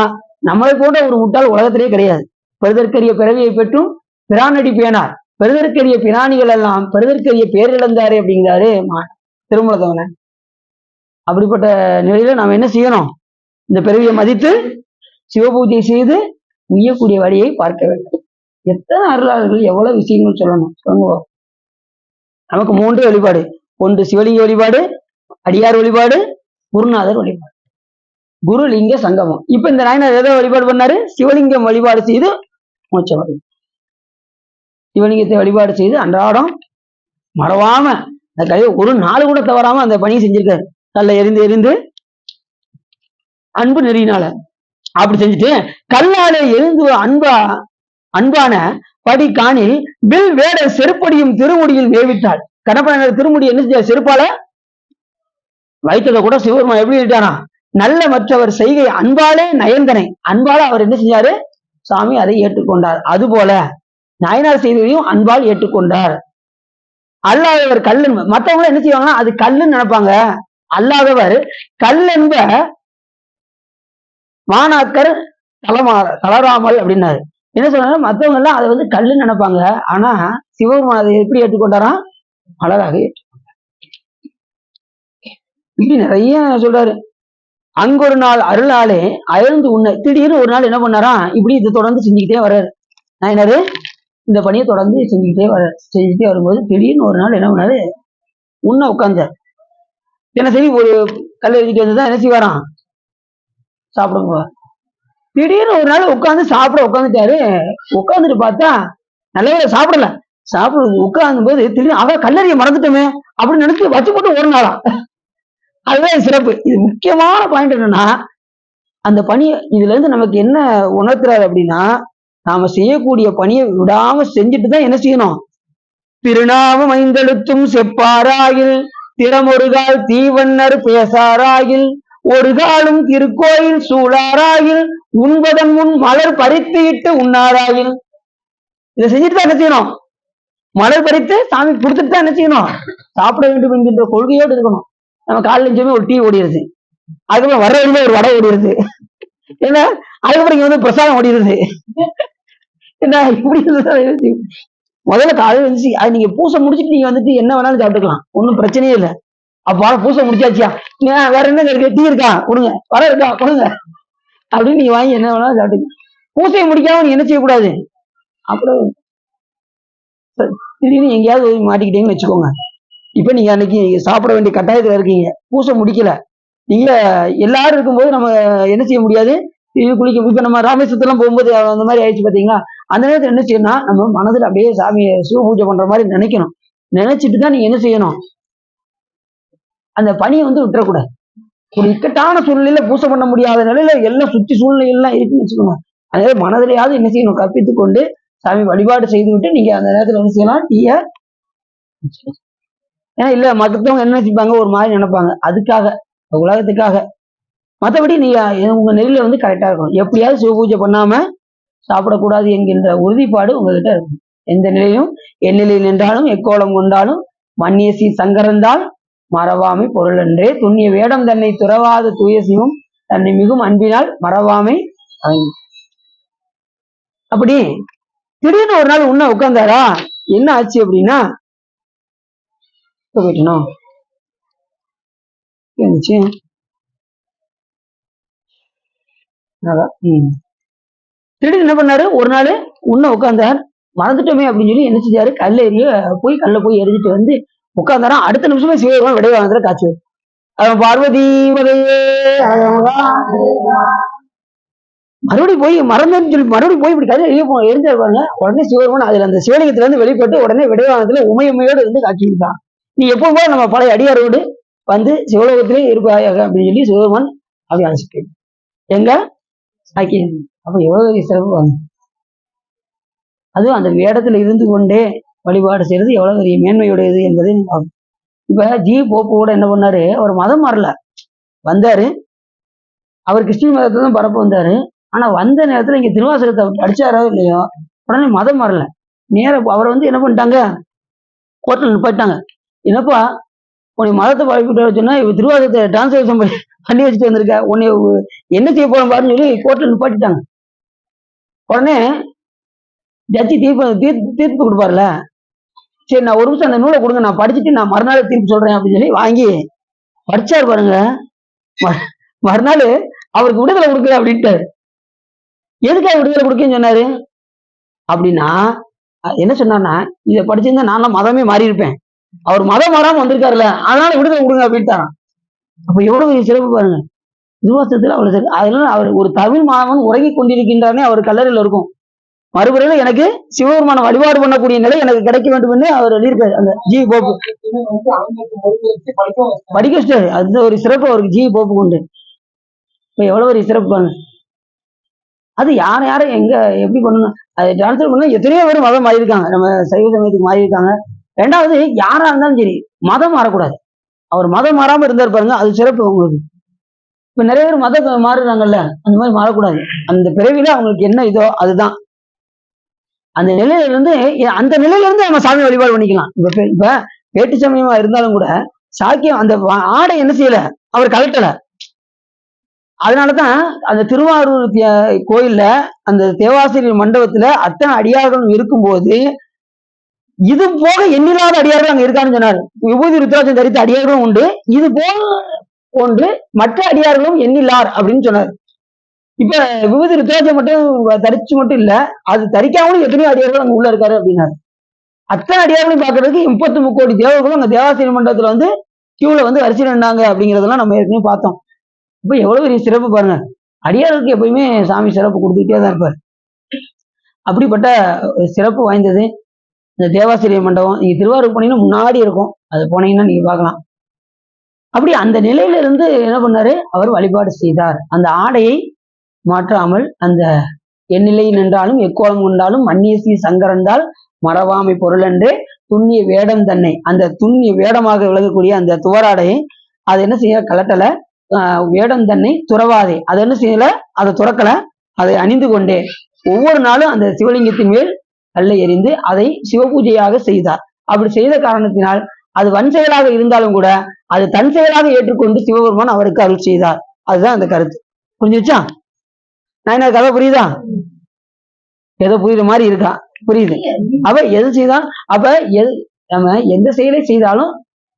நம்மளை போன்ற ஒரு முட்டாள் உலகத்திலே கிடையாது. பெறுதற்கரிய பிறவியை பெற்றும் பிரானடி பேனார், பெறுதற்கரிய பிராணிகள் எல்லாம் பெறுதற்கரிய பேரிழந்தாரு அப்படிங்கிறாரு திருமூலதேவனை. அப்படிப்பட்ட நிலையில நாம் என்ன செய்யணும், இந்த பிறவியை மதித்து சிவபூஜை செய்து உய்யக்கூடிய வழியை பார்க்க வேண்டும். எத்தனை அருளாளர்கள் எவ்வளவு விஷயங்கள் சொல்லணும் சொல்லுங்க. நமக்கு 3 வழிபாடு, ஒன்று சிவலிங்க வழிபாடு, அடியார் வழிபாடு, குருநாதர் வழிபாடு, குருலிங்க சங்கமம். இப்ப இந்த நாயனார் எதை வழிபாடு பண்ணாரு? சிவலிங்கம் வழிபாடு செய்து மோட்ச வழி. சிவலிங்கத்தை வழிபாடு செய்து அன்றாடம் மறவாம அந்த கையை ஒரு நாள் கூட தவறாம அந்த பணியை செஞ்சிருக்காரு. கல்ல எரிந்து எரிந்து அன்பு நெறியினால அப்படி செஞ்சுட்டு கல்லாலே எரிந்து அன்பான படி காணில் வில் வேட செருப்படியும் திருமுடியில் மேவிட்டாள். கணப்பன திருமுடி என்ன செருப்பால வைத்ததை கூட சிவபெருமான் எப்படி இருக்காரா, நல்ல மற்றவர் செய்கை அன்பாலே நயந்தனை, அன்பால அவர் என்ன செஞ்சாரு, சாமி அதை ஏற்றுக்கொண்டார். அதுபோல நாயனார் செய்ததையும் அன்பால் ஏற்றுக்கொண்டார். அல்லாதவர் கல்லு, மற்றவங்க என்ன செய்வாங்கன்னா அது கல்லுன்னு நினைப்பாங்க, அல்லாதவர் கல்லென்ப மாணாக்கர் தளராமல் அப்படின்னாரு. என்ன சொல்றாங்க, மற்றவங்க எல்லாம் அதை வந்து கல்லுன்னு நினைப்பாங்க, ஆனா சிவபெருமான் அதை எப்படி ஏற்றுக்கொண்டாராம், அழகாக ஏற்றுக்கொண்டார். இப்படி நிறைய சொல்றாரு. அங்கொரு நாள் அருளாலே அயர்ந்து உன்னை, திடீர்னு ஒரு நாள் என்ன பண்ணாராம், இப்படி இதை தொடர்ந்து செஞ்சுக்கிட்டே வர்றாரு நாயனாரு. இந்த பணியை தொடர்ந்து செஞ்சுட்டே வரும்போது திடீர்னு ஒரு நாள் என்ன பண்ணாரு, உன்னை உட்கார்ந்தார். தினசரி ஒரு கல் எழுதிட்டு வந்துதான் என்ன செய்வாராம், சாப்பிடுங்க. திடீர்னு ஒரு நாள் உட்காந்து சாப்பிட உட்காந்துட்டாரு. உட்காந்துட்டு பார்த்தா நல்ல சாப்பிடல, சாப்பிடுறது உட்கார்ந்து போது திடீர்னு அவ கல்லறிய மறந்துட்டோமே அப்படின்னு நினைச்சு வச்சு போட்டு ஒரு நாளாம். அதுதான் சிறப்பு. இது முக்கியமான பாயிண்ட் என்னன்னா, அந்த பணி இதுல இருந்து நமக்கு என்ன உணர்த்துறாரு அப்படின்னா, நாம செய்யக்கூடிய பணியை விடாம செஞ்சுட்டு தான் என்ன செய்யணும், திருநாமம் ஐந்தெழுத்தும் செப்பாராயில் திறமொருகால் தீவன்னர் பேசாராயில் ஒரு காலும் திருக்கோயில் சூழாராயில் உண்பதன் முன் மலர் பறித்து இட்டு உண்ணாராயில். இதை செஞ்சுட்டு தான் என்ன செய்யணும், மலர் பறித்து சாமி கொடுத்துட்டு தான் என்ன செய்யணும், சாப்பிட வேண்டும் என்கின்ற கொள்கையோடு இருக்கணும். நம்ம காலைல நிச்சயமே ஒரு டீ ஓடிடுது, அதுக்கப்புறம் வர வழியில ஒரு வடை ஓடிடுது, ஏன்னா அதுக்கப்புறம் இங்க வந்து பிரசாதம் ஓடிடுது. என்ன இப்படி முதல்ல காலையில இருந்துச்சு அது நீங்க பூசை முடிச்சுட்டு நீங்க வந்துட்டு என்ன வேணாலும் சாப்பிட்டுக்கலாம், ஒன்றும் பிரச்சனையே இல்லை. அப்ப பூசை முடிச்சாச்சியா, வேற என்ன இருக்கு, டீ இருக்கா கொடுங்க, வர இருக்கா கொடுங்க அப்படின்னு நீங்க வாங்கி என்ன வேணாலும் சாப்பிட்டுக்கலாம். பூசையை முடிக்காம நீங்க என்ன செய்யக்கூடாது, அப்புறம் திடீர்னு எங்கேயாவது மாட்டிக்கிட்டீங்கன்னு வச்சுக்கோங்க, இப்ப நீங்க அன்னைக்கு சாப்பிட வேண்டிய கட்டாயத்துல இருக்கீங்க, பூசை முடிக்கல, நீங்க எல்லாரும் இருக்கும்போது நம்ம என்ன செய்ய முடியாது, குளிக்க. இப்ப நம்ம ராமேஸ்வரத்தெல்லாம் போகும்போது அந்த மாதிரி ஆயிடுச்சு பாத்தீங்களா, அந்த நேரத்துல என்ன செய்யணும்னா நம்ம மனதில் அப்படியே சாமியை சிவ பூஜை பண்ற மாதிரி நினைக்கணும். நினைச்சிட்டு தான் நீங்க என்ன செய்யணும், அந்த பணியை வந்து விட்டுறக்கூடாது. ஒரு இக்கட்டான சூழ்நிலையில பூசை பண்ண முடியாத நிலையில எல்லாம் சுற்றி சூழ்நிலைகள்லாம் இருக்குன்னு வச்சுக்கோங்க, அதே மனதிலேயாவது என்ன செய்யணும், கற்பித்துக் கொண்டு சாமி வழிபாடு செய்து விட்டு நீங்க அந்த நேரத்துல என்ன செய்யலாம், டீய. ஏன்னா இல்ல மற்றவங்க என்ன நினைப்பாங்க, ஒரு மாதிரி நினைப்பாங்க, அதுக்காக உலகத்துக்காக. மற்றபடி நீங்க உங்க நெல்லில வந்து கரெக்டா இருக்கணும். எப்படியாவது சிவ பூஜை பண்ணாம சாப்பிடக்கூடாது என்கின்ற உறுதிப்பாடு உங்ககிட்ட இருக்கும். எந்த நிலையும் எந்நிலையில் நின்றாலும் எக்கோலம் கொண்டாலும் மன்னியசி சங்கரந்தால் மறவாமை பொருள் என்றே துண்ணிய வேடம் தன்னை துறவாத தூயசிவும் தன்னை மிகும் அன்பினால் மறவாமை. அப்படி திடீர்னு ஒரு நாள் உன்ன உட்கார்ந்தாரா, என்ன ஆச்சு அப்படின்னா போயிட்டணும் இருந்துச்சு. திடீர்னு என்ன பண்ணாரு, ஒரு நாள் உன்ன உட்கார்ந்தார், மறந்துட்டோமே அப்படின்னு சொல்லி என்ன செஞ்சாரு, கல்ல போய் எரிஞ்சிட்டு வந்து உட்கார்ந்தாரா, அடுத்த நிமிஷமே சிவபெருமான் விடைவாங்கத்துல காட்சி. அவன் பார்வதி மறுபடியும் போய் மறந்தேன்னு சொல்லி மறுபடியும் போய் இப்படி கல்ல எரிஞ்சாரு பாருங்க. உடனே சிவபெருமான் அதுல அந்த சிவலிங்கத்துல இருந்து வெளிப்பட்டு உடனே விடைவாங்கத்துல உமையோடு இருந்து காட்சி கொடுத்தான். நீ எப்பவுமே நம்ம பழைய அடியாரோடு வந்து சிவலோகத்திலே இருப்பாயாக அப்படின்னு சொல்லி சிவபெருமான் அப்படி அழைச்சிட்டு எங்க ஆக்கி. அப்ப எவ்வளவு சிறப்பு வாங்க, அதுவும் அந்த வேடத்துல இருந்து கொண்டே வழிபாடு செய்யறது எவ்வளவு பெரிய மேன்மையுடையது என்பதை இப்ப ஜி போப்பு கூட என்ன பண்ணாரு, அவர் மதம் மாறல, வந்தாரு, அவர் கிறிஸ்டின் மதத்தை தான் பரப்ப வந்தாரு. ஆனா வந்த நேரத்துல இங்க திருவாசகத்தை படிச்சாரோ இல்லையோ, உடனே மதம் மாறல, நேரம் அவரை வந்து என்ன பண்ணிட்டாங்க, கோர்ட்ல நிப்பாட்டாங்க. என்னப்பா உன்னை மதத்தை பழப்பிட்டு சொன்னா இவ திருவாசகத்தை டிரான்ஸ்லேஷன் பண்ணி வச்சுட்டு வந்திருக்க, உன்னை என்ன செய்ய போறோம் பாருன்னு சொல்லி கோர்ட்ல நிப்பாட்டிட்டாங்க. உடனே ஜட்ஜி தீர்ப்பு கொடுப்பார்ல, சரி நான் ஒரு நிமிஷம் அந்த நூலை கொடுங்க, நான் படிச்சுட்டு நான் மறுநாள் தீர்ப்பு சொல்றேன் அப்படின்னு சொல்லி வாங்கி படிச்சாரு பாருங்க. மறுநாள் அவருக்கு விடுதலை கொடுக்கல அப்படின்ட்டாரு. எதுக்காக விடுதலை கொடுக்கன்னு சொன்னாரு அப்படின்னா, என்ன சொன்னார்னா, இதை படிச்சிருந்தா நான்லாம் மதமே மாறி இருப்பேன், அவர் மதம் மாறாம வந்திருக்காருல்ல, அதனால விடுதலை கொடுங்க அப்படின்ட்டாராம். அப்ப எவ்வளவு சிறப்பு பாருங்க திருவாசகத்துல அவ்வளவு சிறப்பு. அதனால அவர் ஒரு தமிழ் மாணவன் உறங்கி கொண்டிருக்கின்றானே அவர் கல்லறையில இருக்கும், மறுபடியும் எனக்கு சிவபெருமான வழிபாடு பண்ணக்கூடிய நிலை எனக்கு கிடைக்க வேண்டும் என்று அவர் எழுதியிருக்காரு அந்த ஜி போப்பு, படிக்க வச்சிட்டாரு. அந்த ஒரு சிறப்பு அவருக்கு ஜி போப்பு கொண்டு. இப்ப எவ்வளவு ஒரு சிறப்பு பாருங்க. அது யாரை எங்க எப்படி பண்ணணும், அதை டிரான்ஸ்ஃபர் பண்ண எத்தனையோ பேர் மதம் மாறி இருக்காங்க, நம்ம சைவ சமயத்துக்கு மாறி இருக்காங்க. ரெண்டாவது யாரா இருந்தாலும் சரி மதம் மாறக்கூடாது, அவர் மதம் மாறாம இருந்தார் பாருங்க, அது சிறப்பு உங்களுக்கு. இப்ப நிறைய பேர் மதம் மாறுறாங்கல்ல, அந்த மாதிரி மாறக்கூடாது, அந்த பிறவில அவங்களுக்கு என்ன இதோ அதுதான், அந்த நிலையில இருந்து நம்ம சாமி வழிபாடு பண்ணிக்கலாம். இப்ப வேட்டு சமயமா இருந்தாலும் கூட சாக்கியம் அந்த ஆடை என்ன செய்யல, அவர் கலட்டல. அதனாலதான் அந்த திருவாரூர் கோயில்ல அந்த தேவாசிரியர் மண்டபத்துல அத்தனை அடியார்களும் இருக்கும்போது இது போக எண்ணில்லாத அடியார்கள் அங்க இருக்கான்னு சொன்னாரு. விபூதி ருத்ராட்சம் தரித்த அடியார்களும் உண்டு, இது போன்று மற்ற அடியார்களும் எண்ணில்லார் அப்படின்னு சொன்னார். இப்ப விபூதி ருத்ராட்சம் மட்டும் தரிச்சு மட்டும் இல்ல, அது தரிக்காமலும் எத்தனையோ அடியார்கள் அங்க உள்ள இருக்காரு அப்படின்னாரு. அத்தனை அடியார்களையும் பாக்குறதுக்கு 33 கோடி தேவர்களும் அந்த தேவாசிரியர் மண்டபத்துல வந்து கியூல வந்து வரிசையில் நின்றாங்க அப்படிங்கறதெல்லாம் நம்ம ஏற்கனவே பார்த்தோம். இப்ப எவ்வளவு பெரிய சிறப்பு பாருங்க, அடியார்களுக்கு எப்பயுமே சாமி சிறப்பு கொடுத்துட்டே தான் இருப்பார். அப்படிப்பட்ட சிறப்பு வாய்ந்தது இந்த தேவாசிரியர் மண்டபம். நீங்க திருவாரூர் போனீங்கன்னா முன்னாடி இருக்கும், அது போனீங்கன்னா நீங்க பார்க்கலாம். அப்படி அந்த நிலையில இருந்து என்ன பண்ணாரு, அவர் வழிபாடு செய்தார். அந்த ஆடையை மாற்றாமல், அந்த எந்நிலை நின்றாலும் எக்கோலம் கொண்டாலும் மன்னியசி சங்கரந்தால் மறவாமை பொருள் என்று துண்ணிய வேடம் தன்னை, அந்த துண்ணிய வேடமாக விலகக்கூடிய அந்த துவராடையை அதை என்ன செய்ய கலட்டல, வேடம் தன்னை துறவாதே, அதை என்ன செய்யல, அதை துறக்கல, அதை அணிந்து கொண்டே ஒவ்வொரு நாளும் அந்த சிவலிங்கத்தின் மேல் கல்லை எறிந்து அதை சிவபூஜையாக செய்தார். அப்படி செய்த காரணத்தினால் அது வன் செயலாக இருந்தாலும் கூட அது தன் செயலாக ஏற்றுக்கொண்டு சிவபெருமான் அவருக்கு அருள் செய்தார். அதுதான் அந்த கருத்து. புரிஞ்சுச்சா? நான் என்ன கதை புரியுதா? ஏதோ புரியுற மாதிரி இருக்கா? புரியுது. அவ எது செய்தால் அப்ப நம்ம எந்த செயலை செய்தாலும்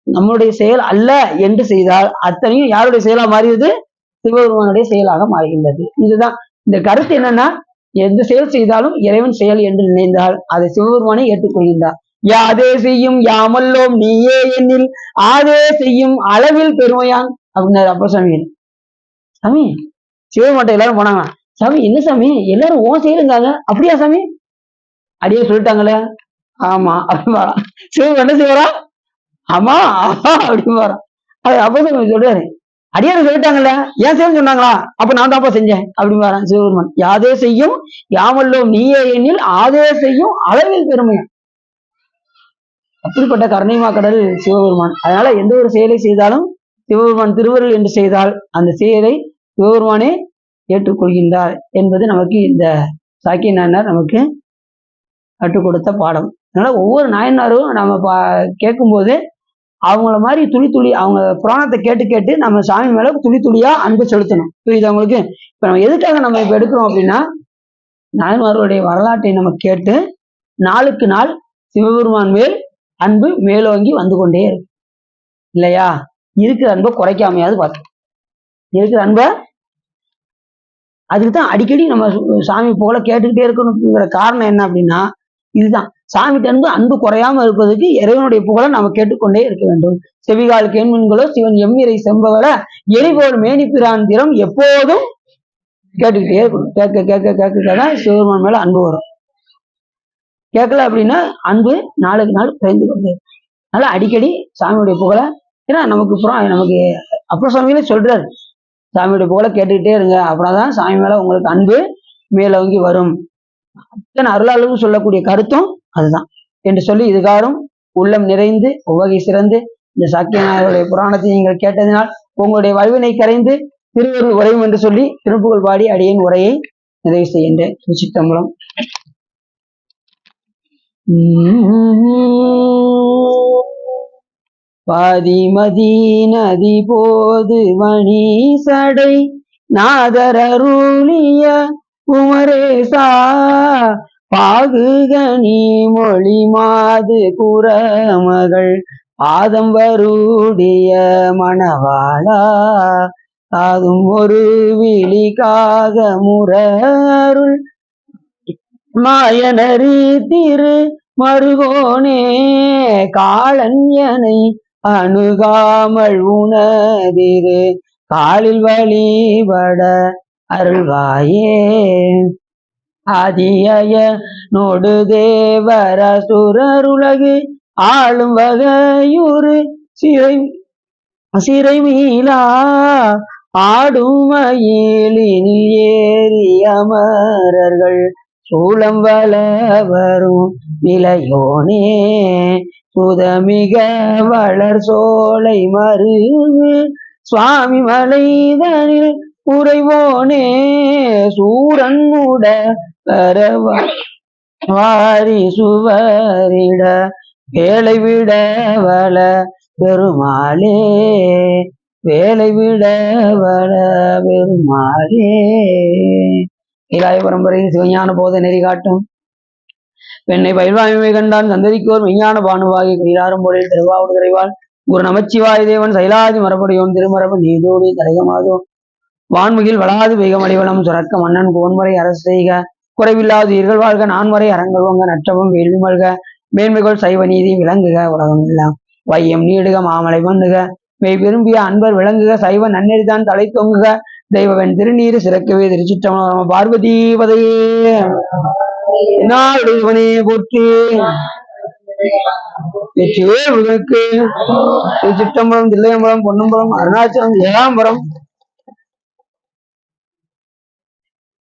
நம்மளுடைய செயல் அல்ல என்று செய்தால் அத்தனையும் யாருடைய செயலா மாறியது? சிவபெருமானுடைய செயலாக மாறுகின்றது. இதுதான் இந்த கருத்து. என்னன்னா, எந்த செயல் செய்தாலும் இறைவன் செயல் என்று நினைந்தால் அதை சிவபெருமானை ஏற்றுக்கொள்கின்றார். யாதே செய்யும் யாமல்லோம் நீயே எண்ணில் ஆதே செய்யும் அளவில் பெருமையான் அப்படின்னாரு அப்ப சாமி. சாமி சிவபெருமான் எல்லாரும் போனாங்க. சாமி என்ன சாமி எல்லாரும் ஓ செயலுங்காங்க. அப்படியா சாமி? அடியே சொல்லிட்டாங்களே. ஆமா அப்படின்னு சிவபெருமான் என்ன செய்வாரா? ஆமா ஆமா அப்படின்னு வரான். அது அப்ப சொல்றாரு, அடியாரு சொல்லிட்டாங்கல்ல, ஏன் செய்ய சொன்னாங்களா? அப்ப நான் தான்ப்பா செஞ்சேன் அப்படின்னு வரான் சிவபெருமான். யாதே செய்யும் யாமல்லோம் நீயே எண்ணில் ஆதே செய்யும் அளவில் பெருமையான். அப்படிப்பட்ட கருணைமா கடல் சிவபெருமான். அதனால எந்த ஒரு செயலை செய்தாலும் சிவபெருமான் திருவருள் என்று செய்தால் அந்த செயலை சிவபெருமானே ஏற்றுக்கொள்கின்றார் என்பது நமக்கு இந்த சாக்கிய நாயனார் நமக்கு கற்றுக் கொடுத்த பாடம். அதனால ஒவ்வொரு நாயனாரும் நம்ம கேட்கும் போது அவங்கள மாதிரி துளி துளி அவங்க புராணத்தை கேட்டு கேட்டு நம்ம சாமி மேல துளி துளியா அன்பு செலுத்தணும். புரியுது அவங்களுக்கு? இப்ப நம்ம எதுக்காக நம்ம இப்ப எடுக்கிறோம் அப்படின்னா, நாயன்மார்களுடைய வரலாற்றை நம்ம கேட்டு நாளுக்கு நாள் சிவபெருமான் மேல் அன்பு மேலோங்கி வந்து கொண்டே இருக்கு இல்லையா? இருக்கிற அன்பை குறைக்காமையாவது பார்த்தோம். இருக்கிற அன்பை அதுக்குதான் அடிக்கடி நம்ம சாமி போல கேட்டுக்கிட்டே இருக்கணுங்கிற காரணம் என்ன அப்படின்னா, இதுதான் சாமிக்கு அன்பு குறையாம இருப்பதற்கு இறைவனுடைய புகழை நம்ம கேட்டுக்கொண்டே இருக்க வேண்டும். செவிகால் கேண்மின்களோ சிவன் எம்மிரை செம்பவள எரிபோல் மேனிப்பிரான் திறம் எப்போதும் கேட்டுக்கிட்டே இருக்கணும். கேட்க கேட்க கேட்கதான் சிவபெருமான் மேல அன்பு வரும். கேட்கல அப்படின்னா அன்பு நாளுக்கு நாள் குறைந்து கொண்டே. அதனால அடிக்கடி சாமியுடைய புகழை, ஏன்னா நமக்கு அப்ப சாமியிலே சொல்றாரு, சாமியுடைய புகழை கேட்டுக்கிட்டே இருங்க, அப்படின்னாதான் சாமி மேல உங்களுக்கு அன்பு மேலோங்கி வரும். அருளாளவு சொல்லக்கூடிய கருத்தும் அதுதான் என்று சொல்லி இதுகாரும் உள்ளம் நிறைந்து உவகை சிறந்து இந்த சாக்கியநாயகருடைய புராணத்தை நீங்கள் கேட்டதினால் உங்களுடைய வல்வினை கரைந்து திருவருள் உரையும் என்று சொல்லி திருப்புகழ் பாடி அடியேன் உரையை நிறைவு செய்கின்றேன். திருச்சிற்றம்பலம். பாதிமதி நதி போது மணி சடை நாதரருளிய குமரேசா பாகுகனி மொழி மாது குரமகள் பாதம் வருடைய மணவாளா அதும் ஒரு விழிக்காக முரருள் மாயனரி திரு மருகோனே காளன்யனை அணுகாமல் உணதிரு காலில் வழிபட அருள்வாயே ஆதிய நோடு தேவர சுரருலகு ஆளும் வகையுறு சிறை மீளா ஆடுமயிலில் ஏறி அமரர்கள் சூளம் வள வரும் நிலையோனே சுதமிக வளர் சோலை மருகு சுவாமி மலைதனில் உறைவோனே சூரன் உட வாரி சுவரிட வேலை விட வள பெருமாளே வேலை விட வள பெருமாளே. இலாய பரம்பரையில் சிவஞான போத நெறி காட்டும் பெண்ணை பயில்வாய்மை கண்டான் சந்ததிக்கோர் மெய்ஞான பானுவாகி கைலாரும் போலில் திருவாவூர் திரைவாள் குரு நமச்சிவாய தேவன் சைலாதி மரபடியோன் திருமரபு நீதோடி தரையமாதோ வான்முகில் வளாது வேகமடிவளம் சுரக்க மன்னன் கோன்முறை அரசு செய்க குறைவில்லாது ஈர்கள் வாழ்க நான்முறை அறங்கள் வங்க நற்றவும் வேள்வி மல்க மேன்மைகள் சைவ நீதி விளங்குக உலகம் எல்லாம் வையம் நீடுக மாமலை மண்ணுக மெய் விரும்பிய அன்பர் விளங்குக சைவ நன்னெறிதான் தலை தொங்குக தெய்வவன் திருநீர் சிறக்கவே. திருச்சிற்றம்பலம். பார்வதி பதையே என்னாடுவனே போற்றி வெற்றிவே முருகனுக்கு. திருச்சிற்றம்பலம், தில்லையம்பலம், பொன்னம்பலம், அருணாச்சலம், ஏகாம்பரம்.